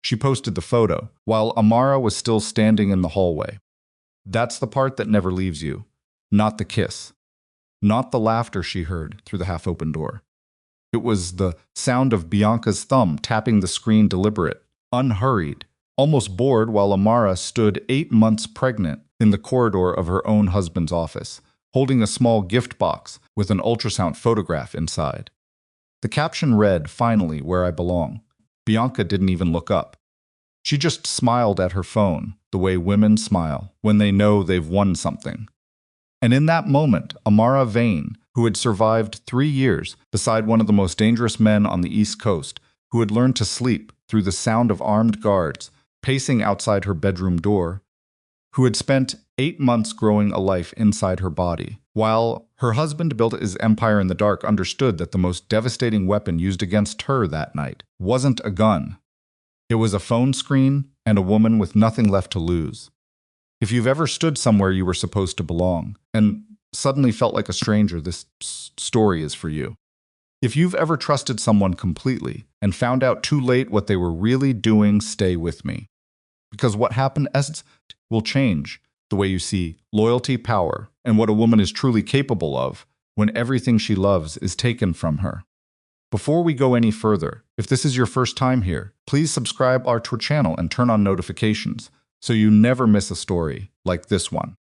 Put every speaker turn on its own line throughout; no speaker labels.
She posted the photo, while Amara was still standing in the hallway. That's the part that never leaves you. Not the kiss. Not the laughter she heard through the half-open door. It was the sound of Bianca's thumb tapping the screen, deliberate, unhurried, almost bored, while Amara stood 8 months pregnant in the corridor of her own husband's office, holding a small gift box with an ultrasound photograph inside. The caption read, "Finally, where I belong." Bianca didn't even look up. She just smiled at her phone, the way women smile when they know they've won something. And in that moment, Amara Vane, who had survived 3 years beside one of the most dangerous men on the East Coast, who had learned to sleep through the sound of armed guards pacing outside her bedroom door, who had spent 8 months growing a life inside her body, while her husband built his empire in the dark, understood that the most devastating weapon used against her that night wasn't a gun. It was a phone screen and a woman with nothing left to lose. If you've ever stood somewhere you were supposed to belong and suddenly felt like a stranger, this story is for you. If you've ever trusted someone completely and found out too late what they were really doing, stay with me. Because what happened will change the way you see loyalty, power, and what a woman is truly capable of when everything she loves is taken from her. Before we go any further, if this is your first time here, please subscribe to our channel and turn on notifications so you never miss a story like this one.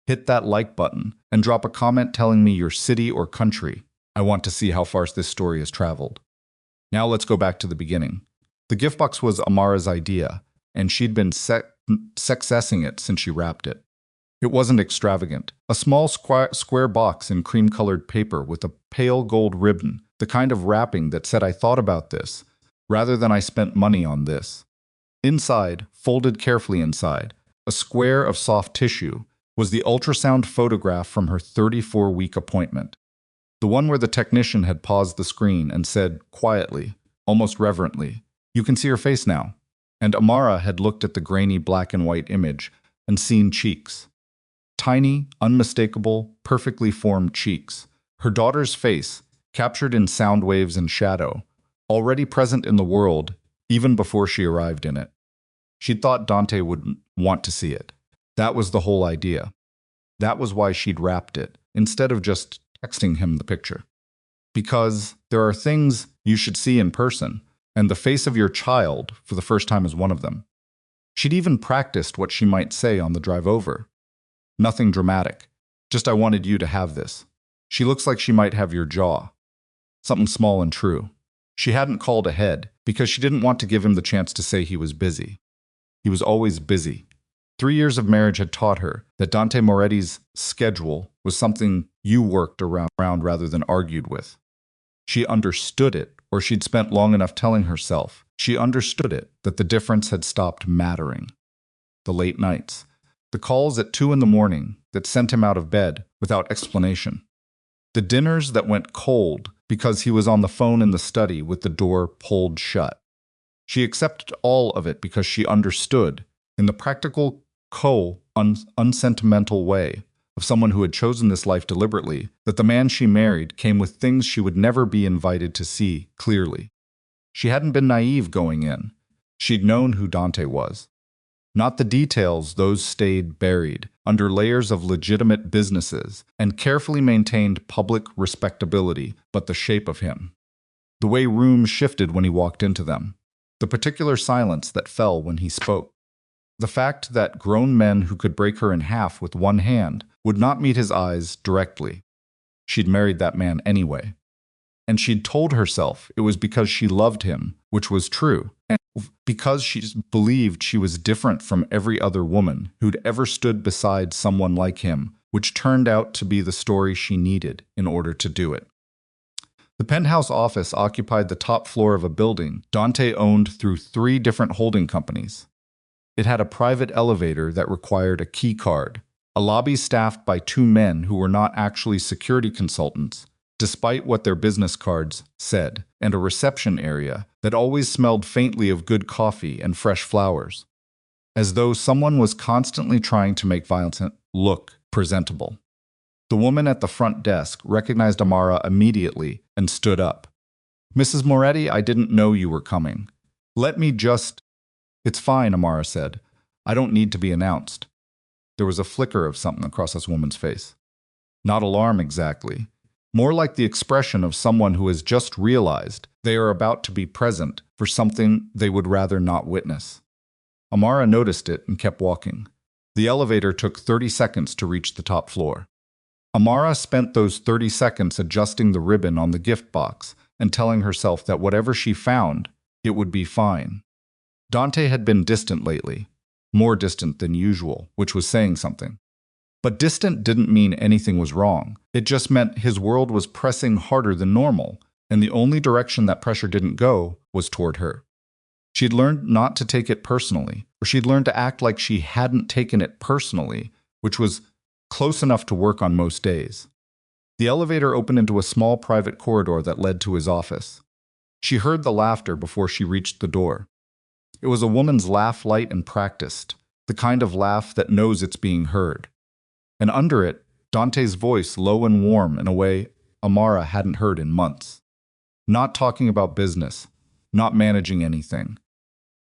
Hit that like button and drop a comment telling me your city or country. I want to see how far this story has traveled. Now let's go back to the beginning. The gift box was Amara's idea, and she'd been sexessing it since she wrapped it. It wasn't extravagant. A small square box in cream-colored paper with a pale gold ribbon, the kind of wrapping that said, "I thought about this, rather than I spent money on this." Inside, folded carefully inside, a square of soft tissue, was the ultrasound photograph from her 34-week appointment. The one where the technician had paused the screen and said quietly, almost reverently, "You can see her face now." And Amara had looked at the grainy black and white image and seen cheeks. Tiny, unmistakable, perfectly formed cheeks. Her daughter's face, captured in sound waves and shadow, already present in the world even before she arrived in it. She'd thought Dante wouldn't want to see it. That was the whole idea. That was why she'd wrapped it, instead of just texting him the picture. Because there are things you should see in person, and the face of your child for the first time is one of them. She'd even practiced what she might say on the drive over. Nothing dramatic, just "I wanted you to have this. She looks like she might have your jaw." Something small and true. She hadn't called ahead because she didn't want to give him the chance to say he was busy. He was always busy. 3 years of marriage had taught her that Dante Moretti's schedule was something you worked around rather than argued with. She understood it, or she'd spent long enough telling herself she understood it, that the difference had stopped mattering. The late nights, the calls at 2 in the morning that sent him out of bed without explanation. The dinners that went cold because he was on the phone in the study with the door pulled shut. She accepted all of it because she understood, in the practical, unsentimental way of someone who had chosen this life deliberately, that the man she married came with things she would never be invited to see clearly. She hadn't been naive going in. She'd known who Dante was. Not the details, those stayed buried under layers of legitimate businesses and carefully maintained public respectability, but the shape of him. The way rooms shifted when he walked into them. The particular silence that fell when he spoke. The fact that grown men who could break her in half with one hand would not meet his eyes directly. She'd married that man anyway. And she'd told herself it was because she loved him, which was true, and because she believed she was different from every other woman who'd ever stood beside someone like him, which turned out to be the story she needed in order to do it. The penthouse office occupied the top floor of a building Dante owned through 3 different holding companies. It had a private elevator that required a key card, a lobby staffed by 2 men who were not actually security consultants, despite what their business cards said, and a reception area that always smelled faintly of good coffee and fresh flowers, as though someone was constantly trying to make Vincent look presentable. The woman at the front desk recognized Amara immediately and stood up. "Mrs. Moretti, I didn't know you were coming. Let me just..." "It's fine," Amara said. "I don't need to be announced." There was a flicker of something across this woman's face. Not alarm exactly. More like the expression of someone who has just realized they are about to be present for something they would rather not witness. Amara noticed it and kept walking. The elevator took 30 seconds to reach the top floor. Amara spent those 30 seconds adjusting the ribbon on the gift box and telling herself that whatever she found, it would be fine. Dante had been distant lately, more distant than usual, which was saying something. But distant didn't mean anything was wrong. It just meant his world was pressing harder than normal, and the only direction that pressure didn't go was toward her. She'd learned not to take it personally, or she'd learned to act like she hadn't taken it personally, which was close enough to work on most days. The elevator opened into a small private corridor that led to his office. She heard the laughter before she reached the door. It was a woman's laugh, light and practiced, the kind of laugh that knows it's being heard. And under it, Dante's voice, low and warm in a way Amara hadn't heard in months. Not talking about business, not managing anything,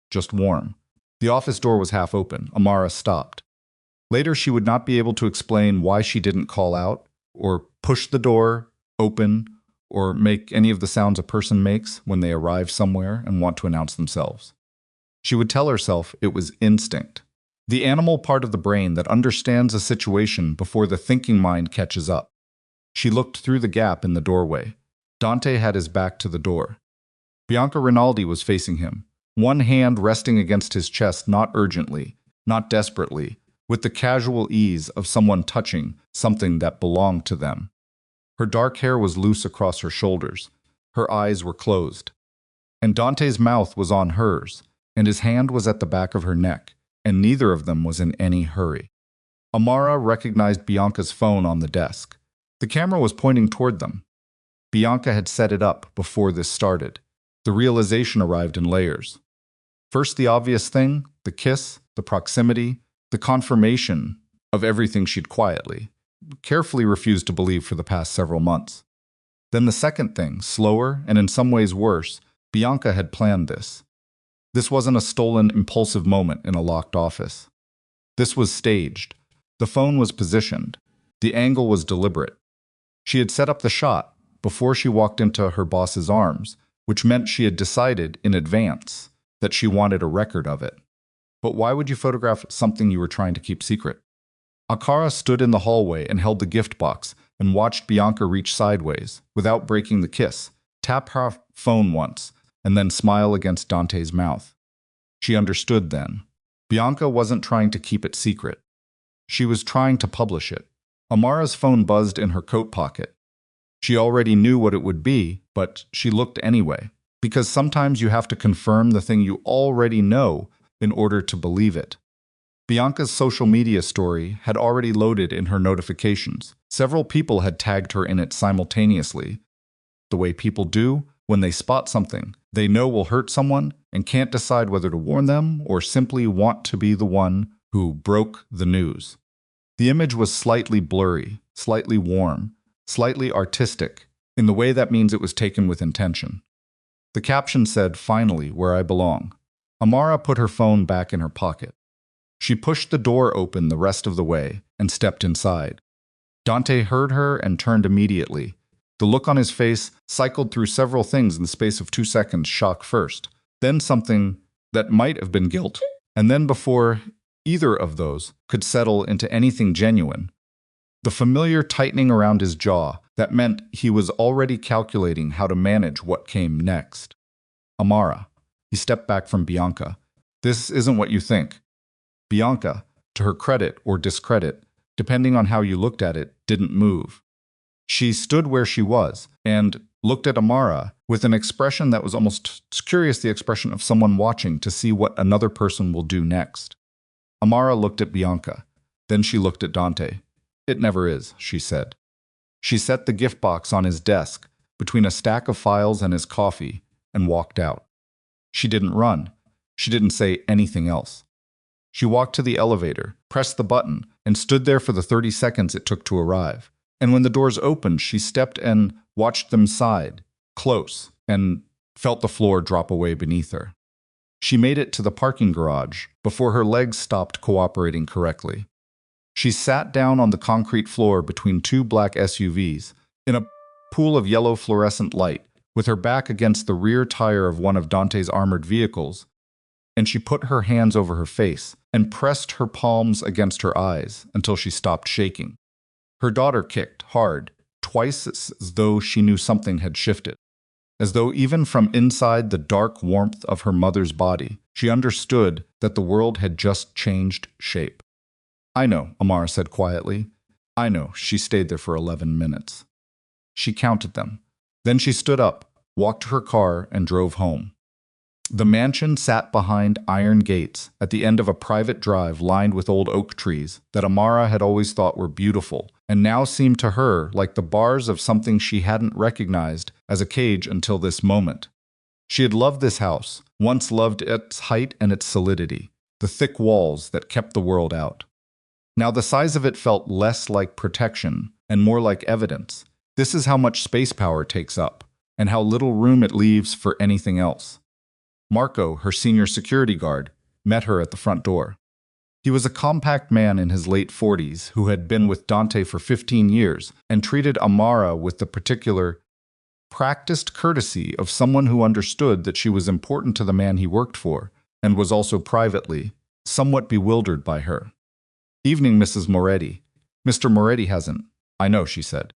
just warm. The office door was half open. Amara stopped. Later, she would not be able to explain why she didn't call out, or push the door open, or make any of the sounds a person makes when they arrive somewhere and want to announce themselves. She would tell herself it was instinct. The animal part of the brain that understands a situation before the thinking mind catches up. She looked through the gap in the doorway. Dante had his back to the door. Bianca Rinaldi was facing him, one hand resting against his chest, not urgently, not desperately, with the casual ease of someone touching something that belonged to them. Her dark hair was loose across her shoulders. Her eyes were closed. And Dante's mouth was on hers, and his hand was at the back of her neck, and neither of them was in any hurry. Amara recognized Bianca's phone on the desk. The camera was pointing toward them. Bianca had set it up before this started. The realization arrived in layers. First, the obvious thing, the kiss, the proximity, the confirmation of everything she'd quietly, carefully refused to believe for the past several months. Then the second thing, slower and in some ways worse, Bianca had planned this. This wasn't a stolen, impulsive moment in a locked office. This was staged. The phone was positioned. The angle was deliberate. She had set up the shot before she walked into her boss's arms, which meant she had decided in advance that she wanted a record of it. But why would you photograph something you were trying to keep secret? Amara stood in the hallway and held the gift box and watched Bianca reach sideways, without breaking the kiss, tap her phone once, and then smile against Dante's mouth. She understood then. Bianca wasn't trying to keep it secret. She was trying to publish it. Amara's phone buzzed in her coat pocket. She already knew what it would be, but she looked anyway, because sometimes you have to confirm the thing you already know in order to believe it. Bianca's social media story had already loaded in her notifications. Several people had tagged her in it simultaneously. The way people do when they spot something they know will hurt someone and can't decide whether to warn them or simply want to be the one who broke the news. The image was slightly blurry, slightly warm, slightly artistic, in the way that means it was taken with intention. The caption said, "Finally, where I belong." Amara put her phone back in her pocket. She pushed the door open the rest of the way and stepped inside. Dante heard her and turned immediately. The look on his face cycled through several things in the space of 2 seconds, shock first, then something that might have been guilt, and then before either of those could settle into anything genuine, the familiar tightening around his jaw that meant he was already calculating how to manage what came next. Amara. He stepped back from Bianca. "This isn't what you think." Bianca, to her credit or discredit, depending on how you looked at it, didn't move. She stood where she was and looked at Amara with an expression that was almost curious, the expression of someone watching to see what another person will do next. Amara looked at Bianca. Then she looked at Dante. "It never is," she said. She set the gift box on his desk, between a stack of files and his coffee, and walked out. She didn't run. She didn't say anything else. She walked to the elevator, pressed the button, and stood there for the 30 seconds it took to arrive. And when the doors opened, she stepped and watched them side, close, and felt the floor drop away beneath her. She made it to the parking garage before her legs stopped cooperating correctly. She sat down on the concrete floor between two black SUVs in a pool of yellow fluorescent light, with her back against the rear tire of one of Dante's armored vehicles, and she put her hands over her face and pressed her palms against her eyes until she stopped shaking. Her daughter kicked hard, twice as though she knew something had shifted. As though even from inside the dark warmth of her mother's body, she understood that the world had just changed shape. "I know," Amara said quietly. "I know." She stayed there for 11 minutes. She counted them. Then she stood up, walked to her car, and drove home. The mansion sat behind iron gates at the end of a private drive lined with old oak trees that Amara had always thought were beautiful, and now seemed to her like the bars of something she hadn't recognized as a cage until this moment. She had loved this house, once loved its height and its solidity, the thick walls that kept the world out. Now the size of it felt less like protection and more like evidence. This is how much space power takes up, and how little room it leaves for anything else. Marco, her senior security guard, met her at the front door. He was a compact man in his late 40s who had been with Dante for 15 years and treated Amara with the particular, practiced courtesy of someone who understood that she was important to the man he worked for and was also privately, somewhat bewildered by her. "Evening, Mrs. Moretti. Mr. Moretti hasn't." "I know," she said.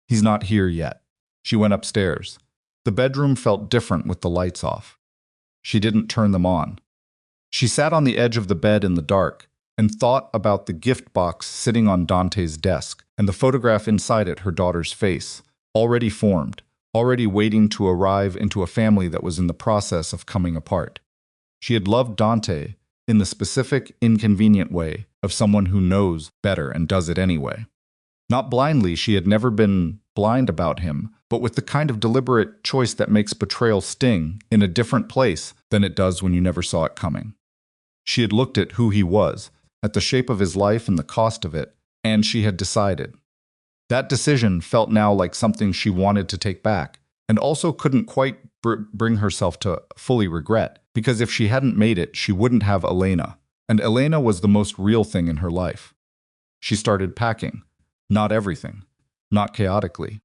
"He's not here yet." She went upstairs. The bedroom felt different with the lights off. She didn't turn them on. She sat on the edge of the bed in the dark and thought about the gift box sitting on Dante's desk and the photograph inside it, her daughter's face, already formed, already waiting to arrive into a family that was in the process of coming apart. She had loved Dante in the specific, inconvenient way of someone who knows better and does it anyway. Not blindly, she had never been blind about him, but with the kind of deliberate choice that makes betrayal sting in a different place than it does when you never saw it coming. She had looked at who he was, at the shape of his life and the cost of it, and she had decided. That decision felt now like something she wanted to take back, and also couldn't quite bring herself to fully regret, because if she hadn't made it, she wouldn't have Elena, and Elena was the most real thing in her life. She started packing. Not everything. Not chaotically.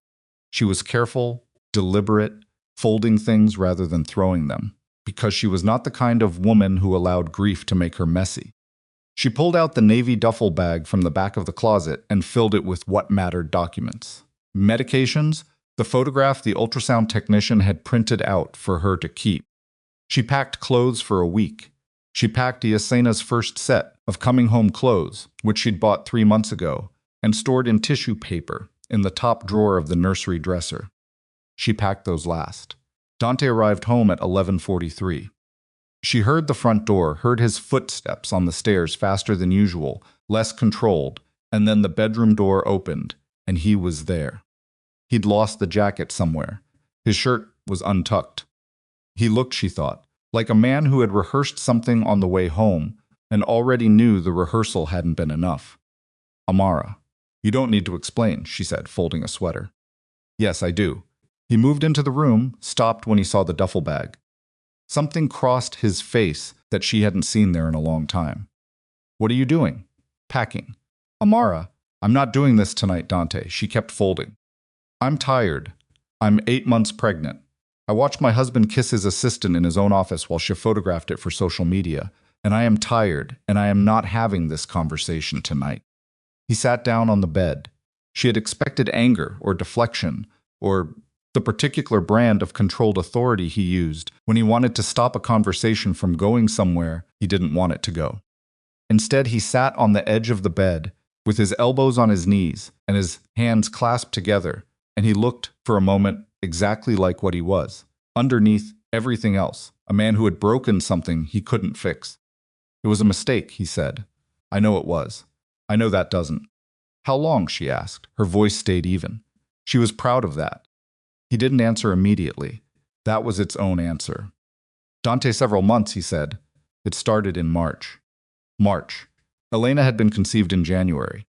She was careful, deliberate, folding things rather than throwing them, because she was not the kind of woman who allowed grief to make her messy. She pulled out the navy duffel bag from the back of the closet and filled it with what mattered documents. Medications, the photograph the ultrasound technician had printed out for her to keep. She packed clothes for a week. She packed Yasena's first set of coming home clothes, which she'd bought 3 months ago, and stored in tissue paper in the top drawer of the nursery dresser. She packed those last. Dante arrived home at 11:43. She heard the front door, heard his footsteps on the stairs faster than usual, less controlled, and then the bedroom door opened, and he was there. He'd lost the jacket somewhere. His shirt was untucked. He looked, she thought, like a man who had rehearsed something on the way home and already knew the rehearsal hadn't been enough. "Amara, you don't need to explain," she said, folding a sweater. "Yes, I do." He moved into the room, stopped when he saw the duffel bag. Something crossed his face that she hadn't seen there in a long time. "What are you doing?" "Packing." "Amara, I'm not doing this tonight, Dante." She kept folding. "I'm tired. I'm 8 months pregnant. I watched my husband kiss his assistant in his own office while she photographed it for social media, and I am tired, and I am not having this conversation tonight." He sat down on the bed. She had expected anger or deflection, or the particular brand of controlled authority he used when he wanted to stop a conversation from going somewhere he didn't want it to go. Instead, he sat on the edge of the bed with his elbows on his knees and his hands clasped together, and he looked for a moment exactly like what he was, underneath everything else, a man who had broken something he couldn't fix. "It was a mistake," he said. "I know it was. I know that doesn't." "How long?" she asked. Her voice stayed even. She was proud of that. He didn't answer immediately. That was its own answer. "Dante, several months," he said. "It started in March." March. Elena had been conceived in January.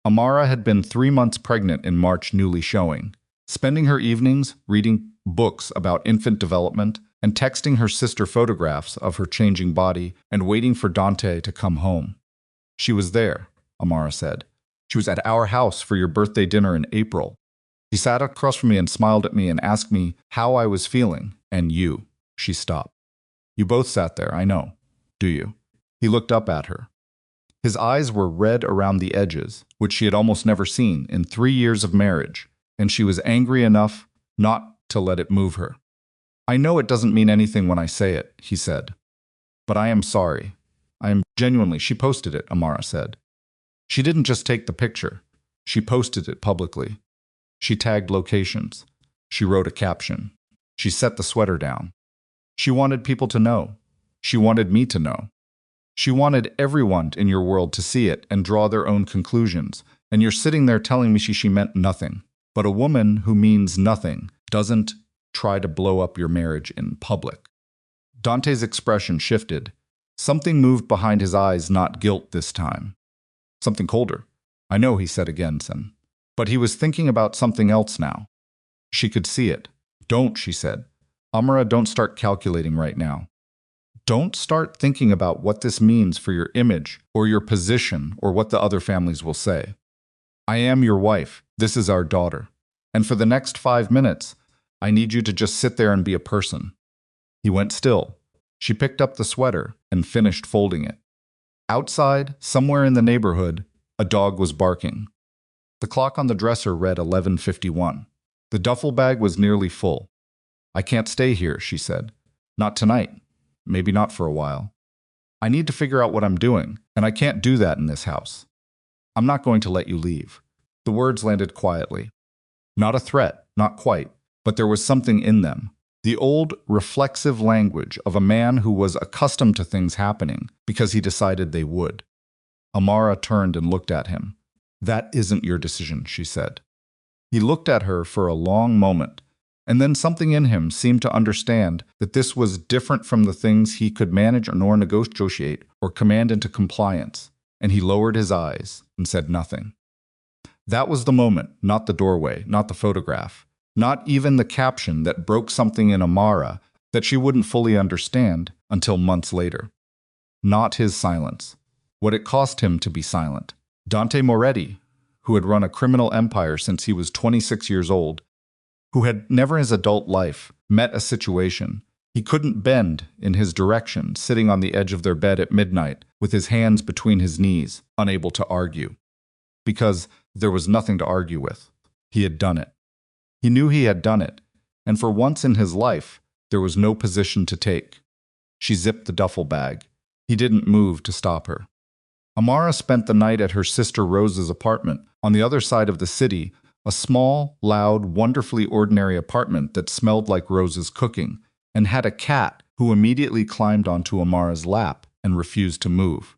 Amara had been 3 months pregnant in March, newly showing. spending her evenings reading books about infant development and texting her sister photographs of her changing body and waiting for Dante to come home. She was there, Amara said. She was at our house for your birthday dinner in April. She sat across from me and smiled at me and asked me how I was feeling, and you. She stopped. You both sat there, I know. Do you? He looked up at her. His eyes were red around the edges, which she had almost never seen in 3 years of marriage, and she was angry enough not to let it move her. I know it doesn't mean anything when I say it, he said. But I am sorry. I am genuinely, she posted it, Amara said. She didn't just take the picture. She posted it publicly. She tagged locations. She wrote a caption. She set the sweater down. She wanted people to know. She wanted me to know. She wanted everyone in your world to see it and draw their own conclusions, and you're sitting there telling me she meant nothing. But a woman who means nothing doesn't try to blow up your marriage in public. Dante's expression shifted. Something moved behind his eyes, not guilt this time. Something colder. I know, he said again, son. But he was thinking about something else now. She could see it. Don't, she said. Amara, don't start calculating right now. Don't start thinking about what this means for your image or your position or what the other families will say. I am your wife. This is our daughter. And for the next 5 minutes, I need you to just sit there and be a person. He went still. She picked up the sweater and finished folding it. Outside, somewhere in the neighborhood, a dog was barking. The clock on the dresser read 11:51. The duffel bag was nearly full. I can't stay here, she said. Not tonight. Maybe not for a while. I need to figure out what I'm doing, and I can't do that in this house. I'm not going to let you leave. The words landed quietly. Not a threat, not quite, but there was something in them. The old, reflexive language of a man who was accustomed to things happening because he decided they would. Amara turned and looked at him. That isn't your decision, she said. He looked at her for a long moment, and then something in him seemed to understand that this was different from the things he could manage nor negotiate or command into compliance, and he lowered his eyes and said nothing. That was the moment, not the doorway, not the photograph, not even the caption that broke something in Amara that she wouldn't fully understand until months later. Not his silence. What it cost him to be silent. Dante Moretti, who had run a criminal empire since he was 26 years old, who had never in his adult life met a situation he couldn't bend in his direction, sitting on the edge of their bed at midnight with his hands between his knees, unable to argue. Because there was nothing to argue with. He had done it. He knew he had done it, and for once in his life, there was no position to take. She zipped the duffel bag. He didn't move to stop her. Amara spent the night at her sister Rose's apartment on the other side of the city, a small, loud, wonderfully ordinary apartment that smelled like Rose's cooking, and had a cat who immediately climbed onto Amara's lap and refused to move.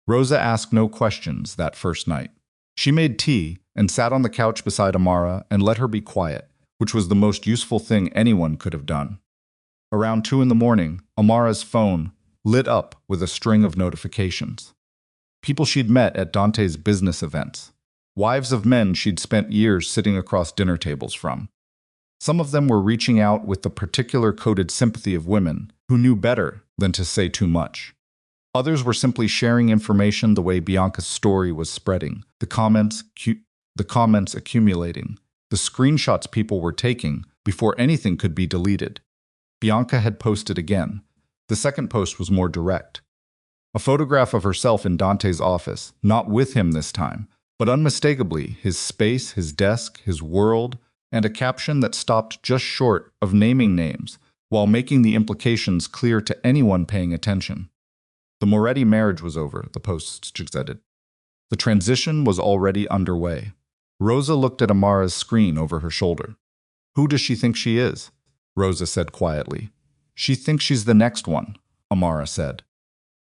Rosa asked no questions that first night. She made tea and sat on the couch beside Amara and let her be quiet, which was the most useful thing anyone could have done. Around 2 a.m, Amara's phone lit up with a string of notifications. People she'd met at Dante's business events. Wives of men she'd spent years sitting across dinner tables from. Some of them were reaching out with the particular coded sympathy of women who knew better than to say too much. Others were simply sharing information the way Bianca's story was spreading, the comments accumulating, the screenshots people were taking before anything could be deleted. Bianca had posted again. The second post was more direct. A photograph of herself in Dante's office, not with him this time, but unmistakably his space, his desk, his world, and a caption that stopped just short of naming names while making the implications clear to anyone paying attention. The Moretti marriage was over, the post suggested. The transition was already underway. Rosa looked at Amara's screen over her shoulder. Who does she think she is? Rosa said quietly. She thinks she's the next one, Amara said.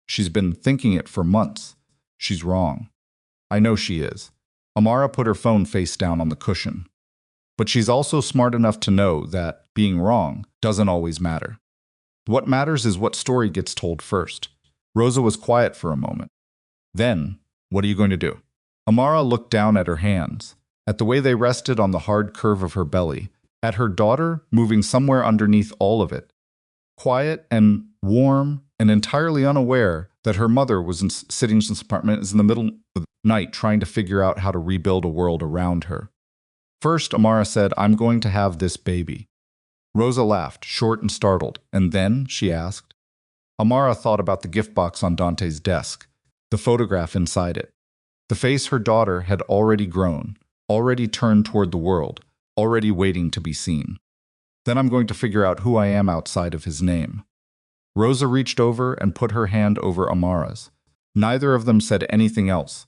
She's been thinking it for months. She's wrong. I know she is. Amara put her phone face down on the cushion. But she's also smart enough to know that being wrong doesn't always matter. What matters is what story gets told first. Rosa was quiet for a moment. Then, what are you going to do? Amara looked down at her hands, at the way they rested on the hard curve of her belly, at her daughter moving somewhere underneath all of it, quiet and warm and entirely unaware that her mother was sitting in this apartment in the middle of the night trying to figure out how to rebuild a world around her. First, Amara said, "I'm going to have this baby." Rosa laughed, short and startled, and then, she asked. Amara thought about the gift box on Dante's desk, the photograph inside it. The face her daughter had already grown, already turned toward the world, already waiting to be seen. Then I'm going to figure out who I am outside of his name. Rosa reached over and put her hand over Amara's. Neither of them said anything else.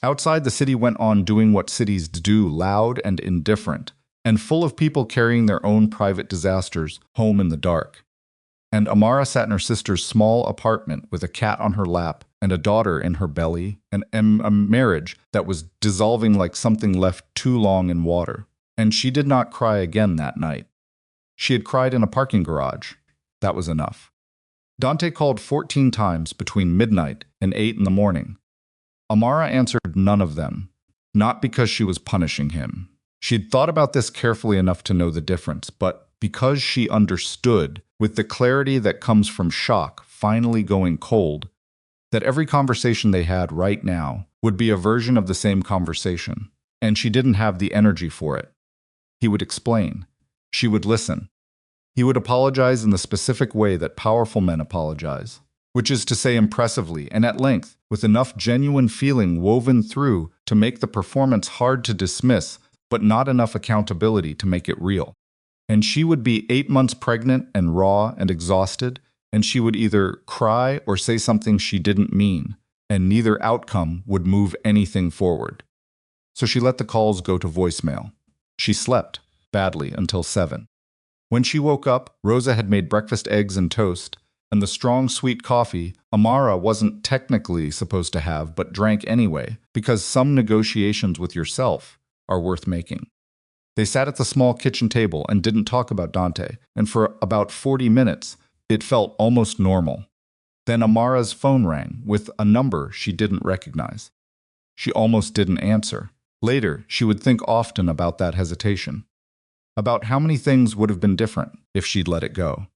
Outside, the city went on doing what cities do, loud and indifferent, and full of people carrying their own private disasters home in the dark. And Amara sat in her sister's small apartment with a cat on her lap and a daughter in her belly, and a marriage that was dissolving like something left too long in water. And she did not cry again that night. She had cried in a parking garage. That was enough. Dante called 14 times between midnight and 8 in the morning. Amara answered none of them, not because she was punishing him. She'd thought about this carefully enough to know the difference, but because she understood, with the clarity that comes from shock finally going cold, that every conversation they had right now would be a version of the same conversation, and she didn't have the energy for it. He would explain. She would listen. He would apologize in the specific way that powerful men apologize, which is to say impressively and at length, with enough genuine feeling woven through to make the performance hard to dismiss, but not enough accountability to make it real. And she would be 8 months pregnant and raw and exhausted, and she would either cry or say something she didn't mean, and neither outcome would move anything forward. So she let the calls go to voicemail. She slept, badly, until 7. When she woke up, Rosa had made breakfast eggs and toast, and the strong, sweet coffee Amara wasn't technically supposed to have but drank anyway, because some negotiations with yourself are worth making. They sat at the small kitchen table and didn't talk about Dante, and for about 40 minutes, it felt almost normal. Then Amara's phone rang with a number she didn't recognize. She almost didn't answer. Later, she would think often about that hesitation, about how many things would have been different if she'd let it go.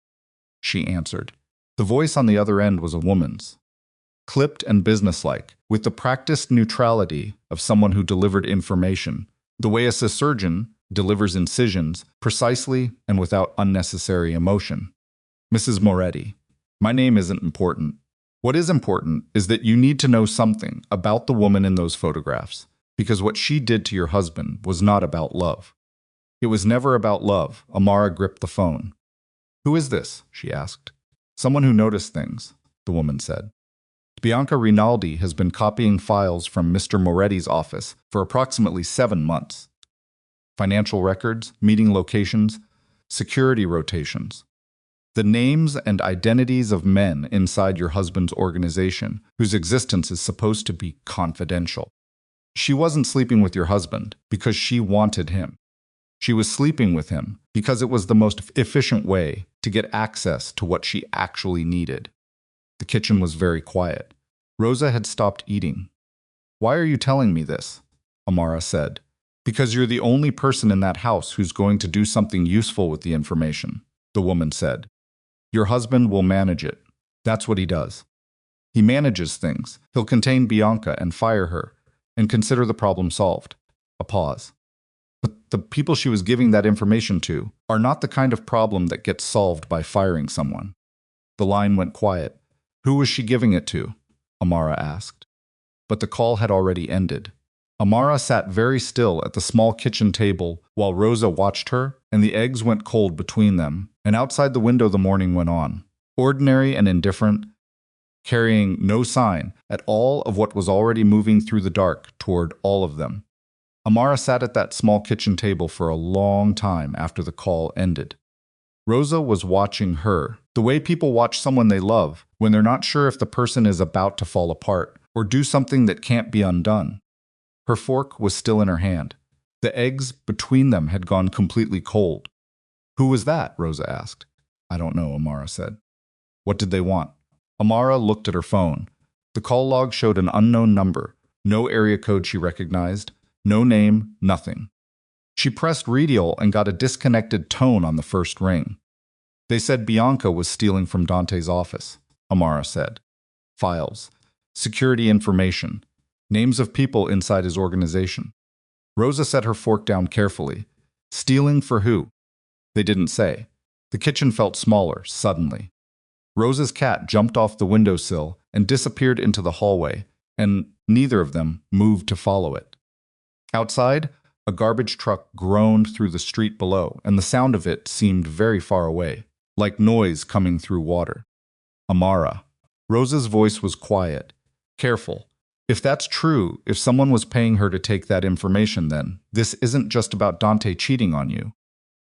She answered. The voice on the other end was a woman's, clipped and businesslike, with the practiced neutrality of someone who delivered information, the way a surgeon delivers incisions, precisely and without unnecessary emotion. "Mrs. Moretti, my name isn't important. What is important is that you need to know something about the woman in those photographs, because what she did to your husband was not about love." It was never about love. Amara gripped the phone. "Who is this?" she asked. "Someone who noticed things," the woman said. "Bianca Rinaldi has been copying files from Mr. Moretti's office for approximately 7 months. Financial records, meeting locations, security rotations. The names and identities of men inside your husband's organization, whose existence is supposed to be confidential. She wasn't sleeping with your husband because she wanted him. She was sleeping with him because it was the most efficient way to get access to what she actually needed." The kitchen was very quiet. Rosa had stopped eating. "Why are you telling me this?" Amara said. "Because you're the only person in that house who's going to do something useful with the information," the woman said. "Your husband will manage it. That's what he does. He manages things. He'll contain Bianca and fire her, and consider the problem solved." A pause. "But the people she was giving that information to are not the kind of problem that gets solved by firing someone." The line went quiet. "Who was she giving it to?" Amara asked. But the call had already ended. Amara sat very still at the small kitchen table while Rosa watched her, and the eggs went cold between them, and outside the window the morning went on, ordinary and indifferent, carrying no sign at all of what was already moving through the dark toward all of them. Amara sat at that small kitchen table for a long time after the call ended. Rosa was watching her, the way people watch someone they love when they're not sure if the person is about to fall apart or do something that can't be undone. Her fork was still in her hand. The eggs between them had gone completely cold. "Who was that?" Rosa asked. "I don't know," Amara said. "What did they want?" Amara looked at her phone. The call log showed an unknown number, no area code she recognized, No name, nothing. She pressed redial and got a disconnected tone on the first ring. They said Bianca was stealing from Dante's office, Amara said. Files, security information, names of people inside his organization. Rosa set her fork down carefully. Stealing for who? They didn't say. The kitchen felt smaller, suddenly. Rosa's cat jumped off the windowsill and disappeared into the hallway, and neither of them moved to follow it. Outside, a garbage truck groaned through the street below, and the sound of it seemed very far away, like noise coming through water. Amara. Rosa's voice was quiet. Careful. If that's true, if someone was paying her to take that information, then this isn't just about Dante cheating on you.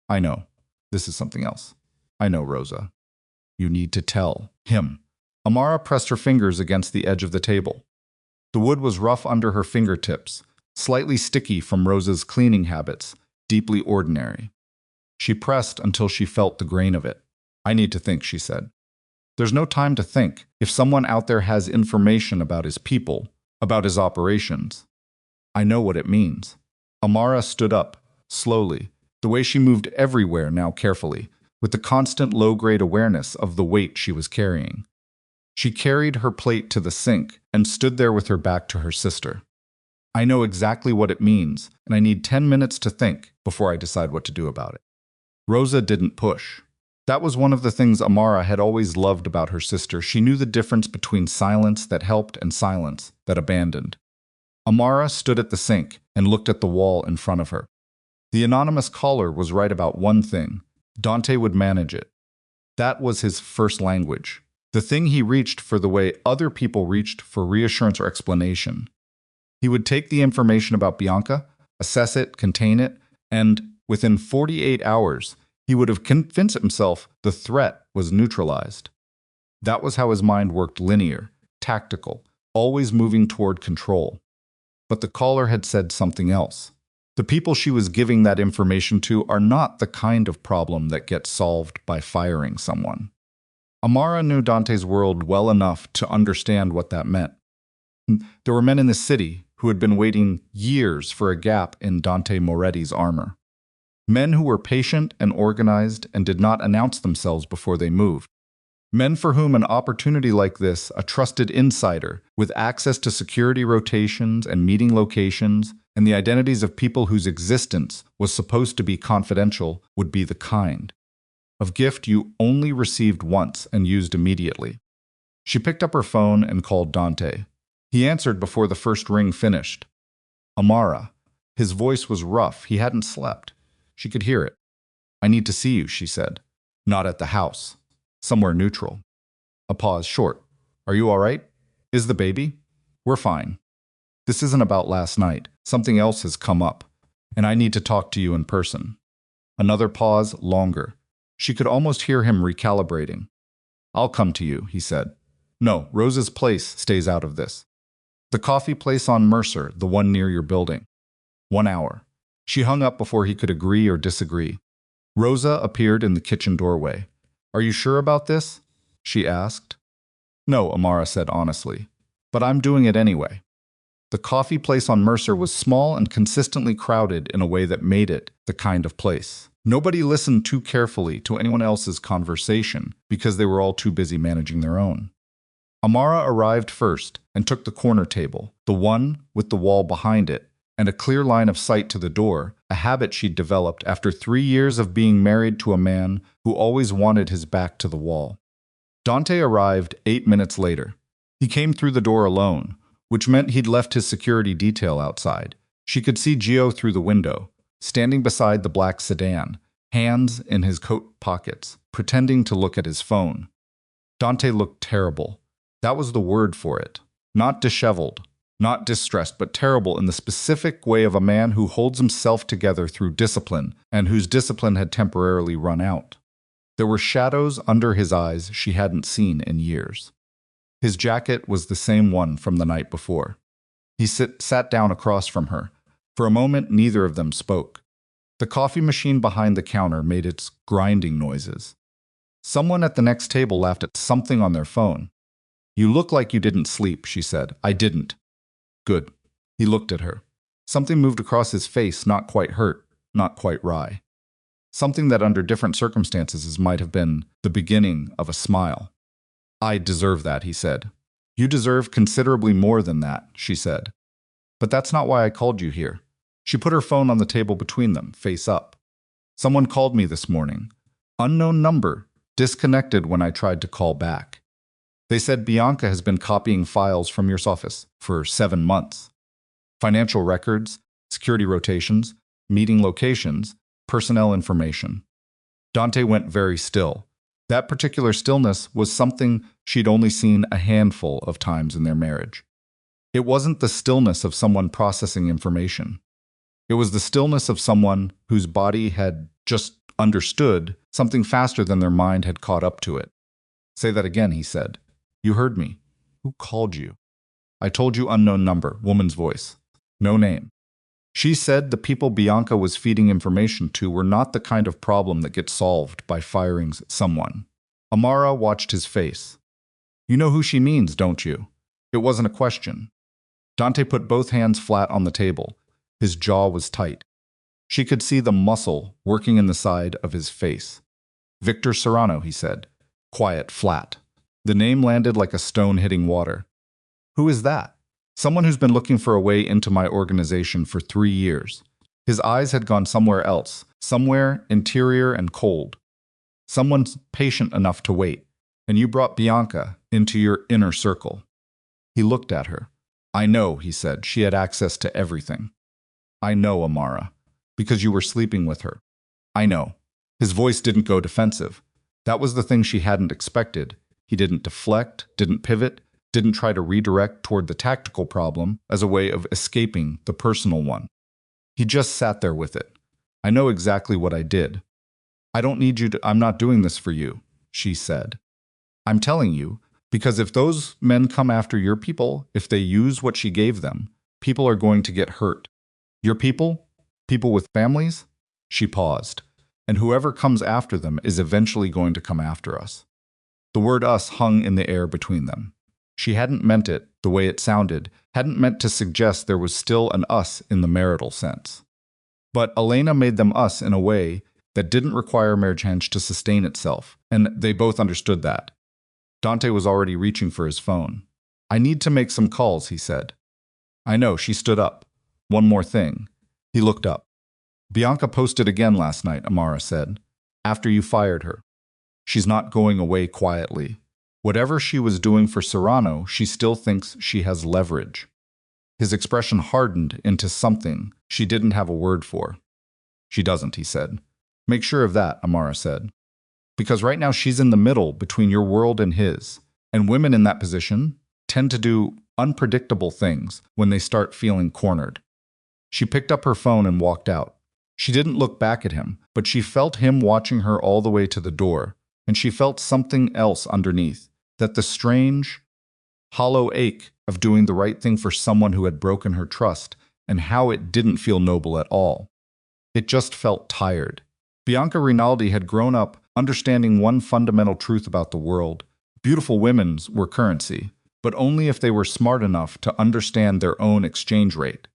I know. This is something else. I know, Rosa. You need to tell him. Amara pressed her fingers against the edge of the table. The wood was rough under her fingertips, slightly sticky from Rosa's cleaning habits, deeply ordinary. She pressed until she felt the grain of it. I need to think, she said. There's no time to think. If someone out there has information about his people, about his operations, I know what it means. Amara stood up, slowly, the way she moved everywhere now carefully, with the constant low-grade awareness of the weight she was carrying. She carried her plate to the sink and stood there with her back to her sister. I know exactly what it means, and I need 10 minutes to think before I decide what to do about it. Rosa didn't push. That was one of the things Amara had always loved about her sister. She knew the difference between silence that helped and silence that abandoned. Amara stood at the sink and looked at the wall in front of her. The anonymous caller was right about one thing. Dante would manage it. That was his first language. The thing he reached for the way other people reached for reassurance or explanation. He would take the information about Bianca, assess it, contain it, and within 48 hours, he would have convinced himself the threat was neutralized. That was how his mind worked, linear, tactical, always moving toward control. But the caller had said something else. The people she was giving that information to are not the kind of problem that gets solved by firing someone. Amara knew Dante's world well enough to understand what that meant. There were men in the city who had been waiting years for a gap in Dante Moretti's armor. Men who were patient and organized and did not announce themselves before they moved. Men for whom an opportunity like this, a trusted insider with access to security rotations and meeting locations and the identities of people whose existence was supposed to be confidential, would be the kind of gift you only received once and used immediately. She picked up her phone and called Dante. He answered before the first ring finished. Amara. His voice was rough. He hadn't slept. She could hear it. I need to see you, she said. Not at the house. Somewhere neutral. A pause, short. Are you all right? Is the baby? We're fine. This isn't about last night. Something else has come up, and I need to talk to you in person. Another pause, longer. She could almost hear him recalibrating. I'll come to you, he said. No, Rosa's place stays out of this. The coffee place on Mercer, the one near your building. 1 hour. She hung up before he could agree or disagree. Rosa appeared in the kitchen doorway. Are you sure about this? She asked. No, Amara said honestly. But I'm doing it anyway. The coffee place on Mercer was small and consistently crowded in a way that made it the kind of place. Nobody listened too carefully to anyone else's conversation because they were all too busy managing their own. Amara arrived first and took the corner table, the one with the wall behind it, and a clear line of sight to the door, a habit she'd developed after 3 years of being married to a man who always wanted his back to the wall. Dante arrived 8 minutes later. He came through the door alone, which meant he'd left his security detail outside. She could see Gio through the window, standing beside the black sedan, hands in his coat pockets, pretending to look at his phone. Dante looked terrible. That was the word for it. Not disheveled. Not distressed, but terrible in the specific way of a man who holds himself together through discipline and whose discipline had temporarily run out. There were shadows under his eyes she hadn't seen in years. His jacket was the same one from the night before. He sat down across from her. For a moment, neither of them spoke. The coffee machine behind the counter made its grinding noises. Someone at the next table laughed at something on their phone. You look like you didn't sleep, she said. I didn't. Good. He looked at her. Something moved across his face, not quite hurt, not quite wry. Something that under different circumstances might have been the beginning of a smile. I deserve that, he said. You deserve considerably more than that, she said. But that's not why I called you here. She put her phone on the table between them, face up. Someone called me this morning. Unknown number, disconnected when I tried to call back. They said Bianca has been copying files from your office for 7 months. Financial records, security rotations, meeting locations, personnel information. Dante went very still. That particular stillness was something she'd only seen a handful of times in their marriage. It wasn't the stillness of someone processing information. It was the stillness of someone whose body had just understood something faster than their mind had caught up to it. Say that again, he said. You heard me. Who called you? I told you unknown number, woman's voice. No name. She said the people Bianca was feeding information to were not the kind of problem that gets solved by firing someone. Amara watched his face. You know who she means, don't you? It wasn't a question. Dante put both hands flat on the table. His jaw was tight. She could see the muscle working in the side of his face. Victor Serrano, he said. Quiet, flat. The name landed like a stone hitting water. Who is that? Someone who's been looking for a way into my organization for 3 years. His eyes had gone somewhere else, somewhere interior and cold. Someone's patient enough to wait, and you brought Bianca into your inner circle. He looked at her. I know, he said, she had access to everything. I know, Amara, because you were sleeping with her. I know. His voice didn't go defensive. That was the thing she hadn't expected. He didn't deflect, didn't pivot, didn't try to redirect toward the tactical problem as a way of escaping the personal one. He just sat there with it. I know exactly what I did. I don't need you to, I'm not doing this for you, she said. I'm telling you, because if those men come after your people, if they use what she gave them, people are going to get hurt. Your people? People with families? She paused. And whoever comes after them is eventually going to come after us. The word us hung in the air between them. She hadn't meant it, the way it sounded, hadn't meant to suggest there was still an us in the marital sense. But Elena made them us in a way that didn't require marriage to sustain itself, and they both understood that. Dante was already reaching for his phone. I need to make some calls, he said. I know, she stood up. One more thing. He looked up. Bianca posted again last night, Amara said, after you fired her. She's not going away quietly. Whatever she was doing for Serrano, she still thinks she has leverage. His expression hardened into something she didn't have a word for. She doesn't, he said. Make sure of that, Amara said. Because right now she's in the middle between your world and his, and women in that position tend to do unpredictable things when they start feeling cornered. She picked up her phone and walked out. She didn't look back at him, but she felt him watching her all the way to the door, and she felt something else underneath. That the strange, hollow ache of doing the right thing for someone who had broken her trust, and how it didn't feel noble at all. It just felt tired. Bianca Rinaldi had grown up understanding one fundamental truth about the world. Beautiful women were currency, but only if they were smart enough to understand their own exchange rate.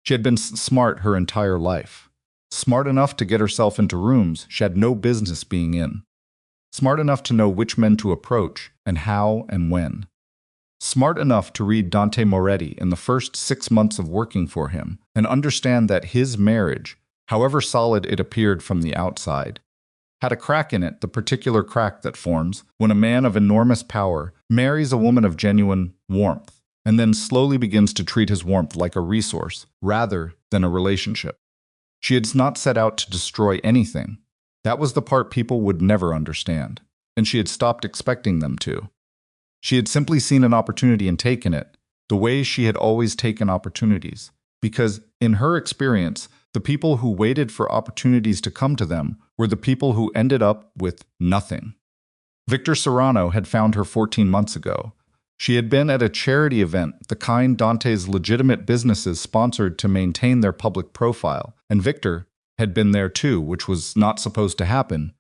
She had been smart her entire life. Smart enough to get herself into rooms she had no business being in. Smart enough to know which men to approach and how and when. Smart enough to read Dante Moretti in the first 6 months of working for him and understand that his marriage, however solid it appeared from the outside, had a crack in it, the particular crack that forms when a man of enormous power marries a woman of genuine warmth and then slowly begins to treat his warmth like a resource rather than a relationship. She had not set out to destroy anything. That was the part people would never understand, and she had stopped expecting them to. She had simply seen an opportunity and taken it, the way she had always taken opportunities, because in her experience, the people who waited for opportunities to come to them were the people who ended up with nothing. Victor Serrano had found her 14 months ago. She had been at a charity event, the kind Dante's legitimate businesses sponsored to maintain their public profile, and Victor had been there too, which was not supposed to happen,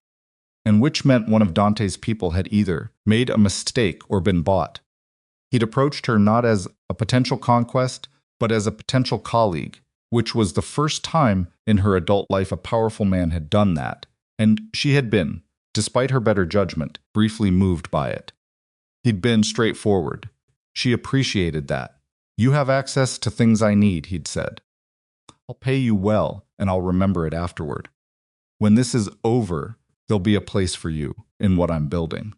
and which meant one of Dante's people had either made a mistake or been bought. He'd approached her not as a potential conquest, but as a potential colleague, which was the first time in her adult life a powerful man had done that, and she had been, despite her better judgment, briefly moved by it. He'd been straightforward. She appreciated that. "You have access to things I need," he'd said. "I'll pay you well, and I'll remember it afterward. When this is over, there'll be a place for you in what I'm building."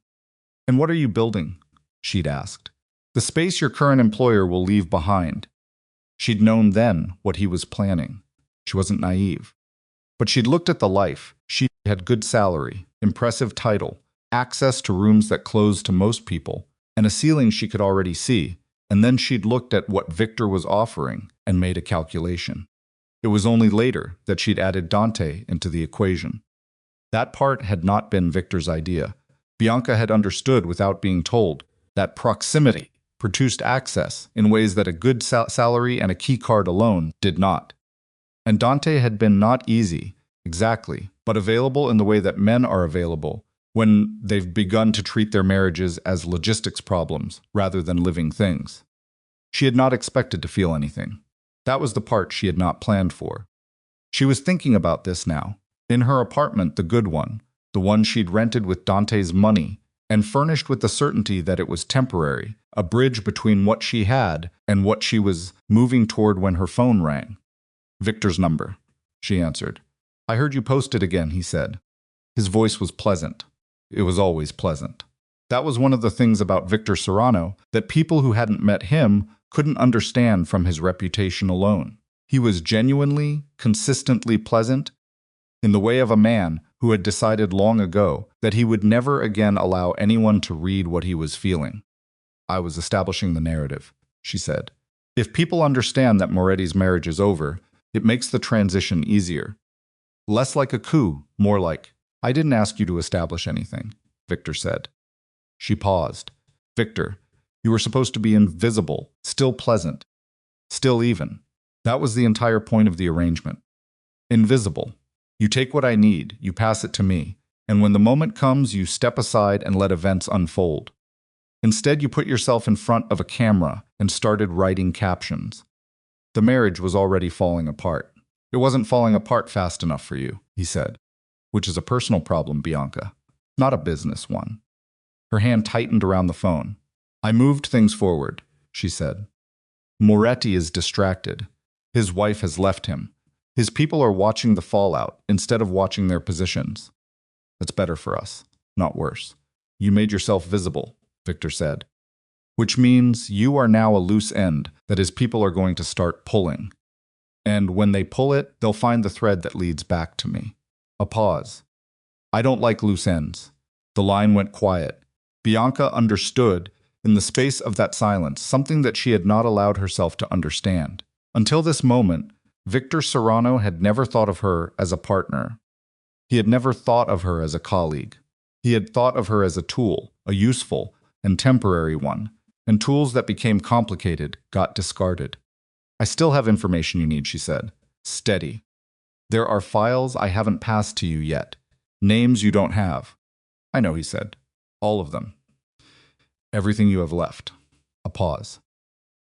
"And what are you building?" she'd asked. "The space your current employer will leave behind." She'd known then what he was planning. She wasn't naive. But she'd looked at the life. She had good salary, impressive title, access to rooms that closed to most people, and a ceiling she could already see, and then she'd looked at what Victor was offering and made a calculation. It was only later that she'd added Dante into the equation. That part had not been Victor's idea. Bianca had understood without being told that proximity produced access in ways that a good salary and a key card alone did not. And Dante had been not easy, exactly, but available in the way that men are available when they've begun to treat their marriages as logistics problems rather than living things. She had not expected to feel anything. That was the part she had not planned for. She was thinking about this now. In her apartment, the good one, the one she'd rented with Dante's money, and furnished with the certainty that it was temporary, a bridge between what she had and what she was moving toward when her phone rang. "Victor's number," she answered. "I heard you post it again," he said. His voice was pleasant. It was always pleasant. That was one of the things about Victor Serrano that people who hadn't met him couldn't understand from his reputation alone. He was genuinely, consistently pleasant, in the way of a man who had decided long ago that he would never again allow anyone to read what he was feeling. "I was establishing the narrative," she said. "If people understand that Moretti's marriage is over, it makes the transition easier. Less like a coup, more like, 'I didn't ask you to establish anything,'" Victor said. She paused. "Victor, you were supposed to be invisible, still pleasant, still even. That was the entire point of the arrangement. Invisible. You take what I need, you pass it to me, and when the moment comes, you step aside and let events unfold. Instead, you put yourself in front of a camera and started writing captions. The marriage was already falling apart. It wasn't falling apart fast enough for you," he said, "which is a personal problem, Bianca, not a business one." Her hand tightened around the phone. "I moved things forward," she said. "Moretti is distracted. His wife has left him. His people are watching the fallout instead of watching their positions. That's better for us, not worse. You made yourself visible," Victor said. "Which means you are now a loose end that his people are going to start pulling. And when they pull it, they'll find the thread that leads back to me." A pause. "I don't like loose ends." The line went quiet. Bianca understood, in the space of that silence, something that she had not allowed herself to understand. Until this moment, Victor Serrano had never thought of her as a partner. He had never thought of her as a colleague. He had thought of her as a tool, a useful and temporary one, and tools that became complicated got discarded. "I still have information you need," she said. "Steady. There are files I haven't passed to you yet. Names you don't have." "I know," he said. "All of them. Everything you have left." A pause.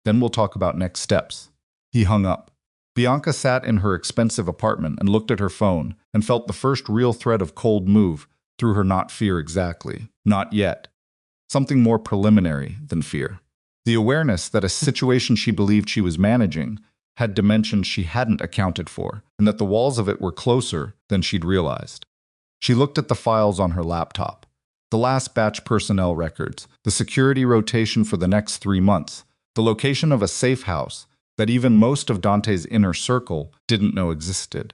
"Then we'll talk about next steps." He hung up. Bianca sat in her expensive apartment and looked at her phone and felt the first real thread of cold move through her. Not fear exactly. Not yet. Something more preliminary than fear. The awareness that a situation she believed she was managing had dimensions she hadn't accounted for, and that the walls of it were closer than she'd realized. She looked at the files on her laptop. The last batch personnel records, the security rotation for the next 3 months, the location of a safe house that even most of Dante's inner circle didn't know existed.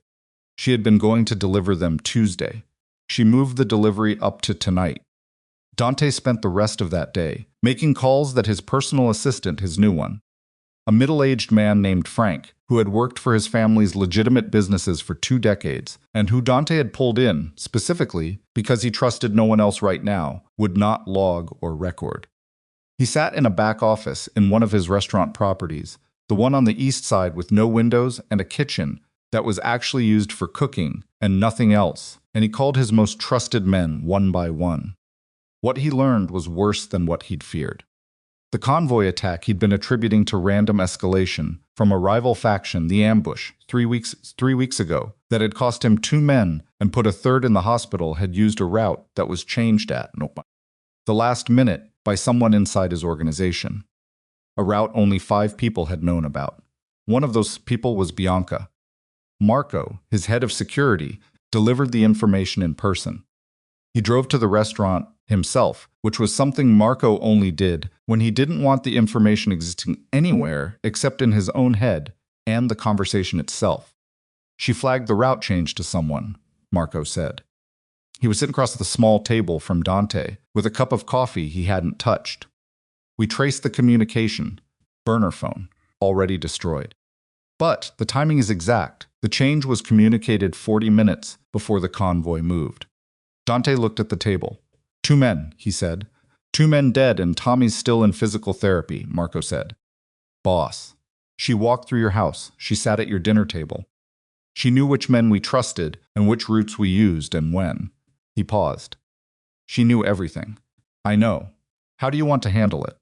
She had been going to deliver them Tuesday. She moved the delivery up to tonight. Dante spent the rest of that day making calls that his personal assistant, his new one, a middle-aged man named Frank, who had worked for his family's legitimate businesses for 2 decades, and who Dante had pulled in, specifically because he trusted no one else right now, would not log or record. He sat in a back office in one of his restaurant properties, the one on the east side with no windows and a kitchen that was actually used for cooking and nothing else, and he called his most trusted men one by one. What he learned was worse than what he'd feared. The convoy attack he'd been attributing to random escalation from a rival faction, the ambush, 3 weeks ago, that had cost him 2 men and put a third in the hospital, had used a route that was changed at the last minute by someone inside his organization. A route only 5 people had known about. One of those people was Bianca. Marco, his head of security, delivered the information in person. He drove to the restaurant himself, which was something Marco only did when he didn't want the information existing anywhere except in his own head and the conversation itself. She flagged the route change to someone, Marco said. He was sitting across the small table from Dante with a cup of coffee he hadn't touched. We traced the communication, burner phone, already destroyed. But the timing is exact. The change was communicated 40 minutes before the convoy moved. Dante looked at the table. 2 men, he said. 2 men dead and Tommy's still in physical therapy, Marco said. Boss. She walked through your house. She sat at your dinner table. She knew which men we trusted and which routes we used and when. He paused. She knew everything. I know. How do you want to handle it?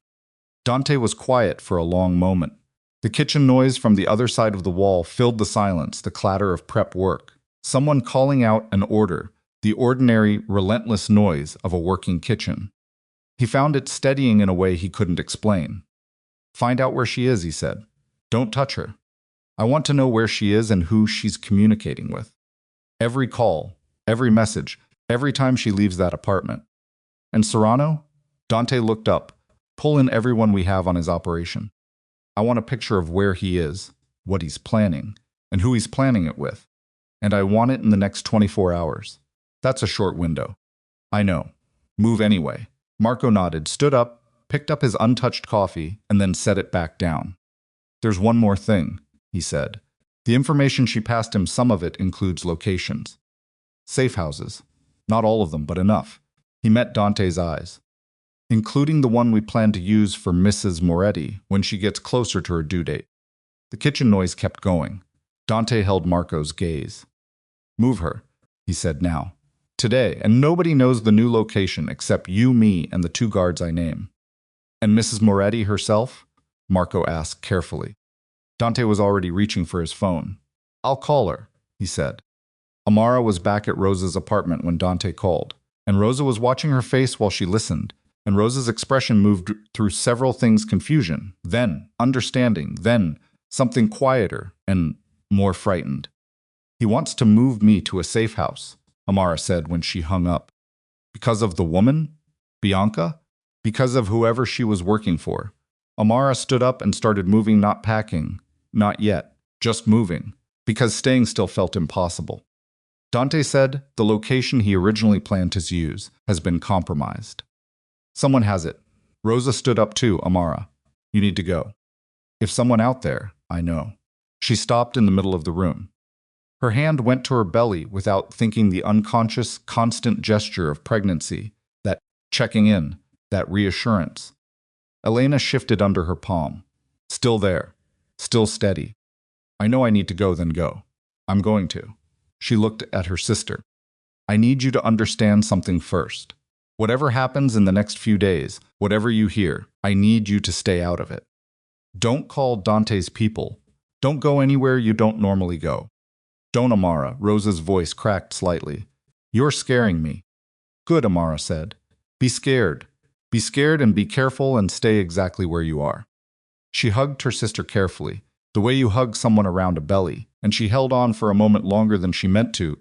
Dante was quiet for a long moment. The kitchen noise from the other side of the wall filled the silence, the clatter of prep work. Someone calling out an order, the ordinary, relentless noise of a working kitchen. He found it steadying in a way he couldn't explain. Find out where she is, he said. Don't touch her. I want to know where she is and who she's communicating with. Every call, every message, every time she leaves that apartment. And Serrano? Dante looked up. Pull in everyone we have on his operation. I want a picture of where he is, what he's planning, and who he's planning it with. And I want it in the next 24 hours. That's a short window. I know. Move anyway. Marco nodded, stood up, picked up his untouched coffee, and then set it back down. There's one more thing, he said. The information she passed him, some of it includes locations. Safe houses. Not all of them, but enough. He met Dante's eyes. Including the one we plan to use for Mrs. Moretti when she gets closer to her due date. The kitchen noise kept going. Dante held Marco's gaze. Move her, he said now. Today, and nobody knows the new location except you, me, and the 2 guards I name. And Mrs. Moretti herself? Marco asked carefully. Dante was already reaching for his phone. I'll call her, he said. Amara was back at Rosa's apartment when Dante called, and Rosa was watching her face while she listened. And Rosa's expression moved through several things: confusion, then understanding, then something quieter and more frightened. He wants to move me to a safe house, Amara said when she hung up. Because of the woman? Bianca? Because of whoever she was working for. Amara stood up and started moving, not packing. Not yet, just moving, because staying still felt impossible. Dante said the location he originally planned to use has been compromised. Someone has it. Rosa stood up too, Amara. You need to go. If someone out there, I know. She stopped in the middle of the room. Her hand went to her belly without thinking, the unconscious, constant gesture of pregnancy, that checking in, that reassurance. Elena shifted under her palm. Still there. Still steady. I know I need to go, then go. I'm going to. She looked at her sister. I need you to understand something first. Whatever happens in the next few days, whatever you hear, I need you to stay out of it. Don't call Dante's people. Don't go anywhere you don't normally go. Don't, Amara. Rosa's voice cracked slightly. You're scaring me. Good, Amara said. Be scared. Be scared and be careful and stay exactly where you are. She hugged her sister carefully, the way you hug someone around a belly, and she held on for a moment longer than she meant to,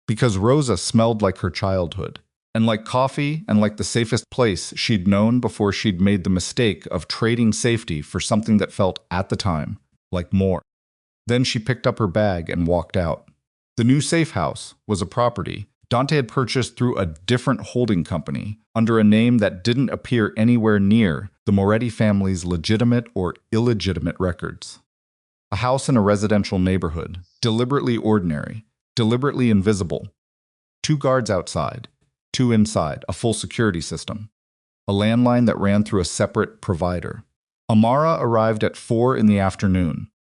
because Rosa smelled like her childhood. And like coffee, and like the safest place she'd known before she'd made the mistake of trading safety for something that felt, at the time, like more. Then she picked up her bag and walked out. The new safe house was a property Dante had purchased through a different holding company, under a name that didn't appear anywhere near the Moretti family's legitimate or illegitimate records. A house in a residential neighborhood, deliberately ordinary, deliberately invisible. 2 guards outside. 2 inside, a full security system. A landline that ran through a separate provider. Amara arrived at 4 in the afternoon.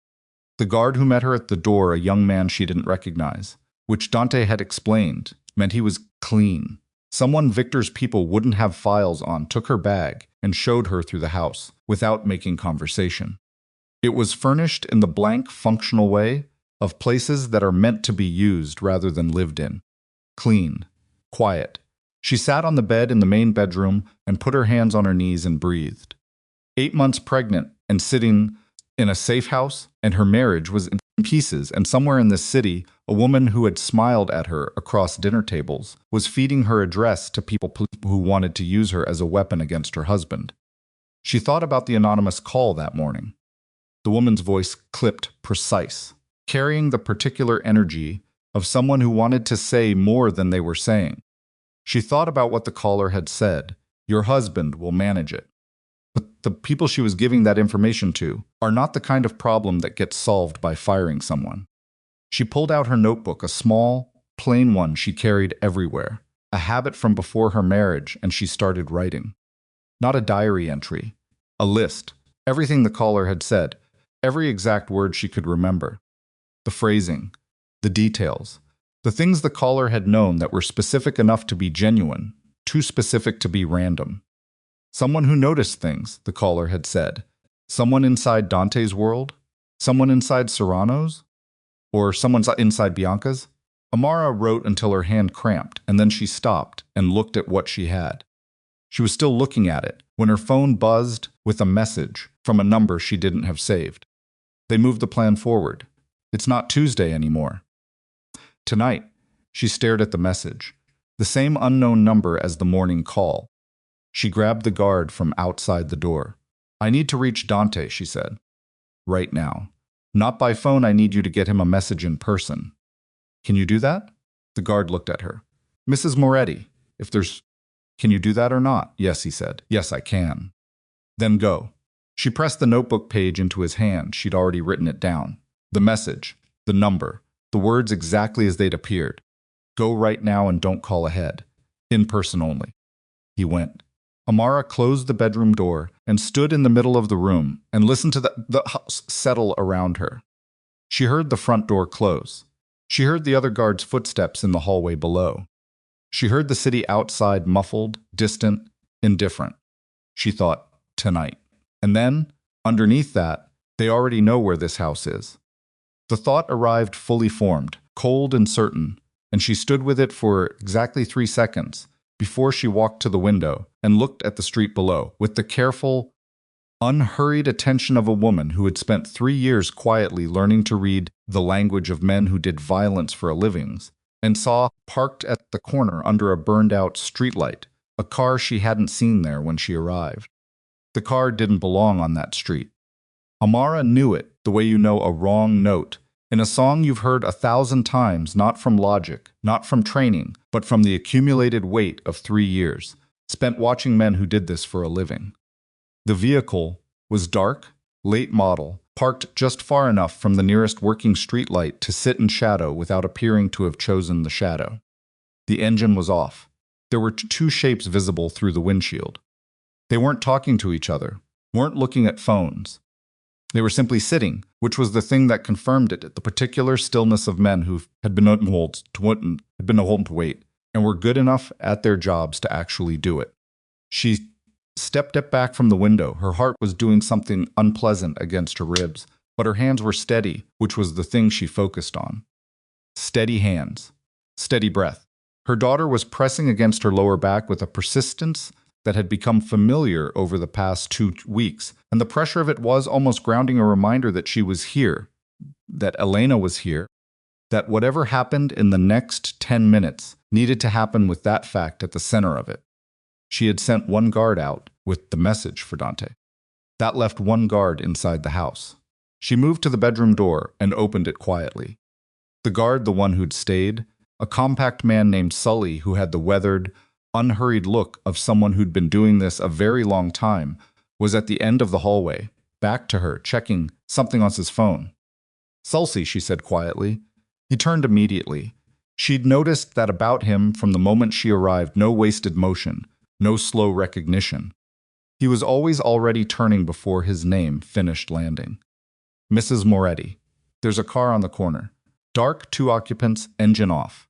The guard who met her at the door, a young man she didn't recognize, which Dante had explained, meant he was clean. Someone Victor's people wouldn't have files on took her bag and showed her through the house without making conversation. It was furnished in the blank, functional way of places that are meant to be used rather than lived in. Clean. Quiet. She sat on the bed in the main bedroom and put her hands on her knees and breathed. 8 months pregnant and sitting in a safe house, and her marriage was in pieces, and somewhere in this city, a woman who had smiled at her across dinner tables was feeding her address to people who wanted to use her as a weapon against her husband. She thought about the anonymous call that morning. The woman's voice clipped precise, carrying the particular energy of someone who wanted to say more than they were saying. She thought about what the caller had said. Your husband will manage it. But the people she was giving that information to are not the kind of problem that gets solved by firing someone. She pulled out her notebook, a small, plain one she carried everywhere, a habit from before her marriage, and she started writing. Not a diary entry, a list, everything the caller had said, every exact word she could remember. The phrasing, the details, the things the caller had known that were specific enough to be genuine, too specific to be random. Someone who noticed things, the caller had said. Someone inside Dante's world? Someone inside Serrano's? Or someone inside Bianca's? Amara wrote until her hand cramped, and then she stopped and looked at what she had. She was still looking at it when her phone buzzed with a message from a number she didn't have saved. They moved the plan forward. It's not Tuesday anymore. Tonight, she stared at the message, the same unknown number as the morning call. She grabbed the guard from outside the door. I need to reach Dante, she said. Right now. Not by phone, I need you to get him a message in person. Can you do that? The guard looked at her. Mrs. Moretti, can you do that or not? Yes, he said. Yes, I can. Then go. She pressed the notebook page into his hand. She'd already written it down. The message, the number, the words exactly as they'd appeared. Go right now and don't call ahead. In person only. He went. Amara closed the bedroom door and stood in the middle of the room and listened to the house settle around her. She heard the front door close. She heard the other guard's footsteps in the hallway below. She heard the city outside muffled, distant, indifferent. She thought, tonight. And then, underneath that, they already know where this house is. The thought arrived fully formed, cold and certain, and she stood with it for exactly 3 seconds before she walked to the window and looked at the street below with the careful, unhurried attention of a woman who had spent 3 years quietly learning to read the language of men who did violence for a living, and saw, parked at the corner under a burned-out streetlight, a car she hadn't seen there when she arrived. The car didn't belong on that street. Amara knew it the way you know a wrong note in a song you've heard 1,000 times, not from logic, not from training, but from the accumulated weight of 3 years, spent watching men who did this for a living. The vehicle was dark, late model, parked just far enough from the nearest working streetlight to sit in shadow without appearing to have chosen the shadow. The engine was off. There were 2 shapes visible through the windshield. They weren't talking to each other, weren't looking at phones. They were simply sitting, which was the thing that confirmed it, the particular stillness of men who had been told to wait, and were good enough at their jobs to actually do it. She stepped back from the window. Her heart was doing something unpleasant against her ribs, but her hands were steady, which was the thing she focused on. Steady hands. Steady breath. Her daughter was pressing against her lower back with a persistence that had become familiar over the past 2 weeks, and the pressure of it was almost grounding, a reminder that she was here, that Elena was here, that whatever happened in the next 10 minutes needed to happen with that fact at the center of it. She had sent 1 guard out with the message for Dante. That left 1 guard inside the house. She moved to the bedroom door and opened it quietly. The guard, the one who'd stayed, a compact man named Sully who had the weathered, unhurried look of someone who'd been doing this a very long time, was at the end of the hallway, back to her, checking something on his phone. Sully, she said quietly. He turned immediately. She'd noticed that about him from the moment she arrived, no wasted motion, no slow recognition. He was always already turning before his name finished landing. Mrs. Moretti. There's a car on the corner. Dark, 2 occupants, engine off.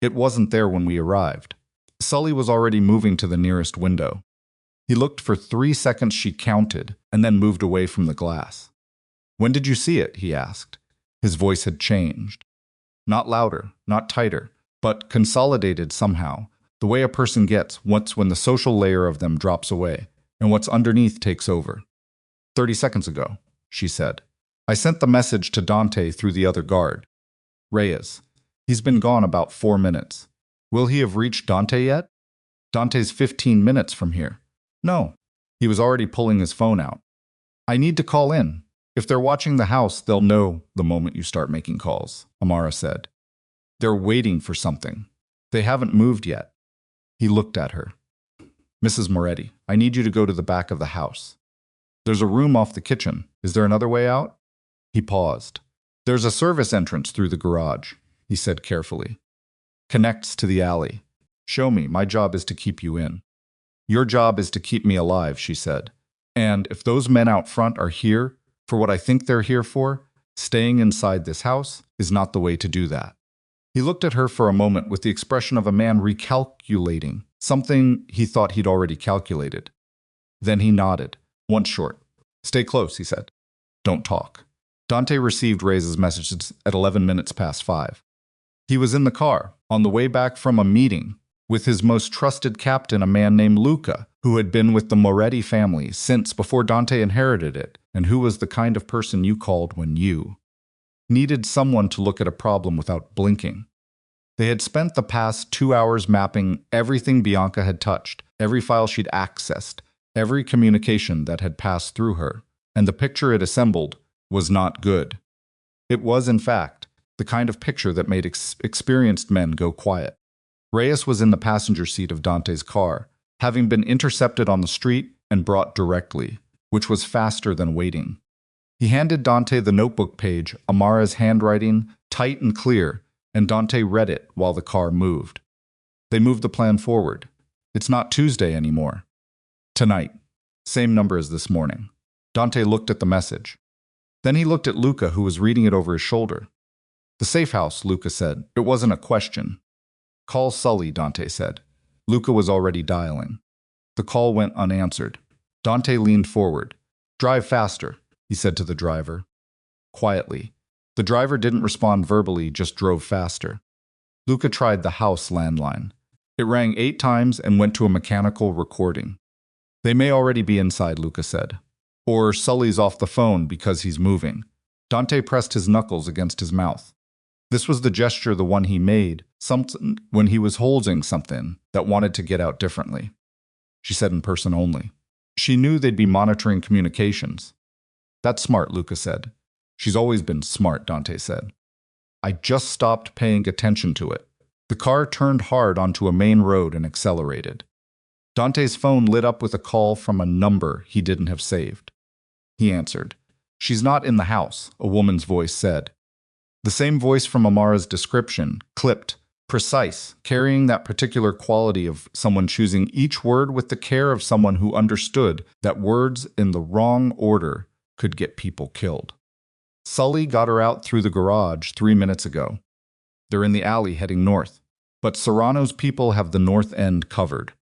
It wasn't there when we arrived. Sully was already moving to the nearest window. He looked for 3 seconds, she counted, and then moved away from the glass. "When did you see it?" he asked. His voice had changed. Not louder, not tighter, but consolidated somehow, the way a person gets once when the social layer of them drops away, and what's underneath takes over. 30 seconds ago, she said. I sent the message to Dante through the other guard. Reyes. He's been gone about 4 minutes. Will he have reached Dante yet? Dante's 15 minutes from here. No. He was already pulling his phone out. I need to call in. If they're watching the house, they'll know the moment you start making calls, Amara said. They're waiting for something. They haven't moved yet. He looked at her. Mrs. Moretti, I need you to go to the back of the house. There's a room off the kitchen. Is there another way out? He paused. There's a service entrance through the garage, he said carefully. Connects to the alley. Show me. My job is to keep you in. Your job is to keep me alive, she said. And if those men out front are here for what I think they're here for, staying inside this house is not the way to do that. He looked at her for a moment with the expression of a man recalculating something he thought he'd already calculated. Then he nodded, once short. Stay close, he said. Don't talk. Dante received Reyes' messages at 11 minutes past 5. He was in the car, on the way back from a meeting, with his most trusted captain, a man named Luca, who had been with the Moretti family since before Dante inherited it, and who was the kind of person you called when you needed someone to look at a problem without blinking. They had spent the past 2 hours mapping everything Bianca had touched, every file she'd accessed, every communication that had passed through her, and the picture it assembled was not good. It was, in fact, the kind of picture that made experienced men go quiet. Reyes was in the passenger seat of Dante's car, having been intercepted on the street and brought directly, which was faster than waiting. He handed Dante the notebook page, Amara's handwriting, tight and clear, and Dante read it while the car moved. They moved the plan forward. It's not Tuesday anymore. Tonight. Same number as this morning. Dante looked at the message. Then he looked at Luca, who was reading it over his shoulder. The safe house, Luca said. It wasn't a question. Call Sully, Dante said. Luca was already dialing. The call went unanswered. Dante leaned forward. Drive faster, he said to the driver. Quietly. The driver didn't respond verbally, just drove faster. Luca tried the house landline. It rang 8 times and went to a mechanical recording. They may already be inside, Luca said. Or Sully's off the phone because he's moving. Dante pressed his knuckles against his mouth. This was the gesture, the one he made, something when he was holding something that wanted to get out differently. She said in person only. She knew they'd be monitoring communications. That's smart, Luca said. She's always been smart, Dante said. I just stopped paying attention to it. The car turned hard onto a main road and accelerated. Dante's phone lit up with a call from a number he didn't have saved. He answered. She's not in the house, a woman's voice said. The same voice from Amara's description, clipped, precise, carrying that particular quality of someone choosing each word with the care of someone who understood that words in the wrong order could get people killed. Sully got her out through the garage 3 minutes ago. They're in the alley heading north, but Serrano's people have the north end covered.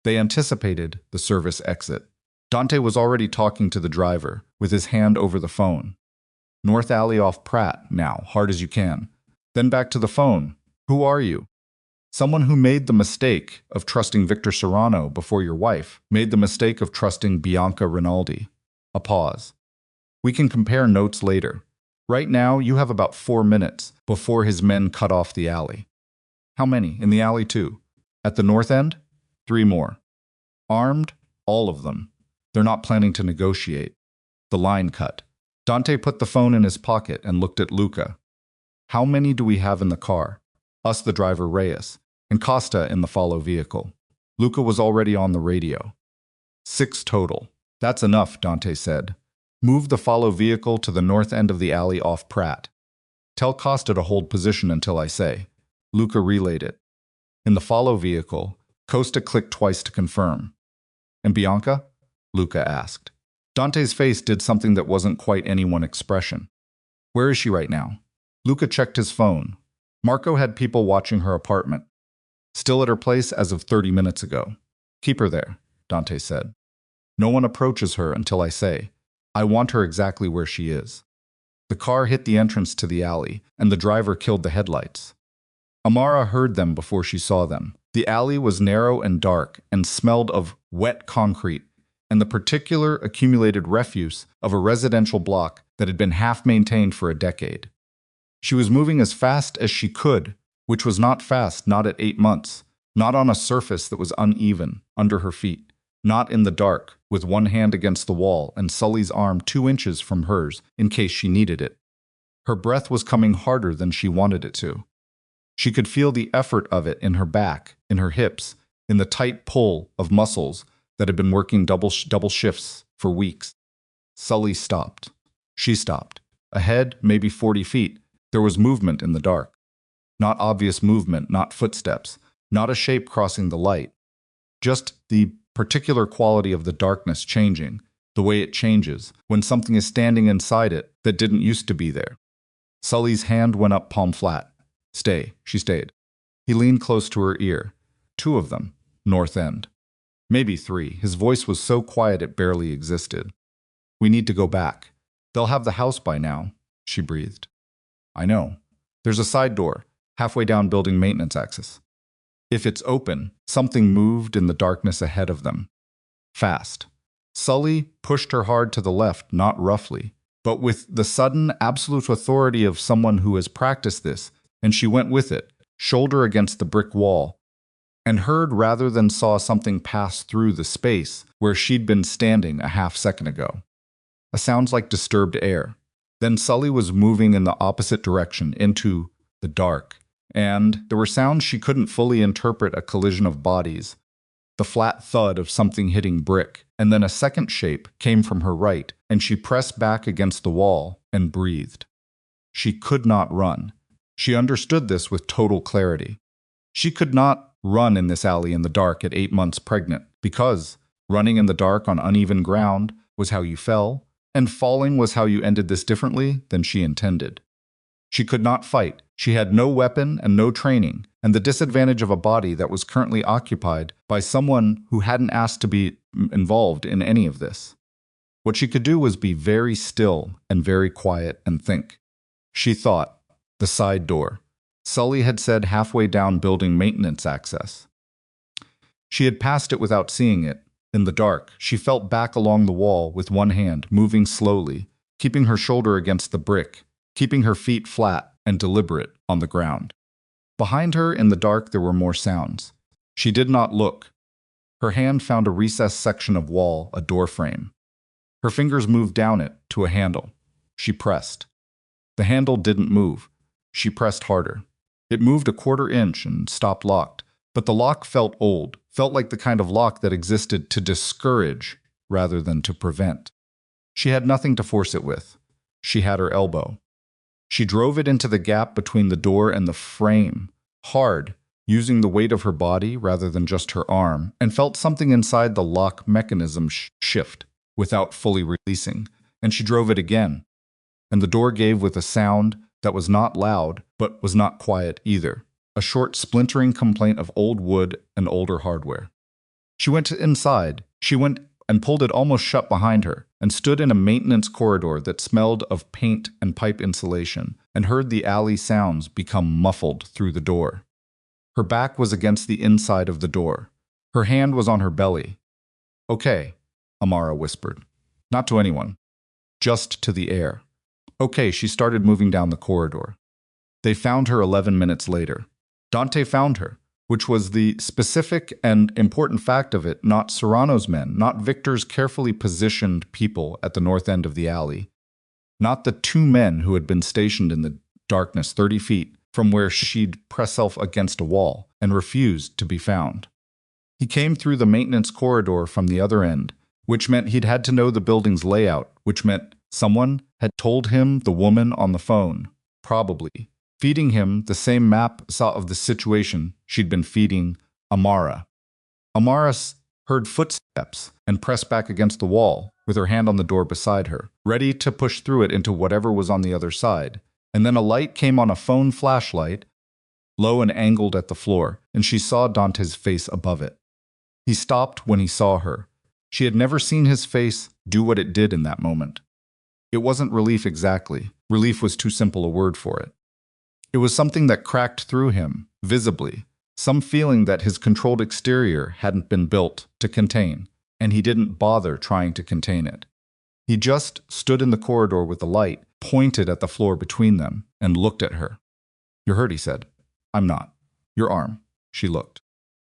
They anticipated the service exit. Dante was already talking to the driver, with his hand over the phone. North alley off Pratt, now, hard as you can. Then back to the phone. Who are you? Someone who made the mistake of trusting Victor Serrano before your wife made the mistake of trusting Bianca Rinaldi. A pause. We can compare notes later. Right now, you have about 4 minutes before his men cut off the alley. How many? In the alley, too? At the north end? 3 more. Armed? All of them. They're not planning to negotiate. The line cut. Dante put the phone in his pocket and looked at Luca. How many do we have in the car? Us, the driver Reyes, and Costa in the follow vehicle. Luca was already on the radio. 6 total. That's enough, Dante said. Move the follow vehicle to the north end of the alley off Pratt. Tell Costa to hold position until I say. Luca relayed it. In the follow vehicle, Costa clicked twice to confirm. And Bianca? Luca asked. Dante's face did something that wasn't quite any one expression. Where is she right now? Luca checked his phone. Marco had people watching her apartment. Still at her place as of 30 minutes ago. Keep her there, Dante said. No one approaches her until I say, I want her exactly where she is. The car hit the entrance to the alley, and the driver killed the headlights. Amara heard them before she saw them. The alley was narrow and dark and smelled of wet concrete and the particular accumulated refuse of a residential block that had been half-maintained for a decade. She was moving as fast as she could, which was not fast, not at 8 months, not on a surface that was uneven under her feet, not in the dark, with one hand against the wall and Sully's arm 2 inches from hers in case she needed it. Her breath was coming harder than she wanted it to. She could feel the effort of it in her back, in her hips, in the tight pull of muscles that had been working double shifts for weeks. Sully stopped. She stopped. Ahead, maybe 40 feet, there was movement in the dark. Not obvious movement, not footsteps, not a shape crossing the light. Just the particular quality of the darkness changing, the way it changes when something is standing inside it that didn't used to be there. Sully's hand went up palm flat. Stay, she stayed. He leaned close to her ear. 2 of them, north end. Maybe 3. His voice was so quiet it barely existed. We need to go back. They'll have the house by now, she breathed. I know. There's a side door, halfway down building maintenance access. If it's open, something moved in the darkness ahead of them. Fast. Sully pushed her hard to the left, not roughly, but with the sudden, absolute authority of someone who has practiced this, and she went with it, shoulder against the brick wall, and heard rather than saw something pass through the space where she'd been standing a half second ago. A sound like disturbed air. Then Sully was moving in the opposite direction, into the dark, and there were sounds she couldn't fully interpret, a collision of bodies, the flat thud of something hitting brick, and then a second shape came from her right, and she pressed back against the wall and breathed. She could not run. She understood this with total clarity. She could not run in this alley in the dark at 8 months pregnant, because running in the dark on uneven ground was how you fell, and falling was how you ended this differently than she intended. She could not fight. She had no weapon and no training, and the disadvantage of a body that was currently occupied by someone who hadn't asked to be involved in any of this. What she could do was be very still and very quiet and think. She thought, the side door. Sully had said halfway down building maintenance access. She had passed it without seeing it. In the dark, she felt back along the wall with one hand, moving slowly, keeping her shoulder against the brick, keeping her feet flat and deliberate on the ground. Behind her in the dark there were more sounds. She did not look. Her hand found a recessed section of wall, a door frame. Her fingers moved down it to a handle. She pressed. The handle didn't move. She pressed harder. It moved a 1/4 inch and stopped locked, but the lock felt old, felt like the kind of lock that existed to discourage rather than to prevent. She had nothing to force it with. She had her elbow. She drove it into the gap between the door and the frame, hard, using the weight of her body rather than just her arm, and felt something inside the lock mechanism shift without fully releasing, and she drove it again, and the door gave with a sound that was not loud, but was not quiet either, a short splintering complaint of old wood and older hardware. She went inside. She went and pulled it almost shut behind her, and stood in a maintenance corridor that smelled of paint and pipe insulation, and heard the alley sounds become muffled through the door. Her back was against the inside of the door. Her hand was on her belly. Okay, Amara whispered. Not to anyone. Just to the air. Okay, she started moving down the corridor. They found her 11 minutes later. Dante found her, which was the specific and important fact of it, not Serrano's men, not Victor's carefully positioned people at the north end of the alley, not the 2 men who had been stationed in the darkness 30 feet from where she'd press herself against a wall and refused to be found. He came through the maintenance corridor from the other end, which meant he'd had to know the building's layout, which meant someone had told him the woman on the phone, probably, feeding him the same map of the situation she'd been feeding Amara. Amara heard footsteps and pressed back against the wall with her hand on the door beside her, ready to push through it into whatever was on the other side. And then a light came on, a phone flashlight, low and angled at the floor, and she saw Dante's face above it. He stopped when he saw her. She had never seen his face do what it did in that moment. It wasn't relief exactly. Relief was too simple a word for it. It was something that cracked through him, visibly, some feeling that his controlled exterior hadn't been built to contain, and he didn't bother trying to contain it. He just stood in the corridor with the light pointed at the floor between them and looked at her. "You're hurt," he said. "I'm not. Your arm." She looked.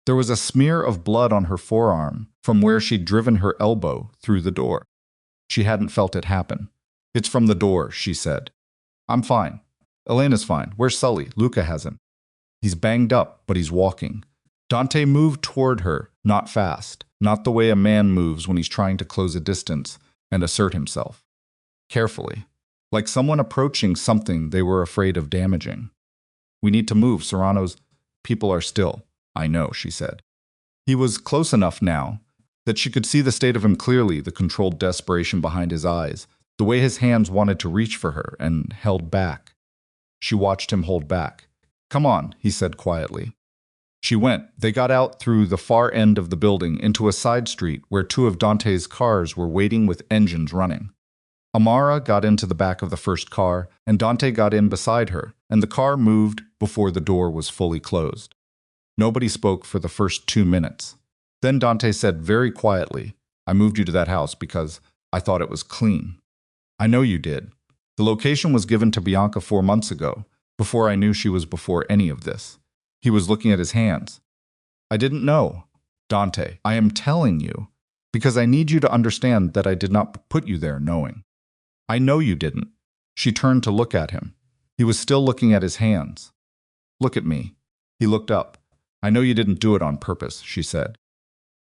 There was a smear of blood on her forearm from where she'd driven her elbow through the door. She hadn't felt it happen. "It's from the door," she said. "I'm fine. Elena's fine. Where's Sully? Luca hasn't." "He's banged up, but he's walking." Dante moved toward her, not fast, not the way a man moves when he's trying to close a distance and assert himself. Carefully, like someone approaching something they were afraid of damaging. "We need to move, Serrano's people are still." "I know," she said. He was close enough now that she could see the state of him clearly, the controlled desperation behind his eyes, the way his hands wanted to reach for her and held back. She watched him hold back. "Come on," he said quietly. She went. They got out through the far end of the building into a side street where two of Dante's cars were waiting with engines running. Amara got into the back of the first car, and Dante got in beside her, and the car moved before the door was fully closed. Nobody spoke for the first 2 minutes. Then Dante said very quietly, "I moved you to that house because I thought it was clean." "I know you did. The location was given to Bianca 4 months ago, before I knew she was before any of this." He was looking at his hands. "I didn't know. Dante, I am telling you, because I need you to understand that I did not put you there knowing." "I know you didn't." She turned to look at him. He was still looking at his hands. "Look at me." He looked up. "I know you didn't do it on purpose," she said.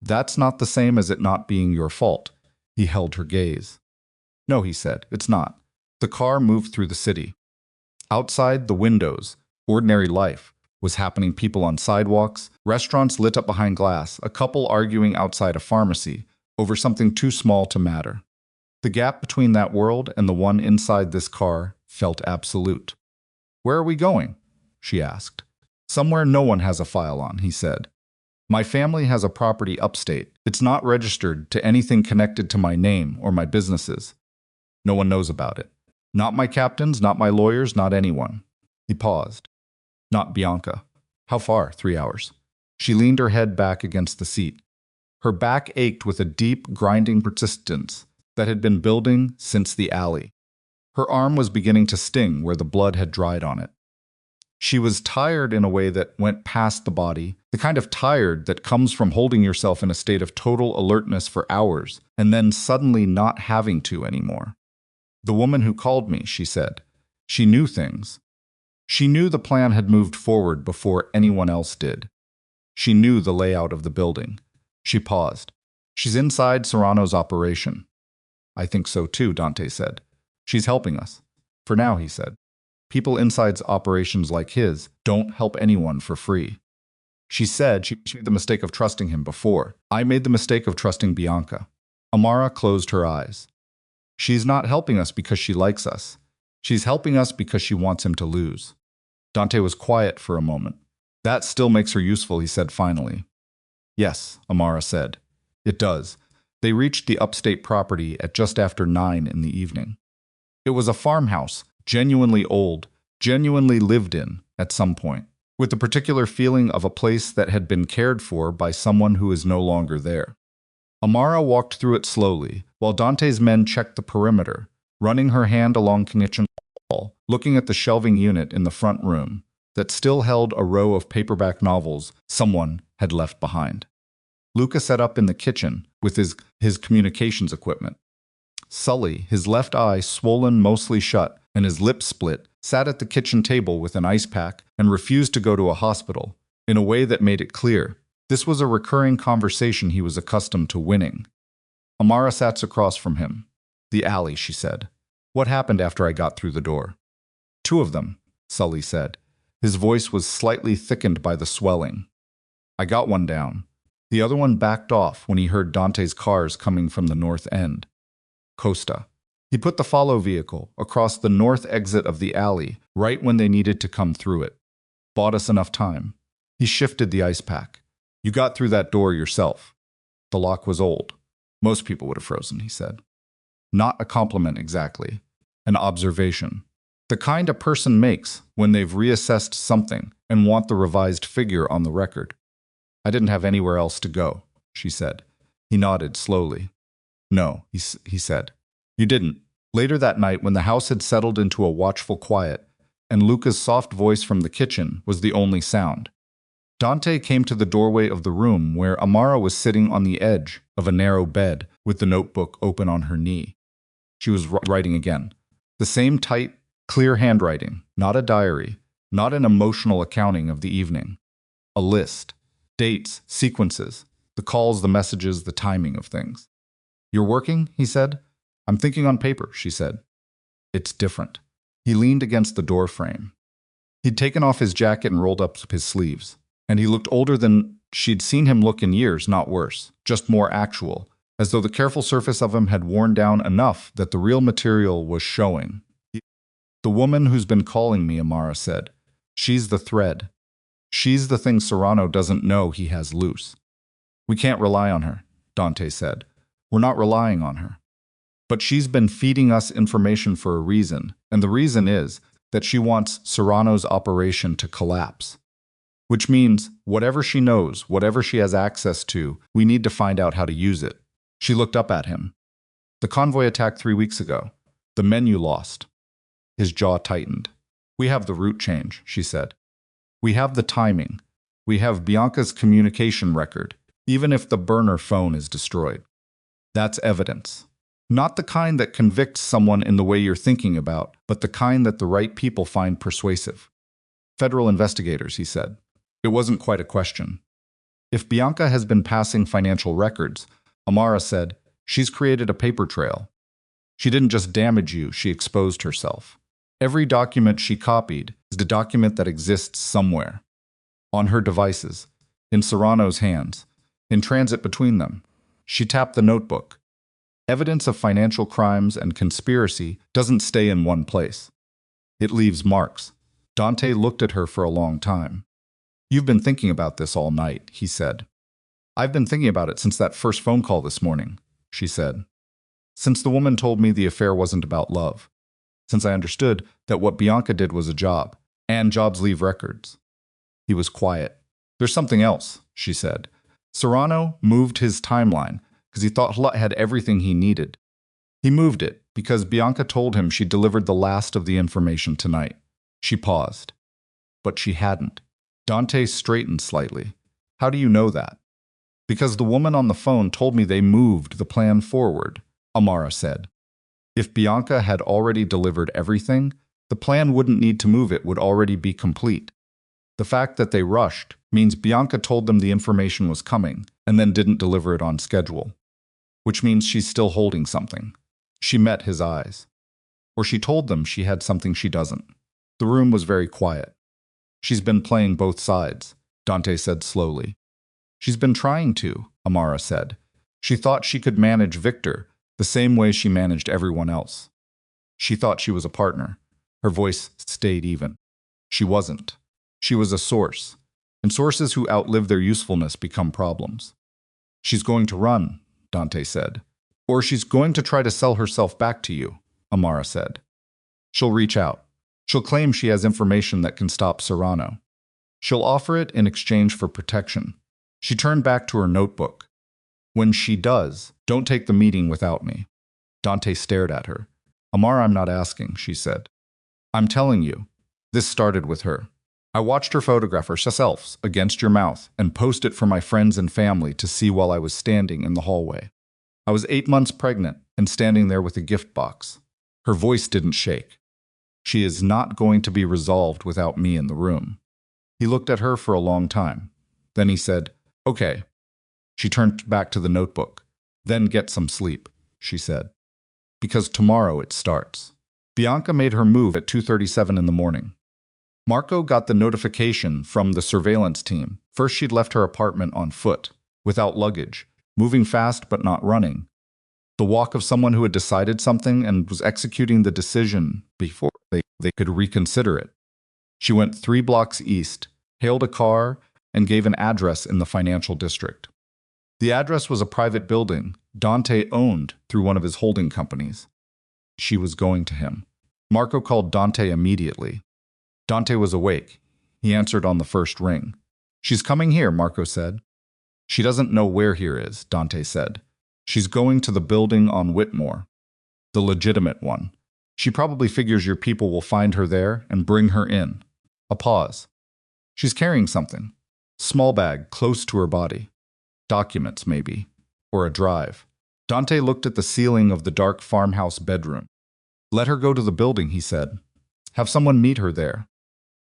"That's not the same as it not being your fault." He held her gaze. "No," he said, "it's not." The car moved through the city. Outside the windows, ordinary life was happening. People on sidewalks, restaurants lit up behind glass, a couple arguing outside a pharmacy over something too small to matter. The gap between that world and the one inside this car felt absolute. "Where are we going?" she asked. "Somewhere no one has a file on," he said. "My family has a property upstate. It's not registered to anything connected to my name or my businesses. No one knows about it. Not my captains, not my lawyers, not anyone." He paused. "Not Bianca." "How far?" 3 hours. She leaned her head back against the seat. Her back ached with a deep, grinding persistence that had been building since the alley. Her arm was beginning to sting where the blood had dried on it. She was tired in a way that went past the body, the kind of tired that comes from holding yourself in a state of total alertness for hours and then suddenly not having to anymore. "The woman who called me," she said. She knew things. She knew the plan had moved forward before anyone else did. She knew the layout of the building. She paused. "She's inside Serrano's operation." "I think so too," Dante said. "She's helping us." "For now," he said. "People inside operations like his don't help anyone for free." She said she made the mistake of trusting him before. "I made the mistake of trusting Bianca." Amara closed her eyes. "She's not helping us because she likes us. She's helping us because she wants him to lose." Dante was quiet for a moment. "That still makes her useful," he said finally. "Yes," Amara said. "It does." They reached the upstate property at just after 9 in the evening. It was a farmhouse, genuinely old, genuinely lived in at some point, with the particular feeling of a place that had been cared for by someone who is no longer there. Amara walked through it slowly, while Dante's men checked the perimeter, running her hand along the kitchen wall, looking at the shelving unit in the front room that still held a row of paperback novels someone had left behind. Luca sat up in the kitchen with his communications equipment. Sully, his left eye swollen mostly shut and his lips split, sat at the kitchen table with an ice pack and refused to go to a hospital, in a way that made it clear this was a recurring conversation he was accustomed to winning. Amara sat across from him. "The alley," she said. "What happened after I got through the door?" "2 of them," Sully said. His voice was slightly thickened by the swelling. "I got one down. The other one backed off when he heard Dante's cars coming from the north end. Costa. He put the follow vehicle across the north exit of the alley right when they needed to come through it." Bought us enough time. He shifted the ice pack. You got through that door yourself. The lock was old. Most people would have frozen, he said. Not a compliment exactly. An observation. The kind a person makes when they've reassessed something and want the revised figure on the record. I didn't have anywhere else to go, she said. He nodded slowly. No, he said. You didn't. Later that night, when the house had settled into a watchful quiet, and Luca's soft voice from the kitchen was the only sound, Dante came to the doorway of the room where Amara was sitting on the edge of a narrow bed with the notebook open on her knee. She was writing again. The same tight, clear handwriting, not a diary, not an emotional accounting of the evening. A list. Dates, sequences, the calls, the messages, the timing of things. You're working? He said. I'm thinking on paper, she said. It's different. He leaned against the door frame. He'd taken off his jacket and rolled up his sleeves, and he looked older than she'd seen him look in years, not worse, just more actual, as though the careful surface of him had worn down enough that the real material was showing. The woman who's been calling me, Amara said. She's the thread. She's the thing Serrano doesn't know he has loose. We can't rely on her, Dante said. We're not relying on her. But she's been feeding us information for a reason, and the reason is that she wants Serrano's operation to collapse. Which means, whatever she knows, whatever she has access to, we need to find out how to use it. She looked up at him. The convoy attack 3 weeks ago. The men you lost. His jaw tightened. We have the route change, she said. We have the timing. We have Bianca's communication record, even if the burner phone is destroyed. That's evidence. Not the kind that convicts someone in the way you're thinking about, but the kind that the right people find persuasive. Federal investigators, he said. It wasn't quite a question. If Bianca has been passing financial records, Amara said, she's created a paper trail. She didn't just damage you, she exposed herself. Every document she copied is a document that exists somewhere. On her devices, in Serrano's hands, in transit between them. She tapped the notebook. Evidence of financial crimes and conspiracy doesn't stay in one place. It leaves marks. Dante looked at her for a long time. You've been thinking about this all night, he said. I've been thinking about it since that first phone call this morning, she said. Since the woman told me the affair wasn't about love. Since I understood that what Bianca did was a job, and jobs leave records. He was quiet. There's something else, she said. Serrano moved his timeline because he thought Hlut had everything he needed. He moved it because Bianca told him she delivered the last of the information tonight. She paused. But she hadn't. Dante straightened slightly. How do you know that? Because the woman on the phone told me they moved the plan forward, Amara said. If Bianca had already delivered everything, the plan wouldn't need to move, it would already be complete. The fact that they rushed means Bianca told them the information was coming and then didn't deliver it on schedule. Which means she's still holding something. She met his eyes. Or she told them she had something she doesn't. The room was very quiet. She's been playing both sides, Dante said slowly. She's been trying to, Amara said. She thought she could manage Victor the same way she managed everyone else. She thought she was a partner. Her voice stayed even. She wasn't. She was a source, and sources who outlive their usefulness become problems. She's going to run, Dante said. Or she's going to try to sell herself back to you, Amara said. She'll reach out. She'll claim she has information that can stop Serrano. She'll offer it in exchange for protection. She turned back to her notebook. When she does, don't take the meeting without me. Dante stared at her. Amara, I'm not asking, she said. I'm telling you. This started with her. I watched her photograph herself against your mouth and post it for my friends and family to see while I was standing in the hallway. I was 8 months pregnant and standing there with a gift box. Her voice didn't shake. She is not going to be resolved without me in the room. He looked at her for a long time. Then he said, okay. She turned back to the notebook. Then get some sleep, she said. Because tomorrow it starts. Bianca made her move at 2:37 in the morning. Marco got the notification from the surveillance team. First, she'd left her apartment on foot, without luggage, moving fast but not running. The walk of someone who had decided something and was executing the decision before they could reconsider it. She went 3 blocks east, hailed a car, and gave an address in the financial district. The address was a private building Dante owned through one of his holding companies. She was going to him. Marco called Dante immediately. Dante was awake. He answered on the first ring. "She's coming here," Marco said. "She doesn't know where here is," Dante said. "She's going to the building on Whitmore. The legitimate one. She probably figures your people will find her there and bring her in." A pause. "She's carrying something. Small bag, close to her body. Documents, maybe. Or a drive." Dante looked at the ceiling of the dark farmhouse bedroom. "Let her go to the building," he said. "Have someone meet her there.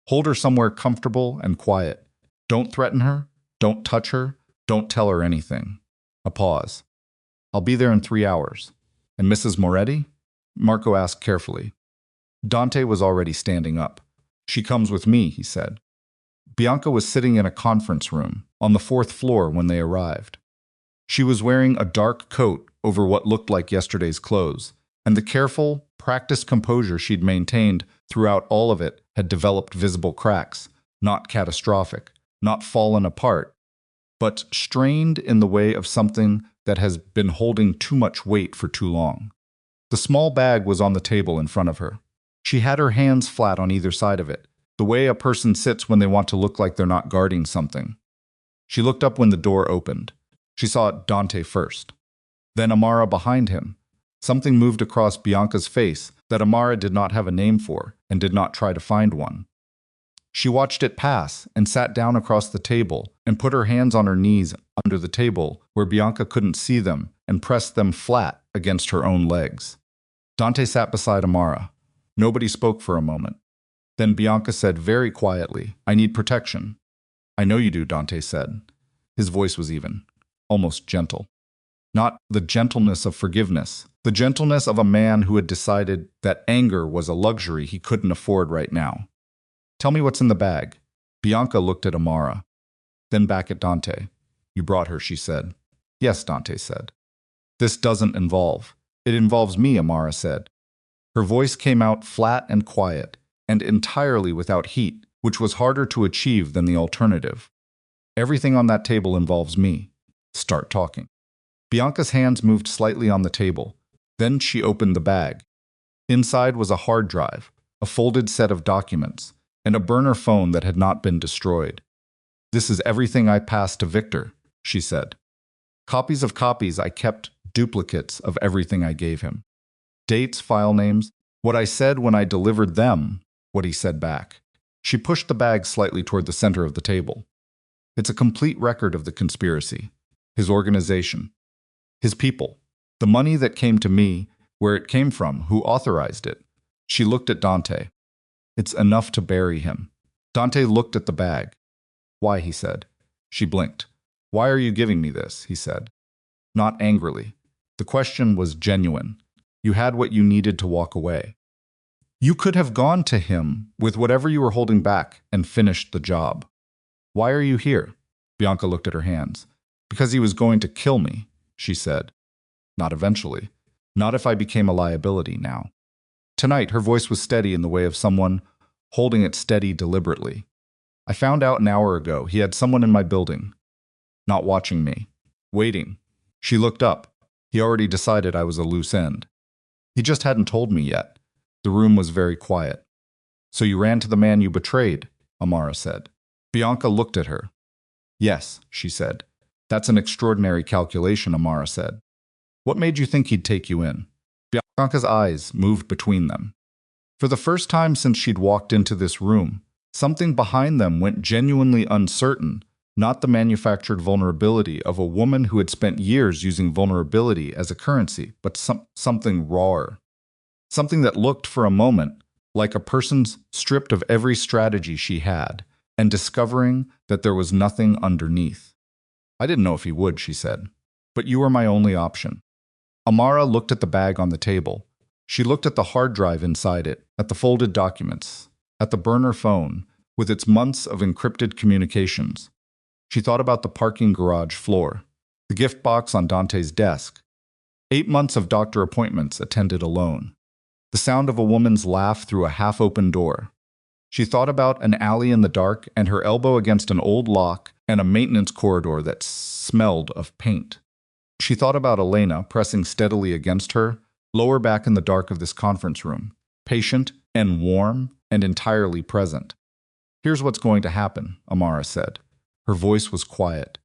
Hold her somewhere comfortable and quiet. Don't threaten her. Don't touch her. Don't tell her anything." A pause. "I'll be there in 3 hours. And Mrs. Moretti?" Marco asked carefully. Dante was already standing up. "She comes with me," he said. Bianca was sitting in a conference room on the 4th floor when they arrived. She was wearing a dark coat over what looked like yesterday's clothes, and the careful, practiced composure she'd maintained throughout all of it had developed visible cracks, not catastrophic, not fallen apart, but strained in the way of something that has been holding too much weight for too long. The small bag was on the table in front of her. She had her hands flat on either side of it, the way a person sits when they want to look like they're not guarding something. She looked up when the door opened. She saw Dante first. Then Amara behind him. Something moved across Bianca's face that Amara did not have a name for and did not try to find one. She watched it pass and sat down across the table and put her hands on her knees under the table where Bianca couldn't see them and pressed them flat against her own legs. Dante sat beside Amara. Nobody spoke for a moment. Then Bianca said very quietly, "I need protection." "I know you do," Dante said. His voice was even, almost gentle. Not the gentleness of forgiveness, the gentleness of a man who had decided that anger was a luxury he couldn't afford right now. "Tell me what's in the bag." Bianca looked at Amara, then back at Dante. "You brought her," she said. "Yes," Dante said. "This doesn't involve. It involves me," Amara said. Her voice came out flat and quiet, and entirely without heat, which was harder to achieve than the alternative. "Everything on that table involves me. Start talking." Bianca's hands moved slightly on the table. Then she opened the bag. Inside was a hard drive, a folded set of documents, and a burner phone that had not been destroyed. "This is everything I passed to Victor," she said. "Copies of copies I kept, duplicates of everything I gave him. Dates, file names, what I said when I delivered them, what he said back." She pushed the bag slightly toward the center of the table. "It's a complete record of the conspiracy, his organization, his people, the money that came to me, where it came from, who authorized it." She looked at Dante. "It's enough to bury him." Dante looked at the bag. "Why?" he said. She blinked. "Why are you giving me this?" he said. Not angrily. The question was genuine. You had what you needed to walk away. You could have gone to him with whatever you were holding back and finished the job. "Why are you here?" Bianca looked at her hands. "Because he was going to kill me," she said. "Not eventually. Not if I became a liability now." Tonight, her voice was steady in the way of someone holding it steady deliberately. "I found out an hour ago he had someone in my building. Not watching me. Waiting." She looked up. He already decided I was a loose end. He just hadn't told me yet. The room was very quiet. "So you ran to the man you betrayed," Amara said. Bianca looked at her. "Yes," she said. "That's an extraordinary calculation," Amara said. "What made you think he'd take you in?" Bianca's eyes moved between them. For the first time since she'd walked into this room, something behind them went genuinely uncertain, not the manufactured vulnerability of a woman who had spent years using vulnerability as a currency, but something rawer. Something that looked for a moment like a person's stripped of every strategy she had and discovering that there was nothing underneath. "I didn't know if he would," she said. "But you were my only option." Amara looked at the bag on the table. She looked at the hard drive inside it, at the folded documents, at the burner phone with its months of encrypted communications. She thought about the parking garage floor, the gift box on Dante's desk, 8 months of doctor appointments attended alone, the sound of a woman's laugh through a half-open door. She thought about an alley in the dark and her elbow against an old lock and a maintenance corridor that smelled of paint. She thought about Elena pressing steadily against her, lower back in the dark of this conference room, patient and warm and entirely present. "Here's what's going to happen," Amara said. Her voice was quiet.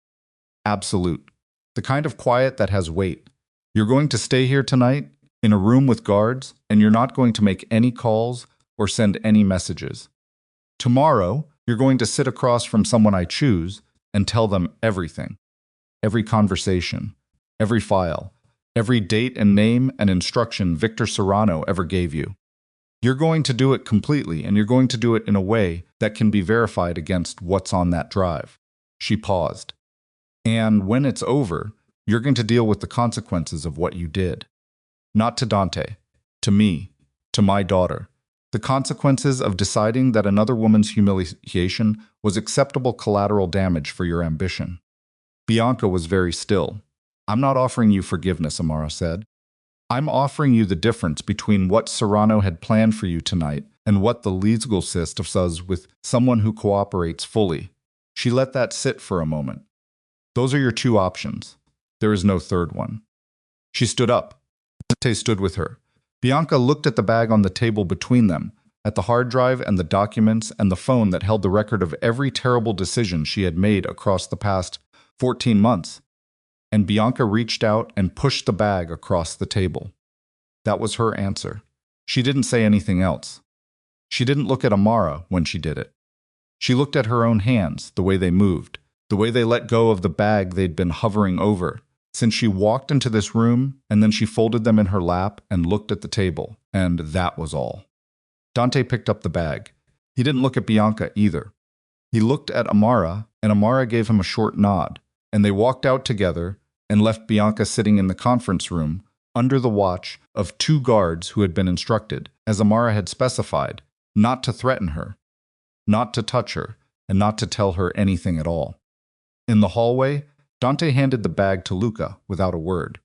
Absolute. The kind of quiet that has weight. "You're going to stay here tonight, in a room with guards, and you're not going to make any calls or send any messages. Tomorrow, you're going to sit across from someone I choose and tell them everything. Every conversation, every file, every date and name and instruction Victor Serrano ever gave you. You're going to do it completely, and you're going to do it in a way that can be verified against what's on that drive." She paused. "And when it's over, you're going to deal with the consequences of what you did. Not to Dante, to me, to my daughter. The consequences of deciding that another woman's humiliation was acceptable collateral damage for your ambition." Bianca was very still. "I'm not offering you forgiveness," Amara said. "I'm offering you the difference between what Serrano had planned for you tonight and what the legal system does with someone who cooperates fully." She let that sit for a moment. "Those are your two options. There is no third one." She stood up. Dante stood with her. Bianca looked at the bag on the table between them, at the hard drive and the documents and the phone that held the record of every terrible decision she had made across the past 14 months. And Bianca reached out and pushed the bag across the table. That was her answer. She didn't say anything else. She didn't look at Amara when she did it. She looked at her own hands, the way they moved, the way they let go of the bag they'd been hovering over, since she walked into this room, and then she folded them in her lap and looked at the table, and that was all. Dante picked up the bag. He didn't look at Bianca either. He looked at Amara, and Amara gave him a short nod, and they walked out together and left Bianca sitting in the conference room under the watch of 2 guards who had been instructed, as Amara had specified, not to threaten her, not to touch her, and not to tell her anything at all. In the hallway, Dante handed the bag to Luca without a word.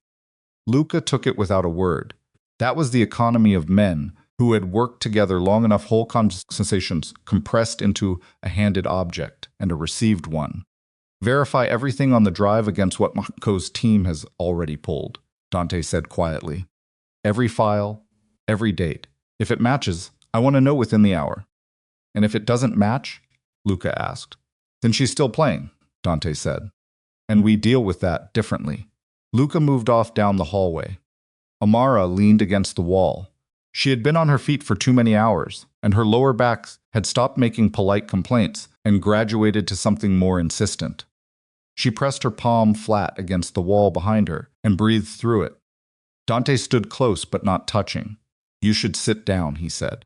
Luca took it without a word. That was the economy of men who had worked together long enough, whole conversations compressed into a handed object and a received one. "Verify everything on the drive against what Marco's team has already pulled," Dante said quietly. "Every file, every date. If it matches, I want to know within the hour." "And if it doesn't match?" Luca asked. "Then she's still playing," Dante said. "And we deal with that differently." Luca moved off down the hallway. Amara leaned against the wall. She had been on her feet for too many hours, and her lower back had stopped making polite complaints and graduated to something more insistent. She pressed her palm flat against the wall behind her and breathed through it. Dante stood close but not touching. "You should sit down," he said.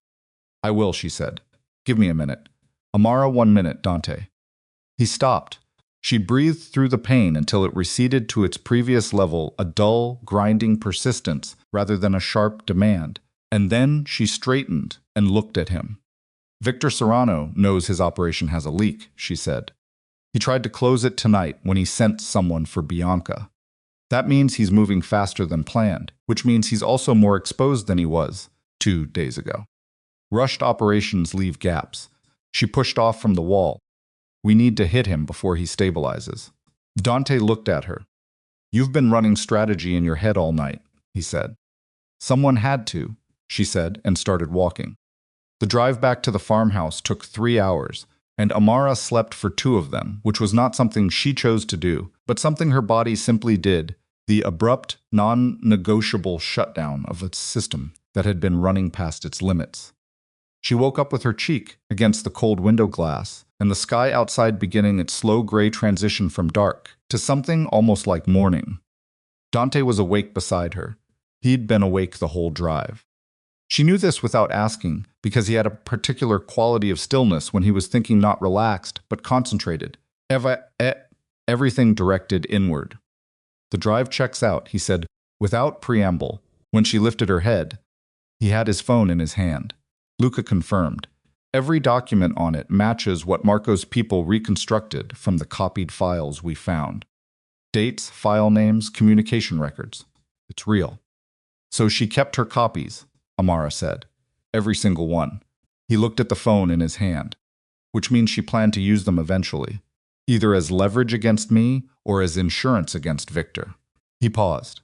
"I will," she said. "Give me a minute." "Amara, 1 minute, Dante." He stopped. She breathed through the pain until it receded to its previous level, a dull, grinding persistence rather than a sharp demand. And then she straightened and looked at him. "Victor Serrano knows his operation has a leak," she said. "He tried to close it tonight when he sent someone for Bianca. That means he's moving faster than planned, which means he's also more exposed than he was 2 days ago. Rushed operations leave gaps." She pushed off from the wall. "We need to hit him before he stabilizes." Dante looked at her. "You've been running strategy in your head all night," he said. "Someone had to," she said, and started walking. The drive back to the farmhouse took 3 hours, and Amara slept for 2 of them, which was not something she chose to do, but something her body simply did, the abrupt, non-negotiable shutdown of its system that had been running past its limits. She woke up with her cheek against the cold window glass, and the sky outside beginning its slow gray transition from dark to something almost like morning. Dante was awake beside her. He'd been awake the whole drive. She knew this without asking, because he had a particular quality of stillness when he was thinking, not relaxed, but concentrated. Everything directed inward. "The drive checks out," he said, without preamble. When she lifted her head, he had his phone in his hand. Luca confirmed. "Every document on it matches what Marco's people reconstructed from the copied files we found. Dates, file names, communication records. It's real." "So she kept her copies," Amara said. "Every single one." He looked at the phone in his hand, which means she planned to use them eventually, either as leverage against me or as insurance against Victor. He paused.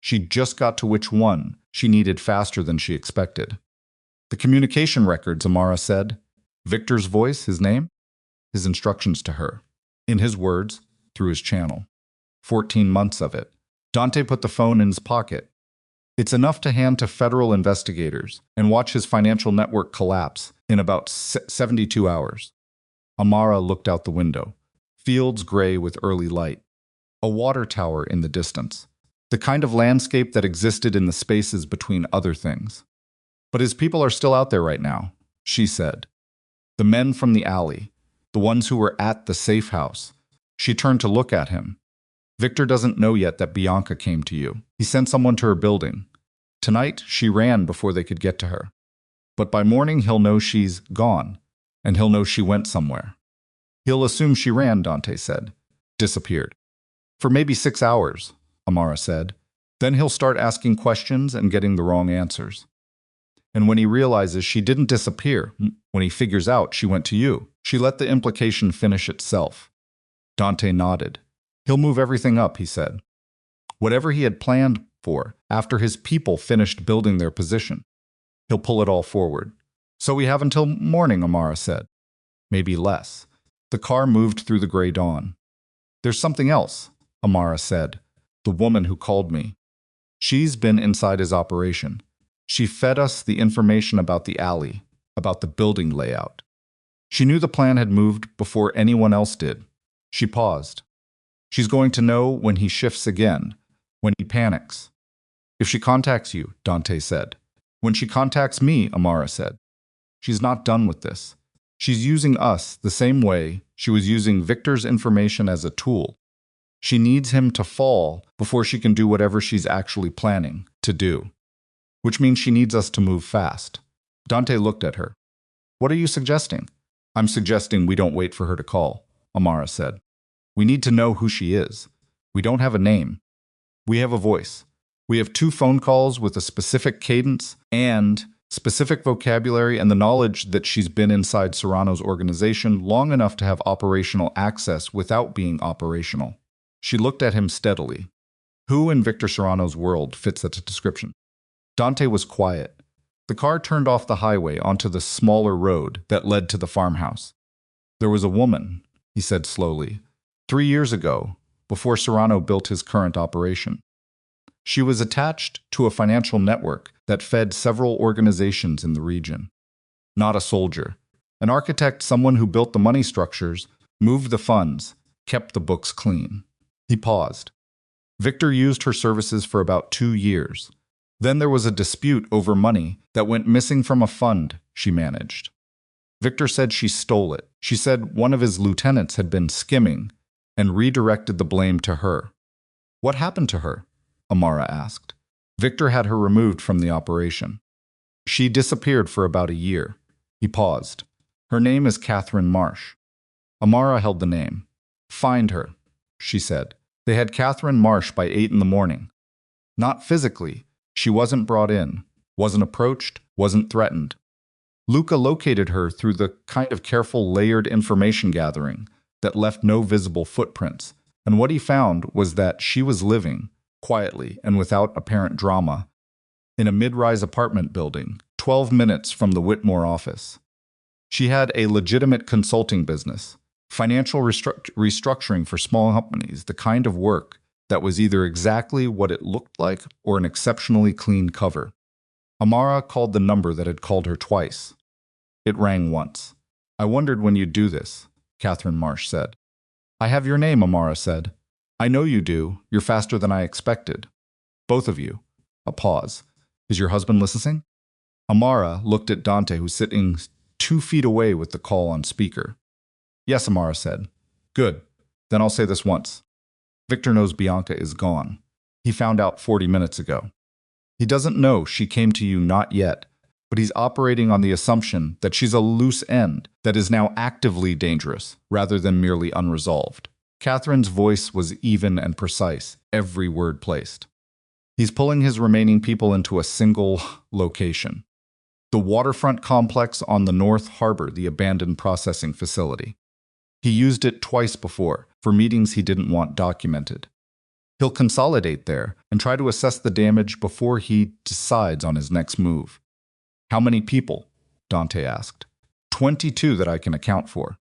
She just got to which one she needed faster than she expected. The communication records, Amara said. Victor's voice, his name, his instructions to her. In his words, through his channel. 14 months of it. Dante put the phone in his pocket. It's enough to hand to federal investigators and watch his financial network collapse in about 72 hours. Amara looked out the window. Fields gray with early light. A water tower in the distance. The kind of landscape that existed in the spaces between other things. But his people are still out there right now, she said. The men from the alley, the ones who were at the safe house. She turned to look at him. Victor doesn't know yet that Bianca came to you. He sent someone to her building. Tonight, she ran before they could get to her. But by morning, he'll know she's gone, and he'll know she went somewhere. He'll assume she ran, Dante said. Disappeared. For maybe 6 hours, Amara said. Then he'll start asking questions and getting the wrong answers. And when he realizes she didn't disappear, when he figures out she went to you, she let the implication finish itself. Dante nodded. He'll move everything up, he said. Whatever he had planned for after his people finished building their position. He'll pull it all forward. So we have until morning, Amara said. Maybe less. The car moved through the gray dawn. There's something else, Amara said. The woman who called me. She's been inside his operation. She fed us the information about the alley, about the building layout. She knew the plan had moved before anyone else did. She paused. She's going to know when he shifts again, when he panics. If she contacts you, Dante said. When she contacts me, Amara said. She's not done with this. She's using us the same way she was using Victor's information as a tool. She needs him to fall before she can do whatever she's actually planning to do. Which means she needs us to move fast. Dante looked at her. What are you suggesting? I'm suggesting we don't wait for her to call, Amara said. We need to know who she is. We don't have a name. We have a voice. We have 2 phone calls with a specific cadence and specific vocabulary and the knowledge that she's been inside Serrano's organization long enough to have operational access without being operational. She looked at him steadily. Who in Victor Serrano's world fits that description? Dante was quiet. The car turned off the highway onto the smaller road that led to the farmhouse. There was a woman, he said slowly, 3 years ago, before Serrano built his current operation. She was attached to a financial network that fed several organizations in the region. Not a soldier. An architect, someone who built the money structures, moved the funds, kept the books clean. He paused. Victor used her services for about 2 years. Then there was a dispute over money that went missing from a fund she managed. Victor said she stole it. She said one of his lieutenants had been skimming and redirected the blame to her. What happened to her? Amara asked. Victor had her removed from the operation. She disappeared for about a year. He paused. Her name is Catherine Marsh. Amara held the name. Find her, she said. They had Catherine Marsh by 8 in the morning. Not physically. She wasn't brought in, wasn't approached, wasn't threatened. Luca located her through the kind of careful layered information gathering that left no visible footprints, and what he found was that she was living, quietly and without apparent drama, in a mid-rise apartment building, 12 minutes from the Whitmore office. She had a legitimate consulting business, financial restructuring for small companies, the kind of work that was either exactly what it looked like or an exceptionally clean cover. Amara called the number that had called her twice. It rang once. I wondered when you'd do this, Catherine Marsh said. I have your name, Amara said. I know you do. You're faster than I expected. Both of you. A pause. Is your husband listening? Amara looked at Dante, who's sitting 2 feet away with the call on speaker. Yes, Amara said. Good. Then I'll say this once. Victor knows Bianca is gone. He found out 40 minutes ago. He doesn't know she came to you not yet, but he's operating on the assumption that she's a loose end that is now actively dangerous rather than merely unresolved. Catherine's voice was even and precise, every word placed. He's pulling his remaining people into a single location. The waterfront complex on the North Harbor, the abandoned processing facility. He used it twice before, for meetings he didn't want documented. He'll consolidate there and try to assess the damage before he decides on his next move. How many people? Dante asked. 22 that I can account for.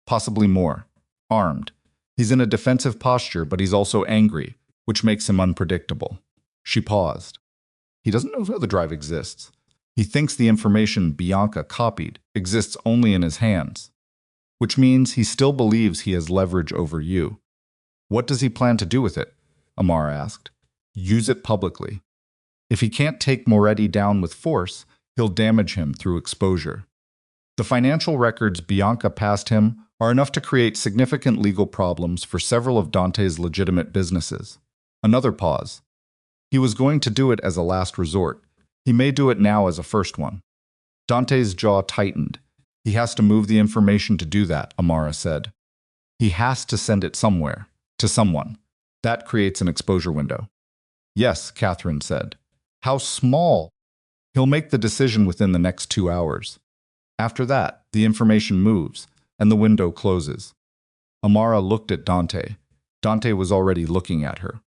Possibly more. Armed. He's in a defensive posture, but he's also angry, which makes him unpredictable. She paused. He doesn't know if the drive exists. He thinks the information Bianca copied exists only in his hands, which means he still believes he has leverage over you. What does he plan to do with it? Amara asked. Use it publicly. If he can't take Moretti down with force, he'll damage him through exposure. The financial records Bianca passed him are enough to create significant legal problems for several of Dante's legitimate businesses. Another pause. He was going to do it as a last resort. He may do it now as a first one. Dante's jaw tightened. He has to move the information to do that, Amara said. He has to send it somewhere, to someone. That creates an exposure window. Yes, Catherine said. How small? He'll make the decision within the next 2 hours. After that, the information moves, and the window closes. Amara looked at Dante. Dante was already looking at her.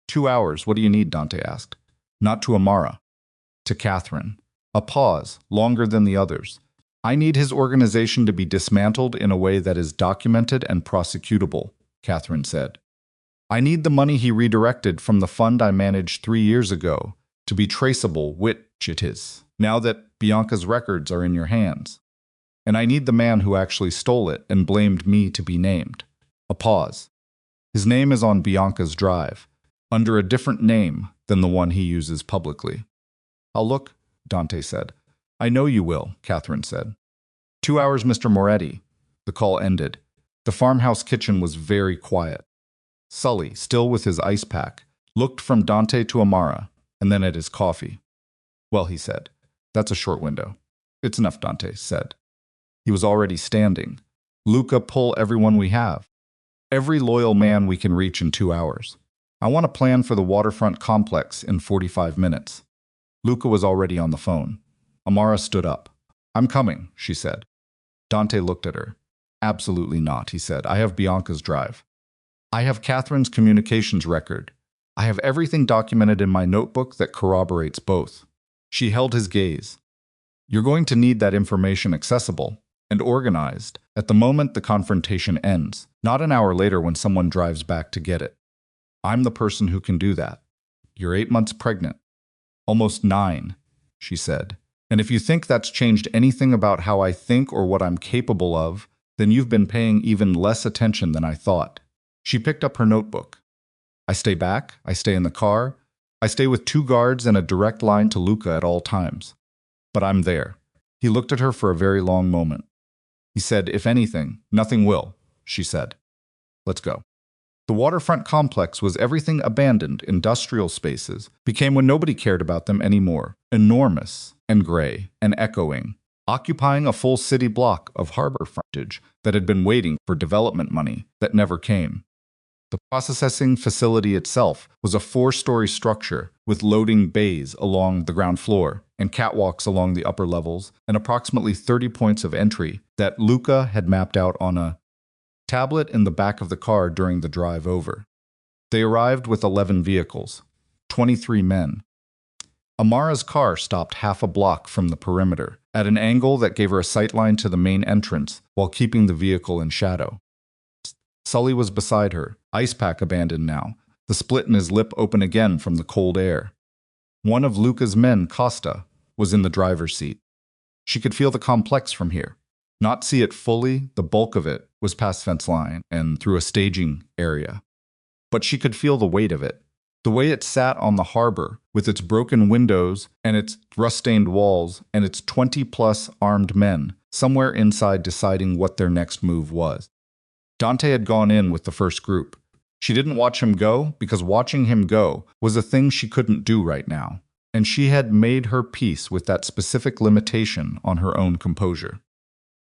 2 hours, what do you need? Dante asked. Not to Amara. To Catherine. A pause, longer than the others. I need his organization to be dismantled in a way that is documented and prosecutable, Catherine said. I need the money he redirected from the fund I managed 3 years ago to be traceable, which it is, now that Bianca's records are in your hands. And I need the man who actually stole it and blamed me to be named. A pause. His name is on Bianca's drive, under a different name than the one he uses publicly. I'll look, Dante said. I know you will, Catherine said. 2 hours, Mr. Moretti. The call ended. The farmhouse kitchen was very quiet. Sully, still with his ice pack, looked from Dante to Amara, and then at his coffee. Well, he said, that's a short window. It's enough, Dante said. He was already standing. Luca, pull everyone we have. Every loyal man we can reach in 2 hours. I want a plan for the waterfront complex in 45 minutes. Luca was already on the phone. Amara stood up. I'm coming, she said. Dante looked at her. Absolutely not, he said. I have Bianca's drive. I have Catherine's communications record. I have everything documented in my notebook that corroborates both. She held his gaze. You're going to need that information accessible and organized at the moment the confrontation ends, not an hour later when someone drives back to get it. I'm the person who can do that. You're 8 months pregnant. Almost 9, she said. And if you think that's changed anything about how I think or what I'm capable of, then you've been paying even less attention than I thought. She picked up her notebook. I stay back, I stay in the car, I stay with 2 guards and a direct line to Luca at all times. But I'm there. He looked at her for a very long moment. He said, if anything, nothing will, she said. Let's go. The waterfront complex was everything abandoned industrial spaces became when nobody cared about them anymore, enormous and gray and echoing, occupying a full city block of harbor frontage that had been waiting for development money that never came. The processing facility itself was a 4-story structure with loading bays along the ground floor and catwalks along the upper levels and approximately 30 points of entry that Luca had mapped out on a tablet in the back of the car during the drive over. They arrived with 11 vehicles, 23 men. Amara's car stopped half a block from the perimeter, at an angle that gave her a sightline to the main entrance while keeping the vehicle in shadow. Sully was beside her, ice pack abandoned now, the split in his lip open again from the cold air. One of Luca's men, Costa, was in the driver's seat. She could feel the complex from here. Not see it fully, the bulk of it was past fence line and through a staging area. But she could feel the weight of it, the way it sat on the harbor with its broken windows and its rust-stained walls and its 20-plus armed men, somewhere inside deciding what their next move was. Dante had gone in with the first group. She didn't watch him go because watching him go was a thing she couldn't do right now, and she had made her peace with that specific limitation on her own composure.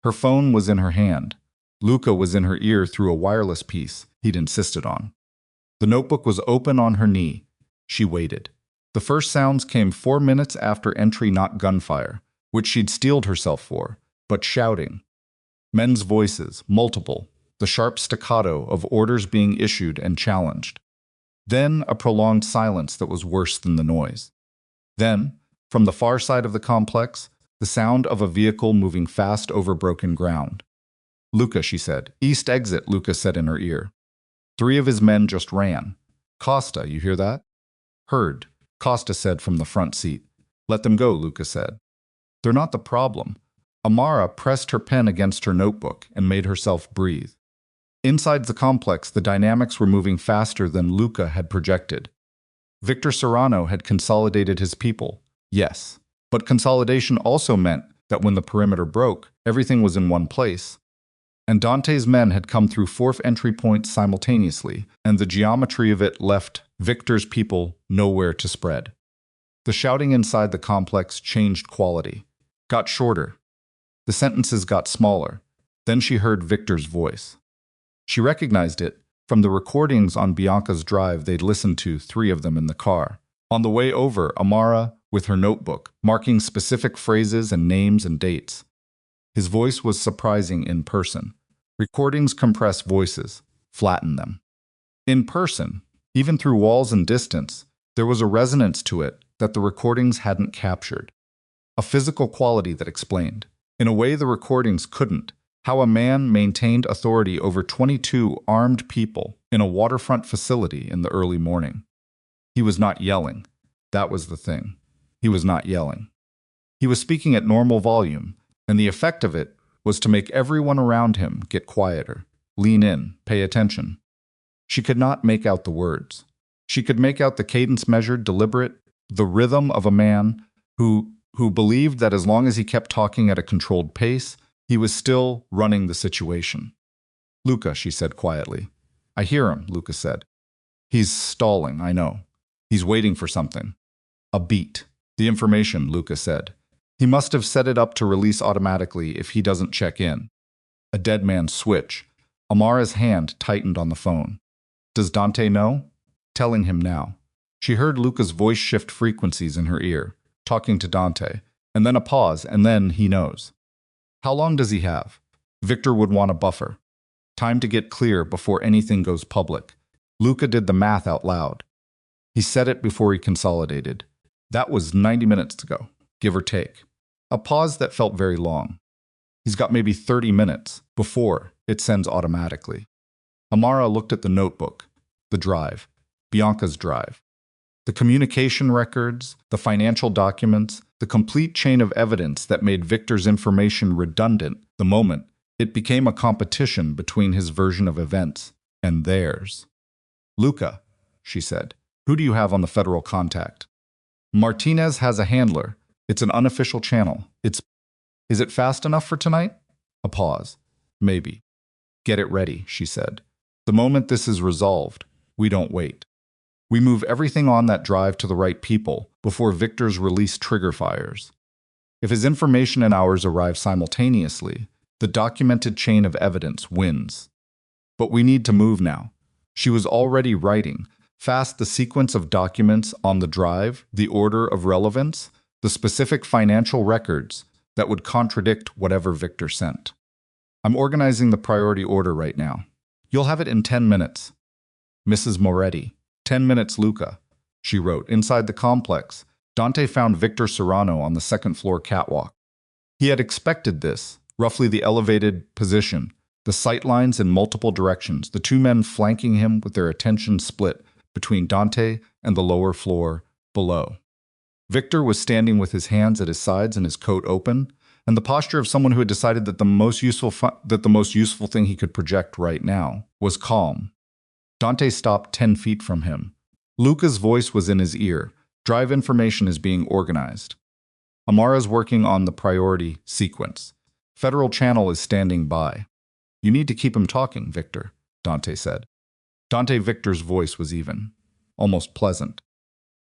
Her phone was in her hand. Luca was in her ear through a wireless piece he'd insisted on. The notebook was open on her knee. She waited. The first sounds came 4 minutes after entry, not gunfire, which she'd steeled herself for, but shouting. Men's voices, multiple, the sharp staccato of orders being issued and challenged. Then a prolonged silence that was worse than the noise. Then, from the far side of the complex, the sound of a vehicle moving fast over broken ground. "Luca," she said. "East exit," Luca said in her ear. 3 of his men just ran. "Costa, you hear that?" "Heard," Costa said from the front seat. "Let them go," Luca said. "They're not the problem." Amara pressed her pen against her notebook and made herself breathe. Inside the complex, the dynamics were moving faster than Luca had projected. Victor Serrano had consolidated his people, yes, but consolidation also meant that when the perimeter broke, everything was in one place. And Dante's men had come through 4 entry points simultaneously, and the geometry of it left Victor's people nowhere to spread. The shouting inside the complex changed quality, got shorter. The sentences got smaller. Then she heard Victor's voice. She recognized it from the recordings on Bianca's drive they'd listened to, 3 of them in the car. On the way over, Amara, with her notebook, marking specific phrases and names and dates. His voice was surprising in person. Recordings compress voices, flatten them. In person, even through walls and distance, there was a resonance to it that the recordings hadn't captured. A physical quality that explained, in a way the recordings couldn't, how a man maintained authority over 22 armed people in a waterfront facility in the early morning. He was not yelling. That was the thing. He was not yelling. He was speaking at normal volume, and the effect of it was to make everyone around him get quieter, lean in, pay attention. She could not make out the words. She could make out the cadence measured, deliberate, the rhythm of a man who believed that as long as he kept talking at a controlled pace, he was still running the situation. "Luca," she said quietly. "I hear him," Luca said. "He's stalling, I know. He's waiting for something." "A beat. The information," Luca said. "He must have set it up to release automatically if he doesn't check in." A dead man's switch. Amara's hand tightened on the phone. "Does Dante know?" "Telling him now." She heard Luca's voice shift frequencies in her ear, talking to Dante, and then a pause, and then he knows. "How long does he have?" Victor would want a buffer. Time to get clear before anything goes public. Luca did the math out loud. He said it before he consolidated. That was 90 minutes ago, give or take. A pause that felt very long. He's got maybe 30 minutes before it sends automatically. Amara looked at the notebook, the drive, Bianca's drive. The communication records, the financial documents, the complete chain of evidence that made Victor's information redundant the moment it became a competition between his version of events and theirs. "Luca," she said, "who do you have on the federal contact?" "Martinez has a handler. It's an unofficial channel. Is it fast enough for tonight?" A pause. "Maybe." "Get it ready," she said. "The moment this is resolved, we don't wait. We move everything on that drive to the right people before Victor's release trigger fires. If his information and ours arrive simultaneously, the documented chain of evidence wins. But we need to move now." She was already writing, fast the sequence of documents on the drive, the order of relevance, the specific financial records that would contradict whatever Victor sent. "I'm organizing the priority order right now. You'll have it in 10 minutes. Mrs. Moretti. 10 minutes, Luca," she wrote. Inside the complex, Dante found Victor Serrano on the second-floor catwalk. He had expected this, roughly the elevated position, the sight lines in multiple directions, the 2 men flanking him with their attention split between Dante and the lower floor below. Victor was standing with his hands at his sides and his coat open, and the posture of someone who had decided that the most useful thing he could project right now was calm. Dante stopped 10 feet from him. Luca's voice was in his ear. "Drive information is being organized. Amara's working on the priority sequence. Federal channel is standing by. You need to keep him talking, Victor," Dante said. Victor's voice was even, almost pleasant.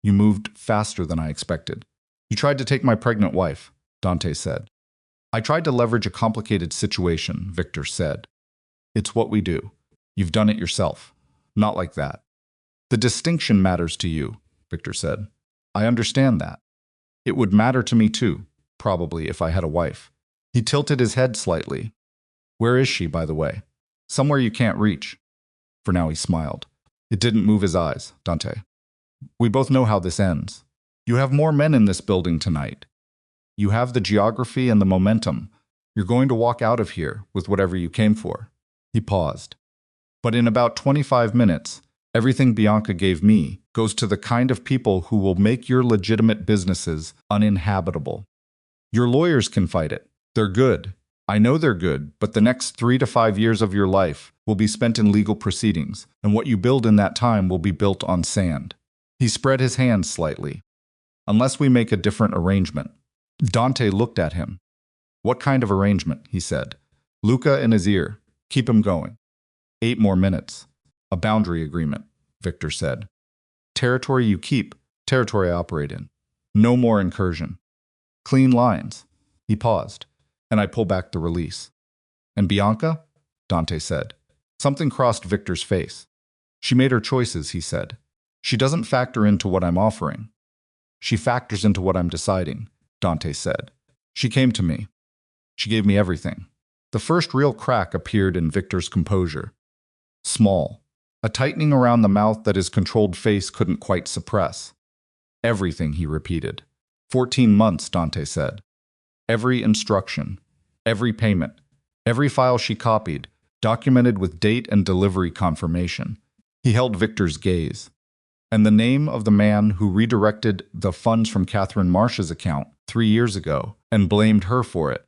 "You moved faster than I expected. You tried to take my pregnant wife," Dante said. "I tried to leverage a complicated situation," Victor said. "It's what we do. You've done it yourself. Not like that." "The distinction matters to you," Victor said. "I understand that. It would matter to me too. Probably, if I had a wife. He tilted his head slightly. Where is she, by the way? Somewhere you can't reach. For now, he smiled. It didn't move his eyes, Dante. We both know how this ends. You have more men in this building tonight. You have the geography and the momentum. You're going to walk out of here with whatever you came for. He paused. But in about 25 minutes, everything Bianca gave me goes to the kind of people who will make your legitimate businesses uninhabitable. Your lawyers can fight it. They're good. I know they're good, but the next 3 to 5 years of your life will be spent in legal proceedings, and what you build in that time will be built on sand. He spread his hands slightly. Unless we make a different arrangement. Dante looked at him. What kind of arrangement? He said. Luca in his ear. Keep him going. 8 more minutes. A boundary agreement, Victor said. Territory you keep, territory I operate in. No more incursion. Clean lines. He paused, and I pull back the release. And Bianca? Dante said. Something crossed Victor's face. She made her choices, he said. She doesn't factor into what I'm offering. She factors into what I'm deciding, Dante said. She came to me. She gave me everything. The first real crack appeared in Victor's composure. Small. A tightening around the mouth that his controlled face couldn't quite suppress. Everything, he repeated. 14 months, Dante said. Every instruction, every payment, every file she copied, documented with date and delivery confirmation. He held Victor's gaze. And the name of the man who redirected the funds from Catherine Marsh's account 3 years ago and blamed her for it.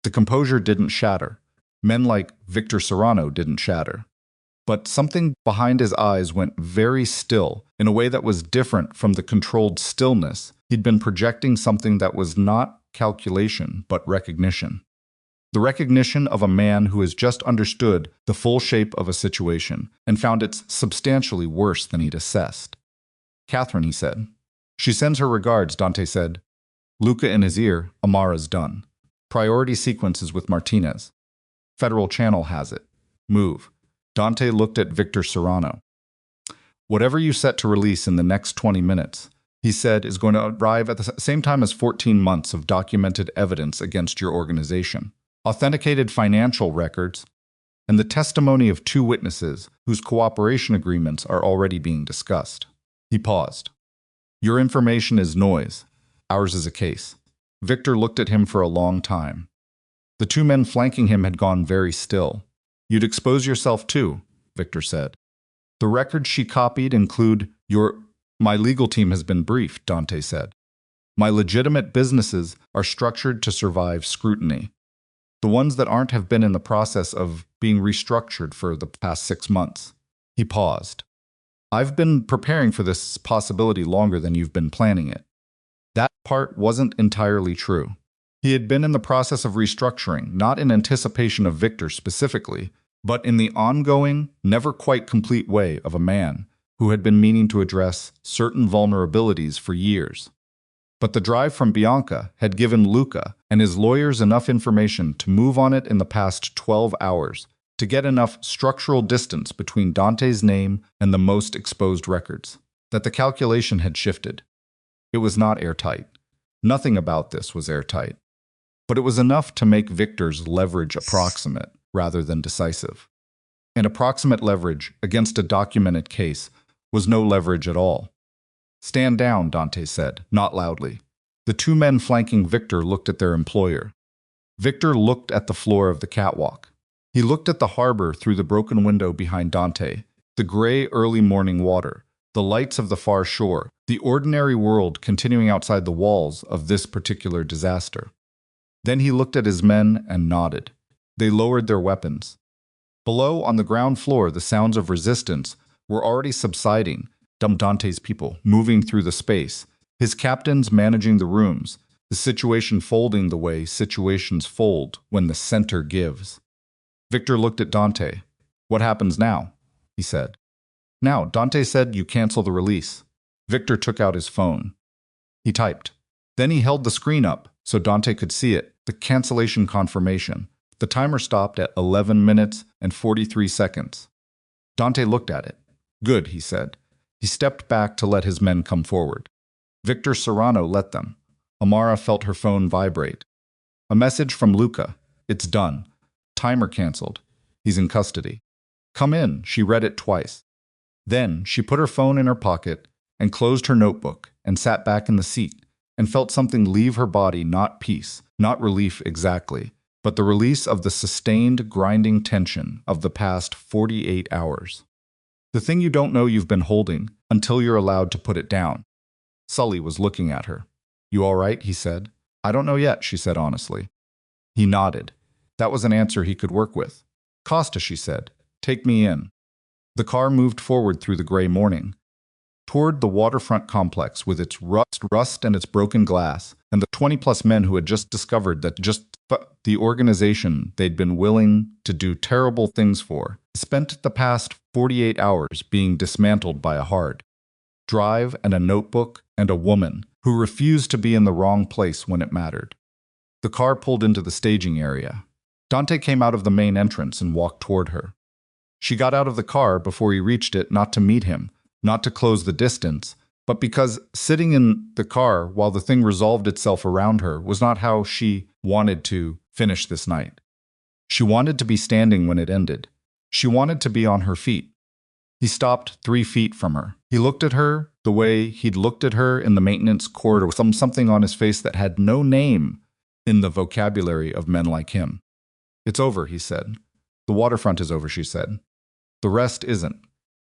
The composure didn't shatter. Men like Victor Serrano didn't shatter. But something behind his eyes went very still in a way that was different from the controlled stillness. He'd been projecting something that was not calculation, but recognition. The recognition of a man who has just understood the full shape of a situation and found it's substantially worse than he'd assessed. Catherine, he said. She sends her regards, Dante said. Luca in his ear, Amara's done. Priority sequences with Martinez. Federal Channel has it. Move. Dante looked at Victor Serrano. Whatever you set to release in the next 20 minutes, he said, is going to arrive at the same time as 14 months of documented evidence against your organization. Authenticated financial records, and the testimony of 2 witnesses whose cooperation agreements are already being discussed. He paused. Your information is noise. Ours is a case. Victor looked at him for a long time. The 2 men flanking him had gone very still. You'd expose yourself too, Victor said. The records she copied include My legal team has been briefed, Dante said. My legitimate businesses are structured to survive scrutiny. The ones that aren't have been in the process of being restructured for the past 6 months. He paused. I've been preparing for this possibility longer than you've been planning it. That part wasn't entirely true. He had been in the process of restructuring, not in anticipation of Victor specifically, but in the ongoing, never quite complete way of a man who had been meaning to address certain vulnerabilities for years. But the drive from Bianca had given Luca and his lawyers enough information to move on it in the past 12 hours, to get enough structural distance between Dante's name and the most exposed records, that the calculation had shifted. It was not airtight. Nothing about this was airtight. But it was enough to make Victor's leverage approximate rather than decisive. And approximate leverage against a documented case was no leverage at all. Stand down, Dante said, not loudly. The 2 men flanking Victor looked at their employer. Victor looked at the floor of the catwalk. He looked at the harbor through the broken window behind Dante, the gray early morning water, the lights of the far shore, the ordinary world continuing outside the walls of this particular disaster. Then he looked at his men and nodded. They lowered their weapons. Below, on the ground floor, the sounds of resistance were already subsiding. Dante's people moving through the space, his captains managing the rooms, the situation folding the way situations fold when the center gives. Victor looked at Dante. What happens now? He said. Now, Dante said you cancel the release. Victor took out his phone. He typed. Then he held the screen up so Dante could see it, the cancellation confirmation. The timer stopped at 11 minutes and 43 seconds. Dante looked at it. Good, he said. He stepped back to let his men come forward. Victor Serrano let them. Amara felt her phone vibrate. A message from Luca. It's done. Timer canceled. He's in custody. Come in. She read it twice. Then she put her phone in her pocket and closed her notebook and sat back in the seat and felt something leave her body, not peace, not relief exactly, but the release of the sustained, grinding tension of the past 48 hours. The thing you don't know you've been holding until you're allowed to put it down. Sully was looking at her. You all right? He said. I don't know yet, she said honestly. He nodded. That was an answer he could work with. Costa, she said, take me in. The car moved forward through the gray morning, toward the waterfront complex with its rust and its broken glass, and the 20-plus men who had just discovered that the organization they'd been willing to do terrible things for spent the past 48 hours being dismantled by a hard drive and a notebook and a woman who refused to be in the wrong place when it mattered. The car pulled into the staging area. Dante came out of the main entrance and walked toward her. She got out of the car before he reached it, not to meet him, not to close the distance, but because sitting in the car while the thing resolved itself around her was not how she wanted to finish this night. She wanted to be standing when it ended. She wanted to be on her feet. He stopped 3 feet from her. He looked at her the way he'd looked at her in the maintenance corridor, with something on his face that had no name in the vocabulary of men like him. It's over, he said. The waterfront is over, she said. The rest isn't.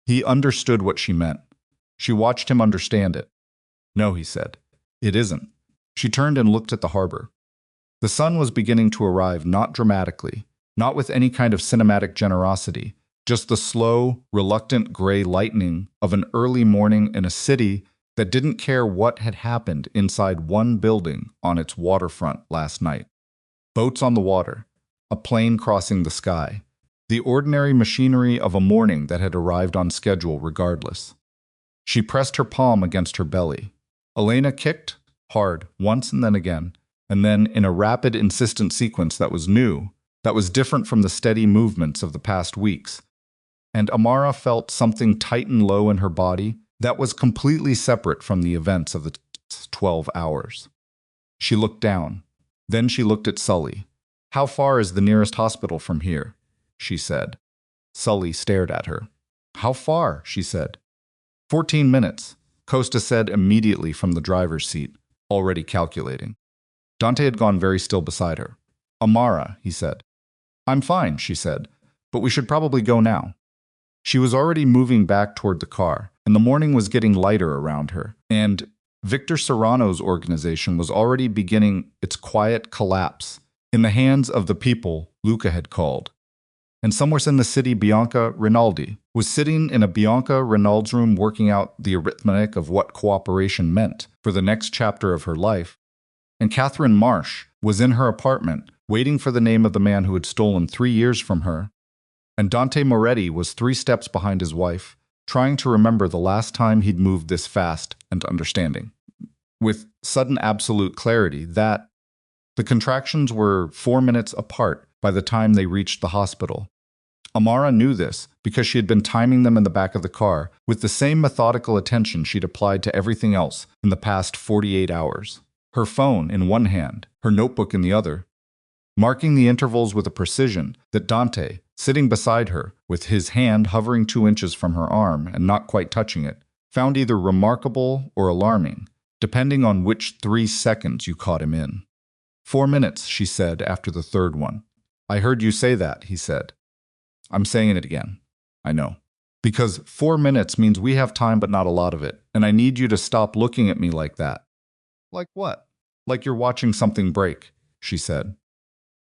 He understood what she meant. She watched him understand it. No, he said. It isn't. She turned and looked at the harbor. The sun was beginning to arrive, not dramatically, not with any kind of cinematic generosity, just the slow, reluctant gray lightning of an early morning in a city that didn't care what had happened inside one building on its waterfront last night. Boats on the water, a plane crossing the sky, the ordinary machinery of a morning that had arrived on schedule regardless. She pressed her palm against her belly. Elena kicked, hard, once and then in a rapid, insistent sequence that was new, that was different from the steady movements of the past weeks. And Amara felt something tighten low in her body that was completely separate from the events of the 12 hours. She looked down. Then she looked at Sully. How far is the nearest hospital from here? She said. Sully stared at her. How far? She said. 14 minutes, Costa said immediately from the driver's seat, already calculating. Dante had gone very still beside her. Amara, he said. I'm fine, she said, but we should probably go now. She was already moving back toward the car, and the morning was getting lighter around her, and Victor Serrano's organization was already beginning its quiet collapse in the hands of the people Luca had called. And somewhere in the city, Bianca Rinaldi was sitting in a Bianca Rinaldi's room working out the arithmetic of what cooperation meant for the next chapter of her life. And Catherine Marsh was in her apartment, waiting for the name of the man who had stolen 3 years from her. And Dante Moretti was 3 steps behind his wife, trying to remember the last time he'd moved this fast and understanding, with sudden absolute clarity, that the contractions were 4 minutes apart by the time they reached the hospital. Amara knew this because she had been timing them in the back of the car with the same methodical attention she'd applied to everything else in the past 48 hours. Her phone in one hand, her notebook in the other, marking the intervals with a precision that Dante, sitting beside her, with his hand hovering 2 inches from her arm and not quite touching it, found either remarkable or alarming, depending on which 3 seconds you caught him in. 4 minutes, she said after the third one. I heard you say that, he said. I'm saying it again. I know. Because 4 minutes means we have time but not a lot of it, and I need you to stop looking at me like that. Like what? Like you're watching something break, she said.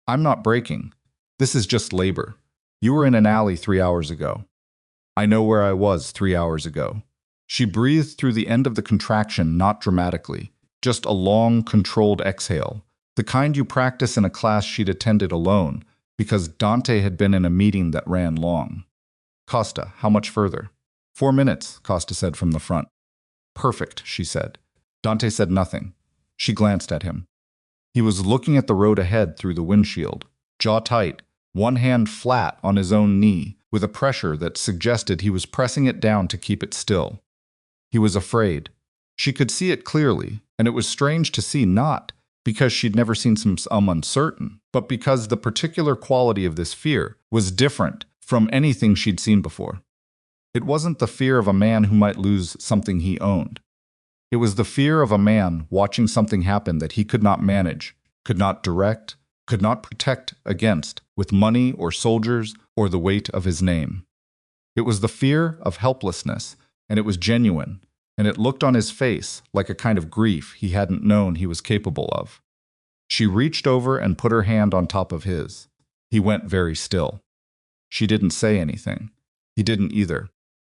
I'm not breaking. This is just labor. You were in an alley 3 hours ago. I know where I was 3 hours ago. She breathed through the end of the contraction, not dramatically, just a long, controlled exhale, the kind you practice in a class she'd attended alone, because Dante had been in a meeting that ran long. Costa, how much further? 4 minutes, Costa said from the front. Perfect, she said. Dante said nothing. She glanced at him. He was looking at the road ahead through the windshield, jaw tight, one hand flat on his own knee, with a pressure that suggested he was pressing it down to keep it still. He was afraid. She could see it clearly, and it was strange to see, not because she'd never seen some uncertain, but because the particular quality of this fear was different from anything she'd seen before. It wasn't the fear of a man who might lose something he owned. It was the fear of a man watching something happen that he could not manage, could not direct, could not protect against with money or soldiers or the weight of his name. It was the fear of helplessness, and it was genuine, and it looked on his face like a kind of grief he hadn't known he was capable of. She reached over and put her hand on top of his. He went very still. She didn't say anything. He didn't either.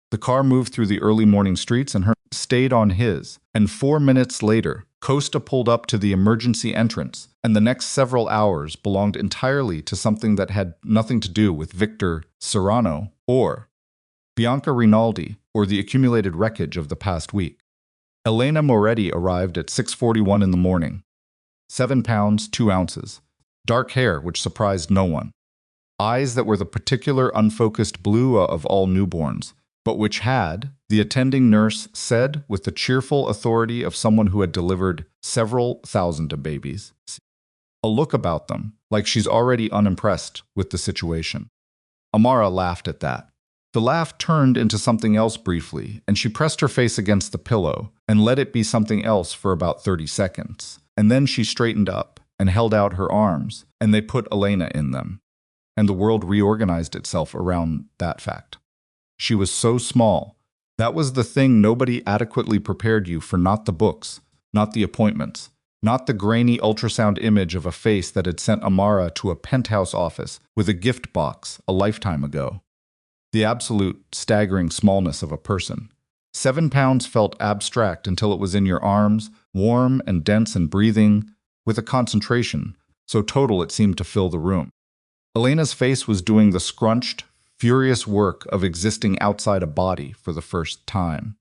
The car moved through the early morning streets and her stayed on his, and 4 minutes later, Costa pulled up to the emergency entrance, and the next several hours belonged entirely to something that had nothing to do with Victor Serrano or Bianca Rinaldi or the accumulated wreckage of the past week. Elena Moretti arrived at 6:41 in the morning. 7 pounds, 2 ounces. Dark hair, which surprised no one. Eyes that were the particular unfocused blue of all newborns, but which had, the attending nurse said with the cheerful authority of someone who had delivered several thousand of babies, a look about them, like she's already unimpressed with the situation. Amara laughed at that. The laugh turned into something else briefly, and she pressed her face against the pillow and let it be something else for about 30 seconds. And then she straightened up and held out her arms, and they put Elena in them. And the world reorganized itself around that fact. She was so small. That was the thing nobody adequately prepared you for, not the books, not the appointments, not the grainy ultrasound image of a face that had sent Amara to a penthouse office with a gift box a lifetime ago. The absolute, staggering smallness of a person. 7 pounds felt abstract until it was in your arms, warm and dense and breathing, with a concentration, so total it seemed to fill the room. Elena's face was doing the scrunched, furious work of existing outside a body for the first time.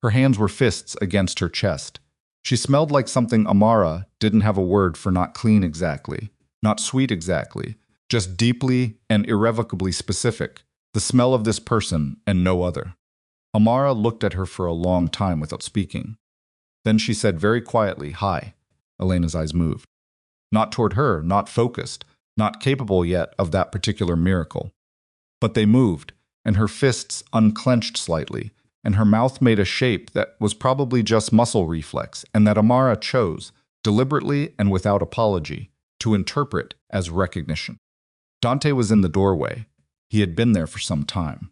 Her hands were fists against her chest. She smelled like something Amara didn't have a word for, not clean exactly, not sweet exactly, just deeply and irrevocably specific, the smell of this person and no other. Amara looked at her for a long time without speaking. Then she said very quietly, "Hi." Elena's eyes moved. Not toward her, not focused, not capable yet of that particular miracle. But they moved, and her fists unclenched slightly, and her mouth made a shape that was probably just muscle reflex, and that Amara chose, deliberately and without apology, to interpret as recognition. Dante was in the doorway. He had been there for some time.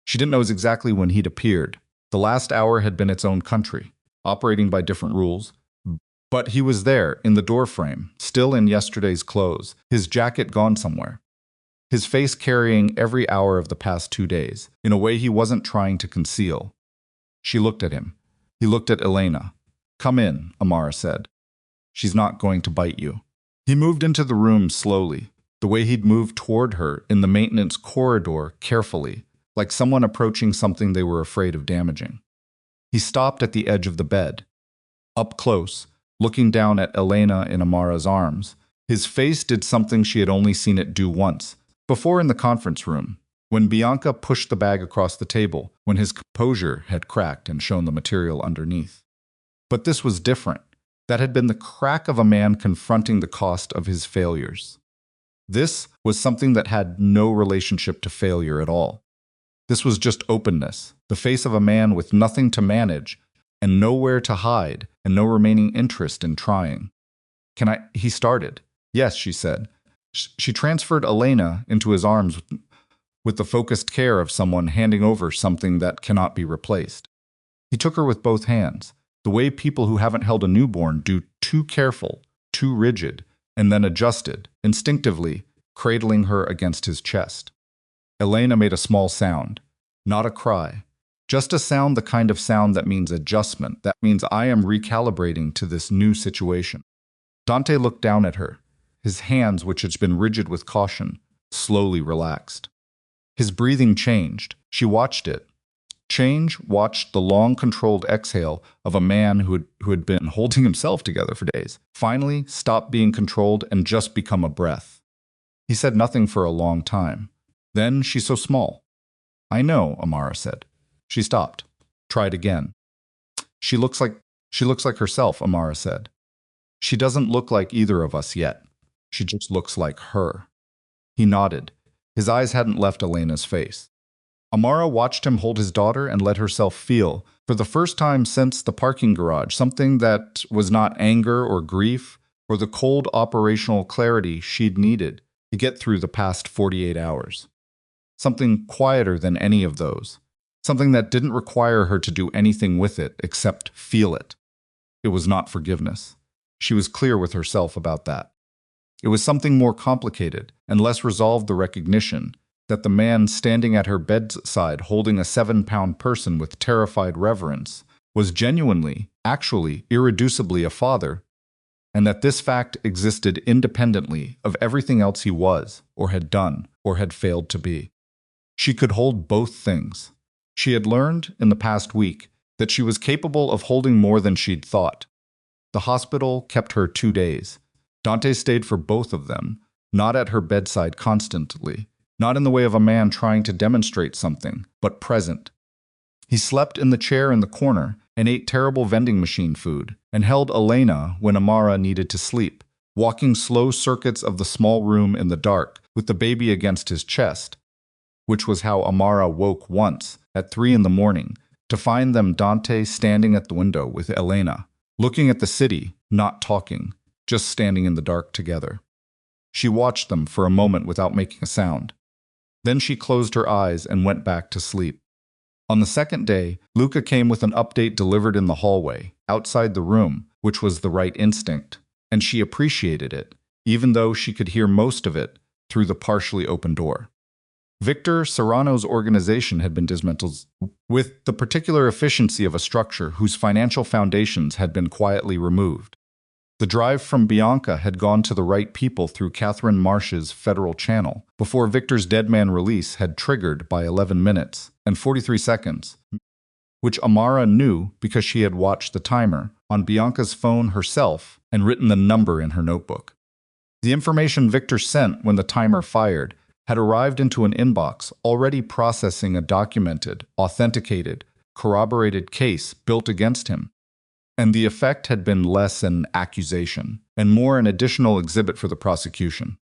She didn't know exactly when he'd appeared. The last hour had been its own country, operating by different rules. But he was there, in the doorframe, still in yesterday's clothes, his jacket gone somewhere. His face carrying every hour of the past 2 days, in a way he wasn't trying to conceal. She looked at him. He looked at Elena. "Come in," Amara said. "She's not going to bite you." He moved into the room slowly, the way he'd moved toward her in the maintenance corridor carefully, like someone approaching something they were afraid of damaging. He stopped at the edge of the bed. Up close, looking down at Elena in Amara's arms, his face did something she had only seen it do once, before in the conference room, when Bianca pushed the bag across the table, when his composure had cracked and shown the material underneath. But this was different. That had been the crack of a man confronting the cost of his failures. This was something that had no relationship to failure at all. This was just openness, the face of a man with nothing to manage, and nowhere to hide, and no remaining interest in trying. He started. "Yes," she said. She transferred Elena into his arms with the focused care of someone handing over something that cannot be replaced. He took her with both hands, the way people who haven't held a newborn do, too careful, too rigid, and then adjusted, instinctively, cradling her against his chest. Elena made a small sound, not a cry, just a sound, the kind of sound that means adjustment, that means I am recalibrating to this new situation. Dante looked down at her. His hands, which had been rigid with caution, slowly relaxed. His breathing changed. She watched it. Change watched the long, controlled exhale of a man who had been holding himself together for days, finally stop being controlled and just become a breath. He said nothing for a long time. Then, "She's so small." "I know," Amara said. She stopped. Tried again. "She looks like She looks like herself, Amara said. She doesn't look like either of us yet. She just looks like her. He nodded. His eyes hadn't left Elena's face. Amara watched him hold his daughter and let herself feel, for the first time since the parking garage, something that was not anger or grief or the cold operational clarity she'd needed to get through the past 48 hours. Something quieter than any of those. Something that didn't require her to do anything with it except feel it. It was not forgiveness. She was clear with herself about that. It was something more complicated and less resolved, the recognition that the man standing at her bedside holding a 7-pound person with terrified reverence was genuinely, actually, irreducibly a father, and that this fact existed independently of everything else he was, or had done, or had failed to be. She could hold both things. She had learned, in the past week, that she was capable of holding more than she'd thought. The hospital kept her 2 days. Dante stayed for both of them, not at her bedside constantly, not in the way of a man trying to demonstrate something, but present. He slept in the chair in the corner and ate terrible vending machine food, and held Elena when Amara needed to sleep, walking slow circuits of the small room in the dark with the baby against his chest, which was how Amara woke once at 3 in the morning to find them Dante standing at the window with Elena, looking at the city, not talking, just standing in the dark together. She watched them for a moment without making a sound. Then she closed her eyes and went back to sleep. On the second day, Luca came with an update delivered in the hallway, outside the room, which was the right instinct, and she appreciated it, even though she could hear most of it through the partially open door. Victor Serrano's organization had been dismantled with the particular efficiency of a structure whose financial foundations had been quietly removed. The drive from Bianca had gone to the right people through Catherine Marsh's federal channel before Victor's Deadman release had triggered by 11 minutes and 43 seconds, which Amara knew because she had watched the timer on Bianca's phone herself and written the number in her notebook. The information Victor sent when the timer fired had arrived into an inbox already processing a documented, authenticated, corroborated case built against him. And the effect had been less an accusation and more an additional exhibit for the prosecution.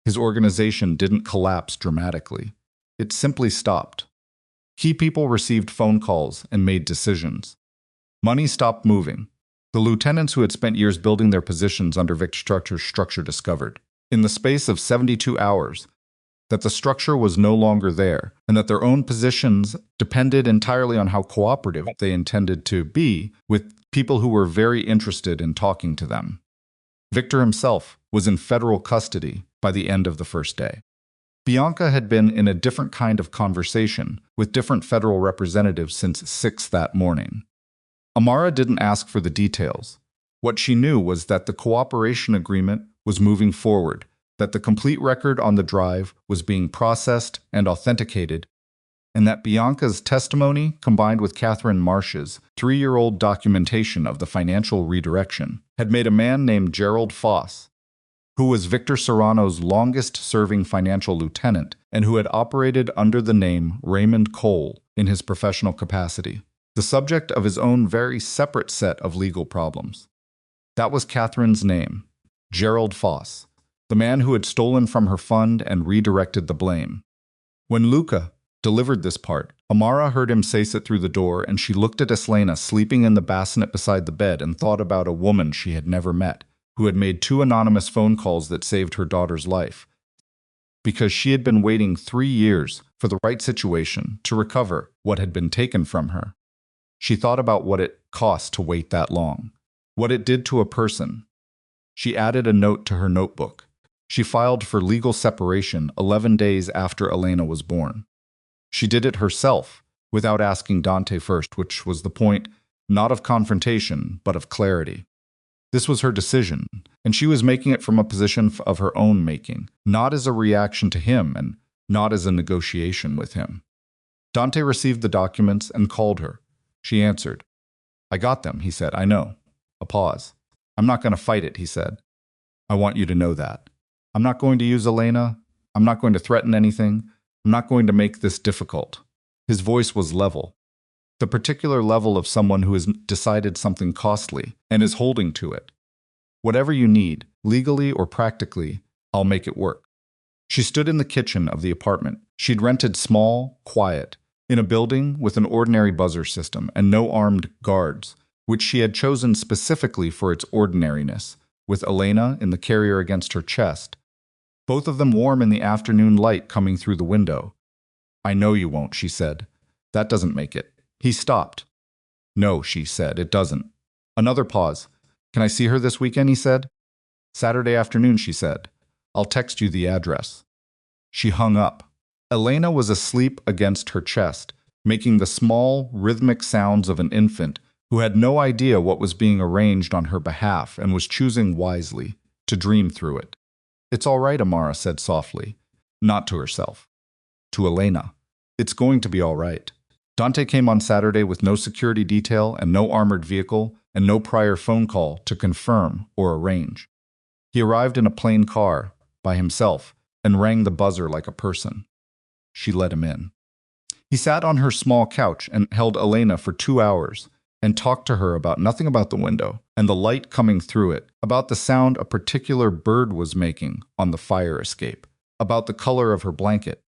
His organization didn't collapse dramatically. It simply stopped. Key people received phone calls and made decisions. Money stopped moving. The lieutenants who had spent years building their positions under Victor's structure discovered, in the space of 72 hours, that the structure was no longer there, and that their own positions depended entirely on how cooperative they intended to be with people who were very interested in talking to them. Victor himself was in federal custody by the end of the first day. Bianca had been in a different kind of conversation with different federal representatives since 6 that morning. Amara didn't ask for the details. What she knew was that the cooperation agreement was moving forward, that the complete record on the drive was being processed and authenticated, and that Bianca's testimony, combined with Catherine Marsh's 3-year-old documentation of the financial redirection, had made a man named Gerald Foss, who was Victor Serrano's longest-serving financial lieutenant and who had operated under the name Raymond Cole in his professional capacity, the subject of his own very separate set of legal problems. That was Catherine's name, Gerald Foss, the man who had stolen from her fund and redirected the blame. When Luca delivered this part, Amara heard him say it through the door, and she looked at Elena sleeping in the bassinet beside the bed and thought about a woman she had never met, who had made 2 anonymous phone calls that saved her daughter's life, because she had been waiting 3 years for the right situation to recover what had been taken from her. She thought about what it cost to wait that long, what it did to a person. She added a note to her notebook. She filed for legal separation 11 days after Elena was born. She did it herself, without asking Dante first, which was the point not of confrontation, but of clarity. This was her decision, and she was making it from a position of her own making, not as a reaction to him and not as a negotiation with him. Dante received the documents and called her. She answered. "I got them," he said. "I know." A pause. "I'm not going to fight it," he said. "I want you to know that. I'm not going to use Elena. I'm not going to threaten anything. I'm not going to make this difficult." His voice was level. The particular level of someone who has decided something costly and is holding to it. Whatever you need, legally or practically, I'll make it work. She stood in the kitchen of the apartment. She'd rented small, quiet, in a building with an ordinary buzzer system and no armed guards, which she had chosen specifically for its ordinariness, with Elena in the carrier against her chest, both of them warm in the afternoon light coming through the window. I know you won't, she said. That doesn't make it. He stopped. No, she said, it doesn't. Another pause. Can I see her this weekend, he said. Saturday afternoon, she said. I'll text you the address. She hung up. Elena was asleep against her chest, making the small, rhythmic sounds of an infant who had no idea what was being arranged on her behalf and was choosing wisely to dream through it. It's all right, Amara said softly, not to herself. To Elena. It's going to be all right. Dante came on Saturday with no security detail and no armored vehicle and no prior phone call to confirm or arrange. He arrived in a plain car, by himself, and rang the buzzer like a person. She let him in. He sat on her small couch and held Elena for 2 hours and talked to her about nothing about the window and the light coming through it, about the sound a particular bird was making on the fire escape, about the color of her blanket.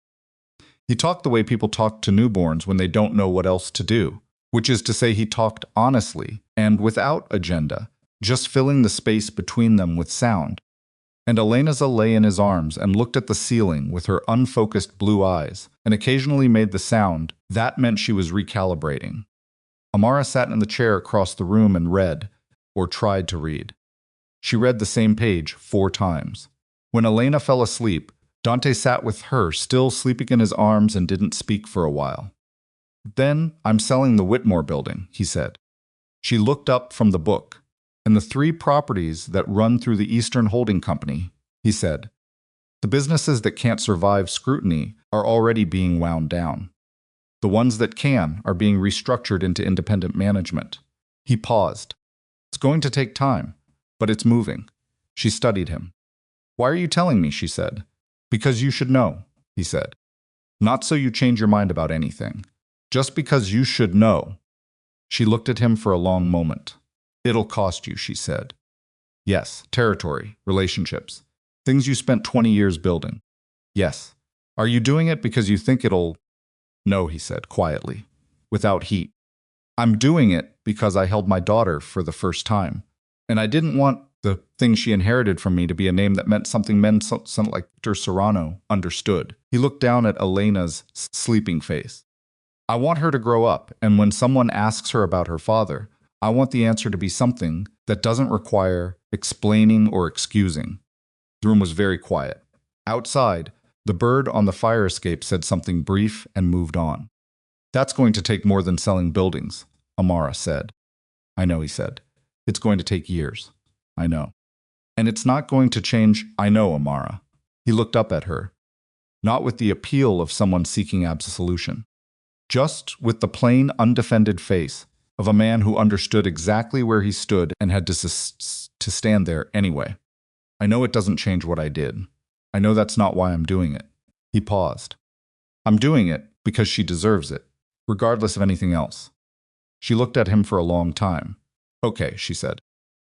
He talked the way people talk to newborns when they don't know what else to do, which is to say he talked honestly and without agenda, just filling the space between them with sound. And Elena lay in his arms and looked at the ceiling with her unfocused blue eyes and occasionally made the sound. That meant she was recalibrating. Amara sat in the chair across the room and read, or tried to read. She read the same page 4 times. When Elena fell asleep, Dante sat with her, still sleeping in his arms, and didn't speak for a while. Then, I'm selling the Whitmore building, he said. She looked up from the book. And the 3 properties that run through the Eastern Holding Company, he said. The businesses that can't survive scrutiny are already being wound down. The ones that can are being restructured into independent management. He paused. It's going to take time, but it's moving. She studied him. Why are you telling me, she said. Because you should know, he said. Not so you change your mind about anything. Just because you should know. She looked at him for a long moment. It'll cost you, she said. Yes, territory, relationships, things you spent 20 years building. Yes. Are you doing it because you think it'll... No, he said, quietly, without heat. I'm doing it because I held my daughter for the first time, and I didn't want the thing she inherited from me to be a name that meant something men like Victor Serrano understood. He looked down at Elena's sleeping face. I want her to grow up, and when someone asks her about her father, I want the answer to be something that doesn't require explaining or excusing. The room was very quiet. Outside, the bird on the fire escape said something brief and moved on. That's going to take more than selling buildings, Amara said. I know, he said. It's going to take years. I know. And it's not going to change. I know, Amara. He looked up at her, not with the appeal of someone seeking absolution, just with the plain, undefended face of a man who understood exactly where he stood and had to stand there anyway. I know it doesn't change what I did. I know that's not why I'm doing it. He paused. I'm doing it because she deserves it, regardless of anything else. She looked at him for a long time. Okay, she said.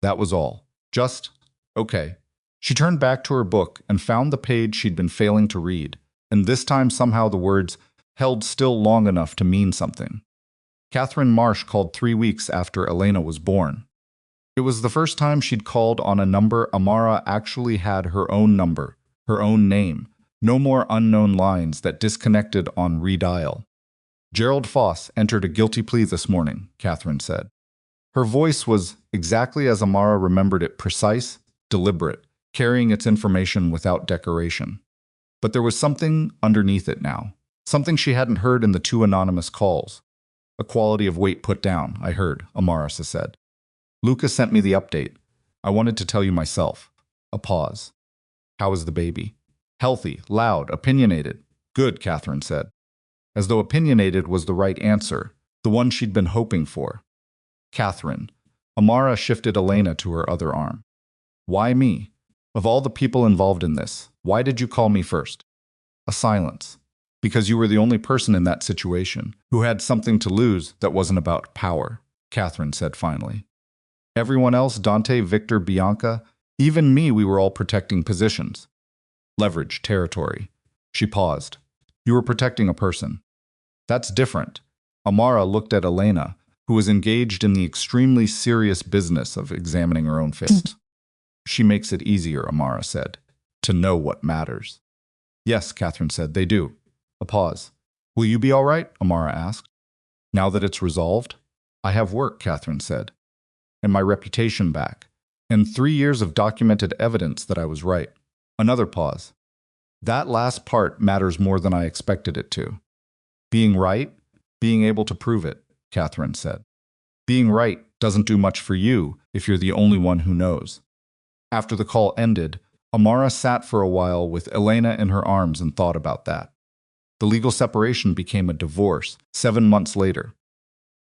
That was all. Just, okay. She turned back to her book and found the page she'd been failing to read, and this time somehow the words held still long enough to mean something. Catherine Marsh called 3 weeks after Elena was born. It was the first time she'd called on a number. Amara actually had her own number, her own name, no more unknown lines that disconnected on redial. Gerald Foss entered a guilty plea this morning, Catherine said. Her voice was exactly as Amara remembered it, precise, deliberate, carrying its information without decoration. But there was something underneath it now, something she hadn't heard in the 2 anonymous calls. A quality of weight put down, I heard, Amara said. Lucas sent me the update. I wanted to tell you myself. A pause. How is the baby? Healthy, loud, opinionated. Good, Catherine said. As though opinionated was the right answer, the one she'd been hoping for. Catherine. Amara shifted Elena to her other arm. Why me? Of all the people involved in this, why did you call me first? A silence. because you were the only person in that situation who had something to lose that wasn't about power, Catherine said finally. Everyone else, Dante, Victor, Bianca, even me, we were all protecting positions. Leverage, territory. She paused. You were protecting a person. That's different. Amara looked at Elena, who was engaged in the extremely serious business of examining her own fist. She makes it easier, Amara said, to know what matters. Yes, Catherine said, they do. A pause. Will you be all right? Amara asked. Now that it's resolved? I have work, Catherine said, and my reputation back, and 3 years of documented evidence that I was right. Another pause. That last part matters more than I expected it to. Being right, being able to prove it, Catherine said. Being right doesn't do much for you if you're the only one who knows. After the call ended, Amara sat for a while with Elena in her arms and thought about that. The legal separation became a divorce 7 months later.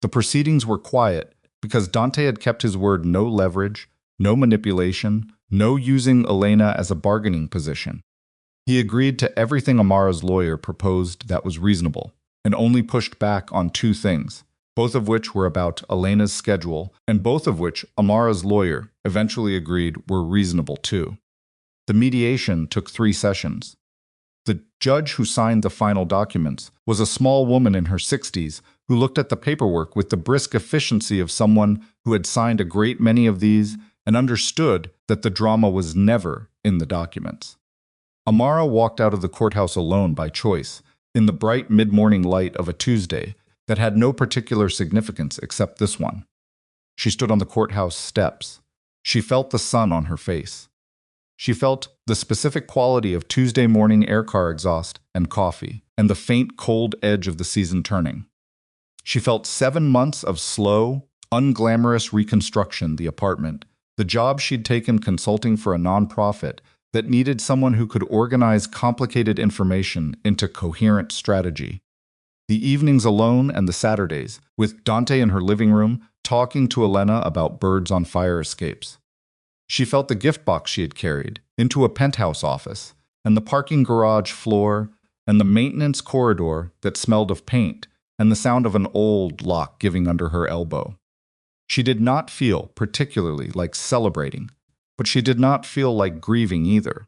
The proceedings were quiet because Dante had kept his word: no leverage, no manipulation, no using Elena as a bargaining position. He agreed to everything Amara's lawyer proposed that was reasonable, and only pushed back on 2 things, both of which were about Elena's schedule, and both of which Amara's lawyer eventually agreed were reasonable too. The mediation took 3 sessions. The judge who signed the final documents was a small woman in her 60s who looked at the paperwork with the brisk efficiency of someone who had signed a great many of these and understood that the drama was never in the documents. Amara walked out of the courthouse alone by choice, in the bright mid-morning light of a Tuesday that had no particular significance except this one. She stood on the courthouse steps. She felt the sun on her face. She felt the specific quality of Tuesday morning aircar exhaust and coffee, and the faint cold edge of the season turning. She felt 7 months of slow, unglamorous reconstruction, the apartment, the job she'd taken consulting for a nonprofit that needed someone who could organize complicated information into coherent strategy. The evenings alone and the Saturdays, with Dante in her living room talking to Elena about birds on fire escapes. She felt the gift box she had carried into a penthouse office, and the parking garage floor, and the maintenance corridor that smelled of paint, and the sound of an old lock giving under her elbow. She did not feel particularly like celebrating, but she did not feel like grieving either.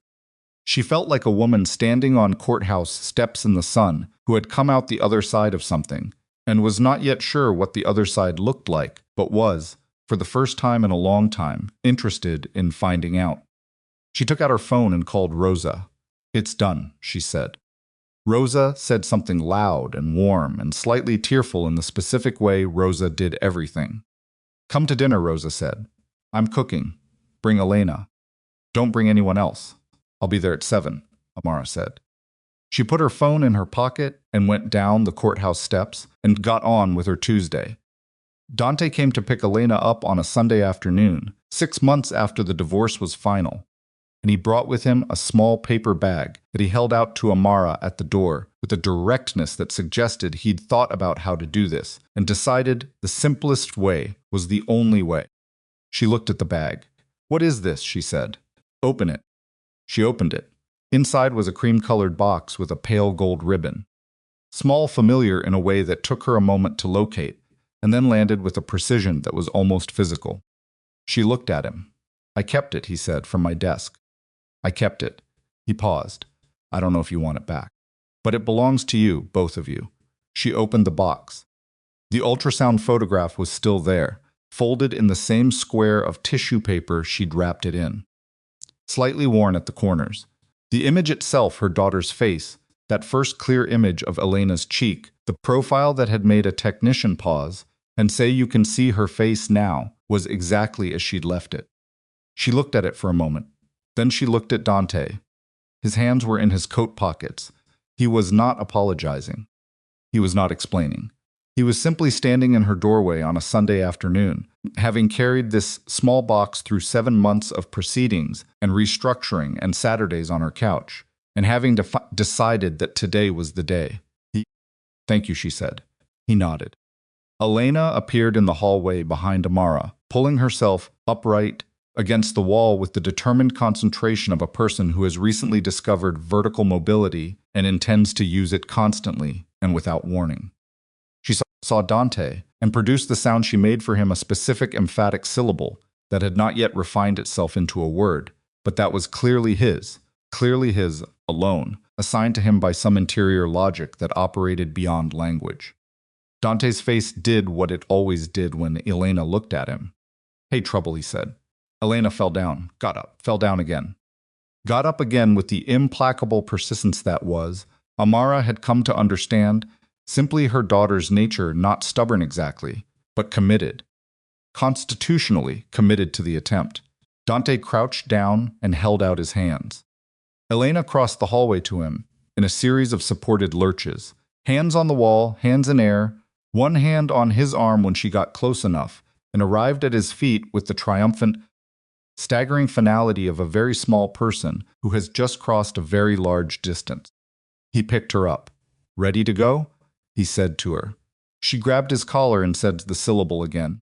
She felt like a woman standing on courthouse steps in the sun who had come out the other side of something, and was not yet sure what the other side looked like, but was, for the first time in a long time, interested in finding out. She took out her phone and called Rosa. It's done, she said. Rosa said something loud and warm and slightly tearful in the specific way Rosa did everything. Come to dinner, Rosa said. I'm cooking. Bring Elena. Don't bring anyone else. I'll be there at 7, Amara said. She put her phone in her pocket and went down the courthouse steps and got on with her Tuesday. Dante came to pick Elena up on a Sunday afternoon, 6 months after the divorce was final, and he brought with him a small paper bag that he held out to Amara at the door with a directness that suggested he'd thought about how to do this and decided the simplest way was the only way. She looked at the bag. What is this? She said. Open it. She opened it. Inside was a cream-colored box with a pale gold ribbon. Small, familiar in a way that took her a moment to locate, and then landed with a precision that was almost physical. She looked at him. I kept it, he said, from my desk. I kept it. He paused. I don't know if you want it back. But it belongs to you, both of you. She opened the box. The ultrasound photograph was still there, folded in the same square of tissue paper she'd wrapped it in. Slightly worn at the corners. The image itself, her daughter's face, that first clear image of Elena's cheek, the profile that had made a technician pause and say you can see her face now, was exactly as she'd left it. She looked at it for a moment. Then she looked at Dante. His hands were in his coat pockets. He was not apologizing. He was not explaining. He was simply standing in her doorway on a Sunday afternoon, having carried this small box through 7 months of proceedings and restructuring and Saturdays on her couch, and having decided that today was the day. Thank you, she said. He nodded. Elena appeared in the hallway behind Amara, pulling herself upright against the wall with the determined concentration of a person who has recently discovered vertical mobility and intends to use it constantly and without warning. She saw Dante and produced the sound she made for him, a specific emphatic syllable that had not yet refined itself into a word, but that was clearly his alone, assigned to him by some interior logic that operated beyond language. Dante's face did what it always did when Elena looked at him. "Hey, Trouble," he said. Elena fell down, got up, fell down again. Got up again with the implacable persistence that was, Amara had come to understand, simply her daughter's nature, not stubborn exactly, but committed. Constitutionally committed to the attempt. Dante crouched down and held out his hands. Elena crossed the hallway to him in a series of supported lurches, hands on the wall, hands in air, one hand on his arm when she got close enough, and arrived at his feet with the triumphant, staggering finality of a very small person who has just crossed a very large distance. He picked her up. "Ready to go?" he said to her. She grabbed his collar and said the syllable again.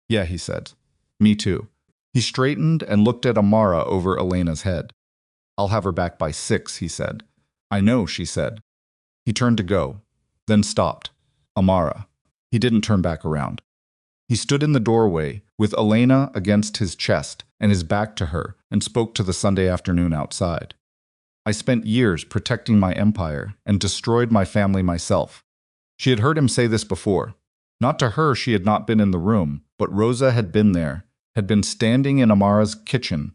"Yeah," he said. "Me too." He straightened and looked at Amara over Elena's head. "I'll have her back by 6, he said. "I know," she said. He turned to go, then stopped. "Amara." He didn't turn back around. He stood in the doorway with Elena against his chest and his back to her and spoke to the Sunday afternoon outside. "I spent years protecting my empire and destroyed my family myself." She had heard him say this before. Not to her, she had not been in the room, but Rosa had been there, had been standing in Amara's kitchen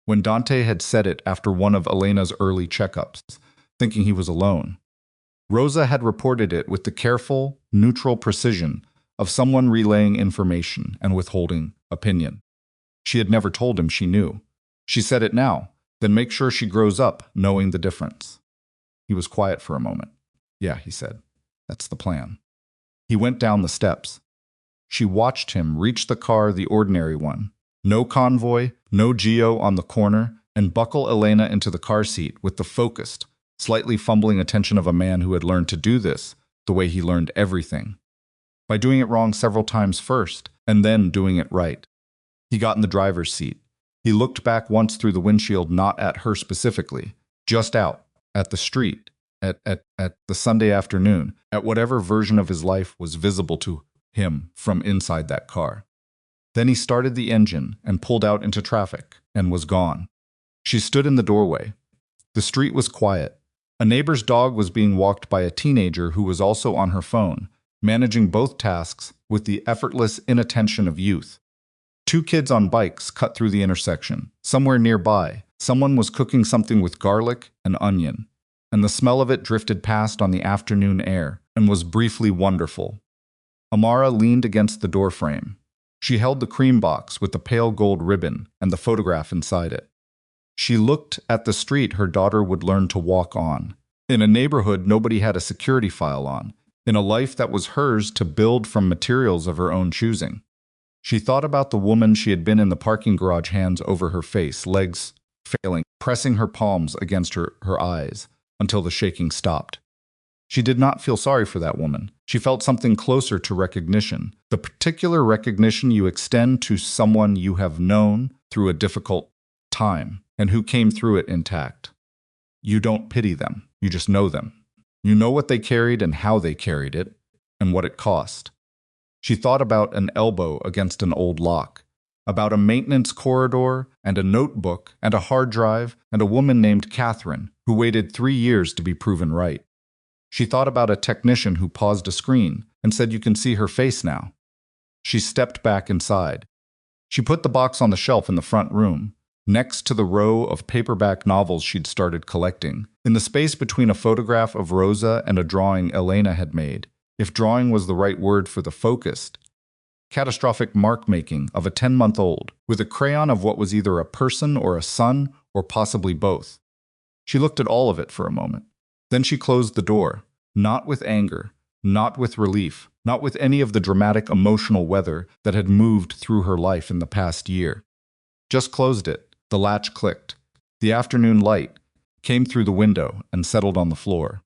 when Dante had said it after one of Elena's early checkups, thinking he was alone. Rosa had reported it with the careful, neutral precision of someone relaying information and withholding opinion. She had never told him she knew. She said it now, then make sure she grows up knowing the difference. He was quiet for a moment. "Yeah," he said. "That's the plan." He went down the steps. She watched him reach the car, the ordinary one. No convoy, no Geo on the corner, and buckle Elena into the car seat with the focused, slightly fumbling attention of a man who had learned to do this the way he learned everything. By doing it wrong several times first, and then doing it right. He got in the driver's seat. He looked back once through the windshield, not at her specifically, just out, at the street, at the Sunday afternoon, at whatever version of his life was visible to him from inside that car. Then he started the engine and pulled out into traffic and was gone. She stood in the doorway. The street was quiet. A neighbor's dog was being walked by a teenager who was also on her phone, managing both tasks with the effortless inattention of youth. 2 kids on bikes cut through the intersection. Somewhere nearby, someone was cooking something with garlic and onion, and the smell of it drifted past on the afternoon air and was briefly wonderful. Amara leaned against the doorframe. She held the cream box with the pale gold ribbon and the photograph inside it. She looked at the street her daughter would learn to walk on, in a neighborhood nobody had a security file on, in a life that was hers to build from materials of her own choosing. She thought about the woman she had been in the parking garage, hands over her face, legs failing, pressing her palms against her eyes until the shaking stopped. She did not feel sorry for that woman. She felt something closer to recognition, the particular recognition you extend to someone you have known through a difficult time and who came through it intact. You don't pity them, you just know them. You know what they carried and how they carried it, and what it cost. She thought about an elbow against an old lock, about a maintenance corridor and a notebook and a hard drive and a woman named Catherine who waited 3 years to be proven right. She thought about a technician who paused a screen and said, "You can see her face now." She stepped back inside. She put the box on the shelf in the front room, next to the row of paperback novels she'd started collecting, in the space between a photograph of Rosa and a drawing Elena had made, if drawing was the right word for the focused, catastrophic mark-making of a 10-month-old, with a crayon of what was either a person or a son or possibly both. She looked at all of it for a moment. Then she closed the door, not with anger, not with relief, not with any of the dramatic emotional weather that had moved through her life in the past year. Just closed it. The latch clicked. The afternoon light came through the window and settled on the floor.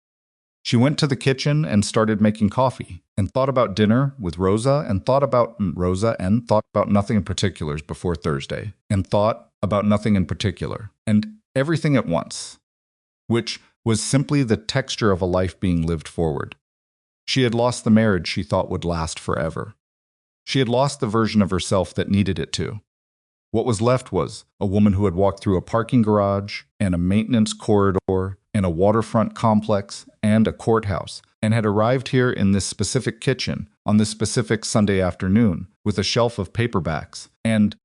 She went to the kitchen and started making coffee, and thought about dinner with Rosa, and thought about nothing in particular before Thursday, and thought about nothing in particular, and everything at once, which was simply the texture of a life being lived forward. She had lost the marriage she thought would last forever. She had lost the version of herself that needed it to. What was left was a woman who had walked through a parking garage and a maintenance corridor and a waterfront complex and a courthouse and had arrived here in this specific kitchen on this specific Sunday afternoon with a shelf of paperbacks and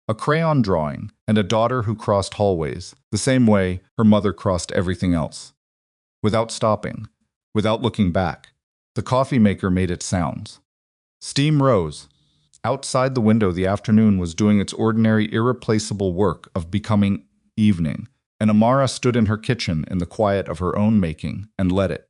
a crayon drawing and a daughter who crossed hallways the same way her mother crossed everything else. Without stopping, without looking back, the coffee maker made its sounds. Steam rose. Outside the window, the afternoon was doing its ordinary, irreplaceable work of becoming evening, and Amara stood in her kitchen in the quiet of her own making and let it.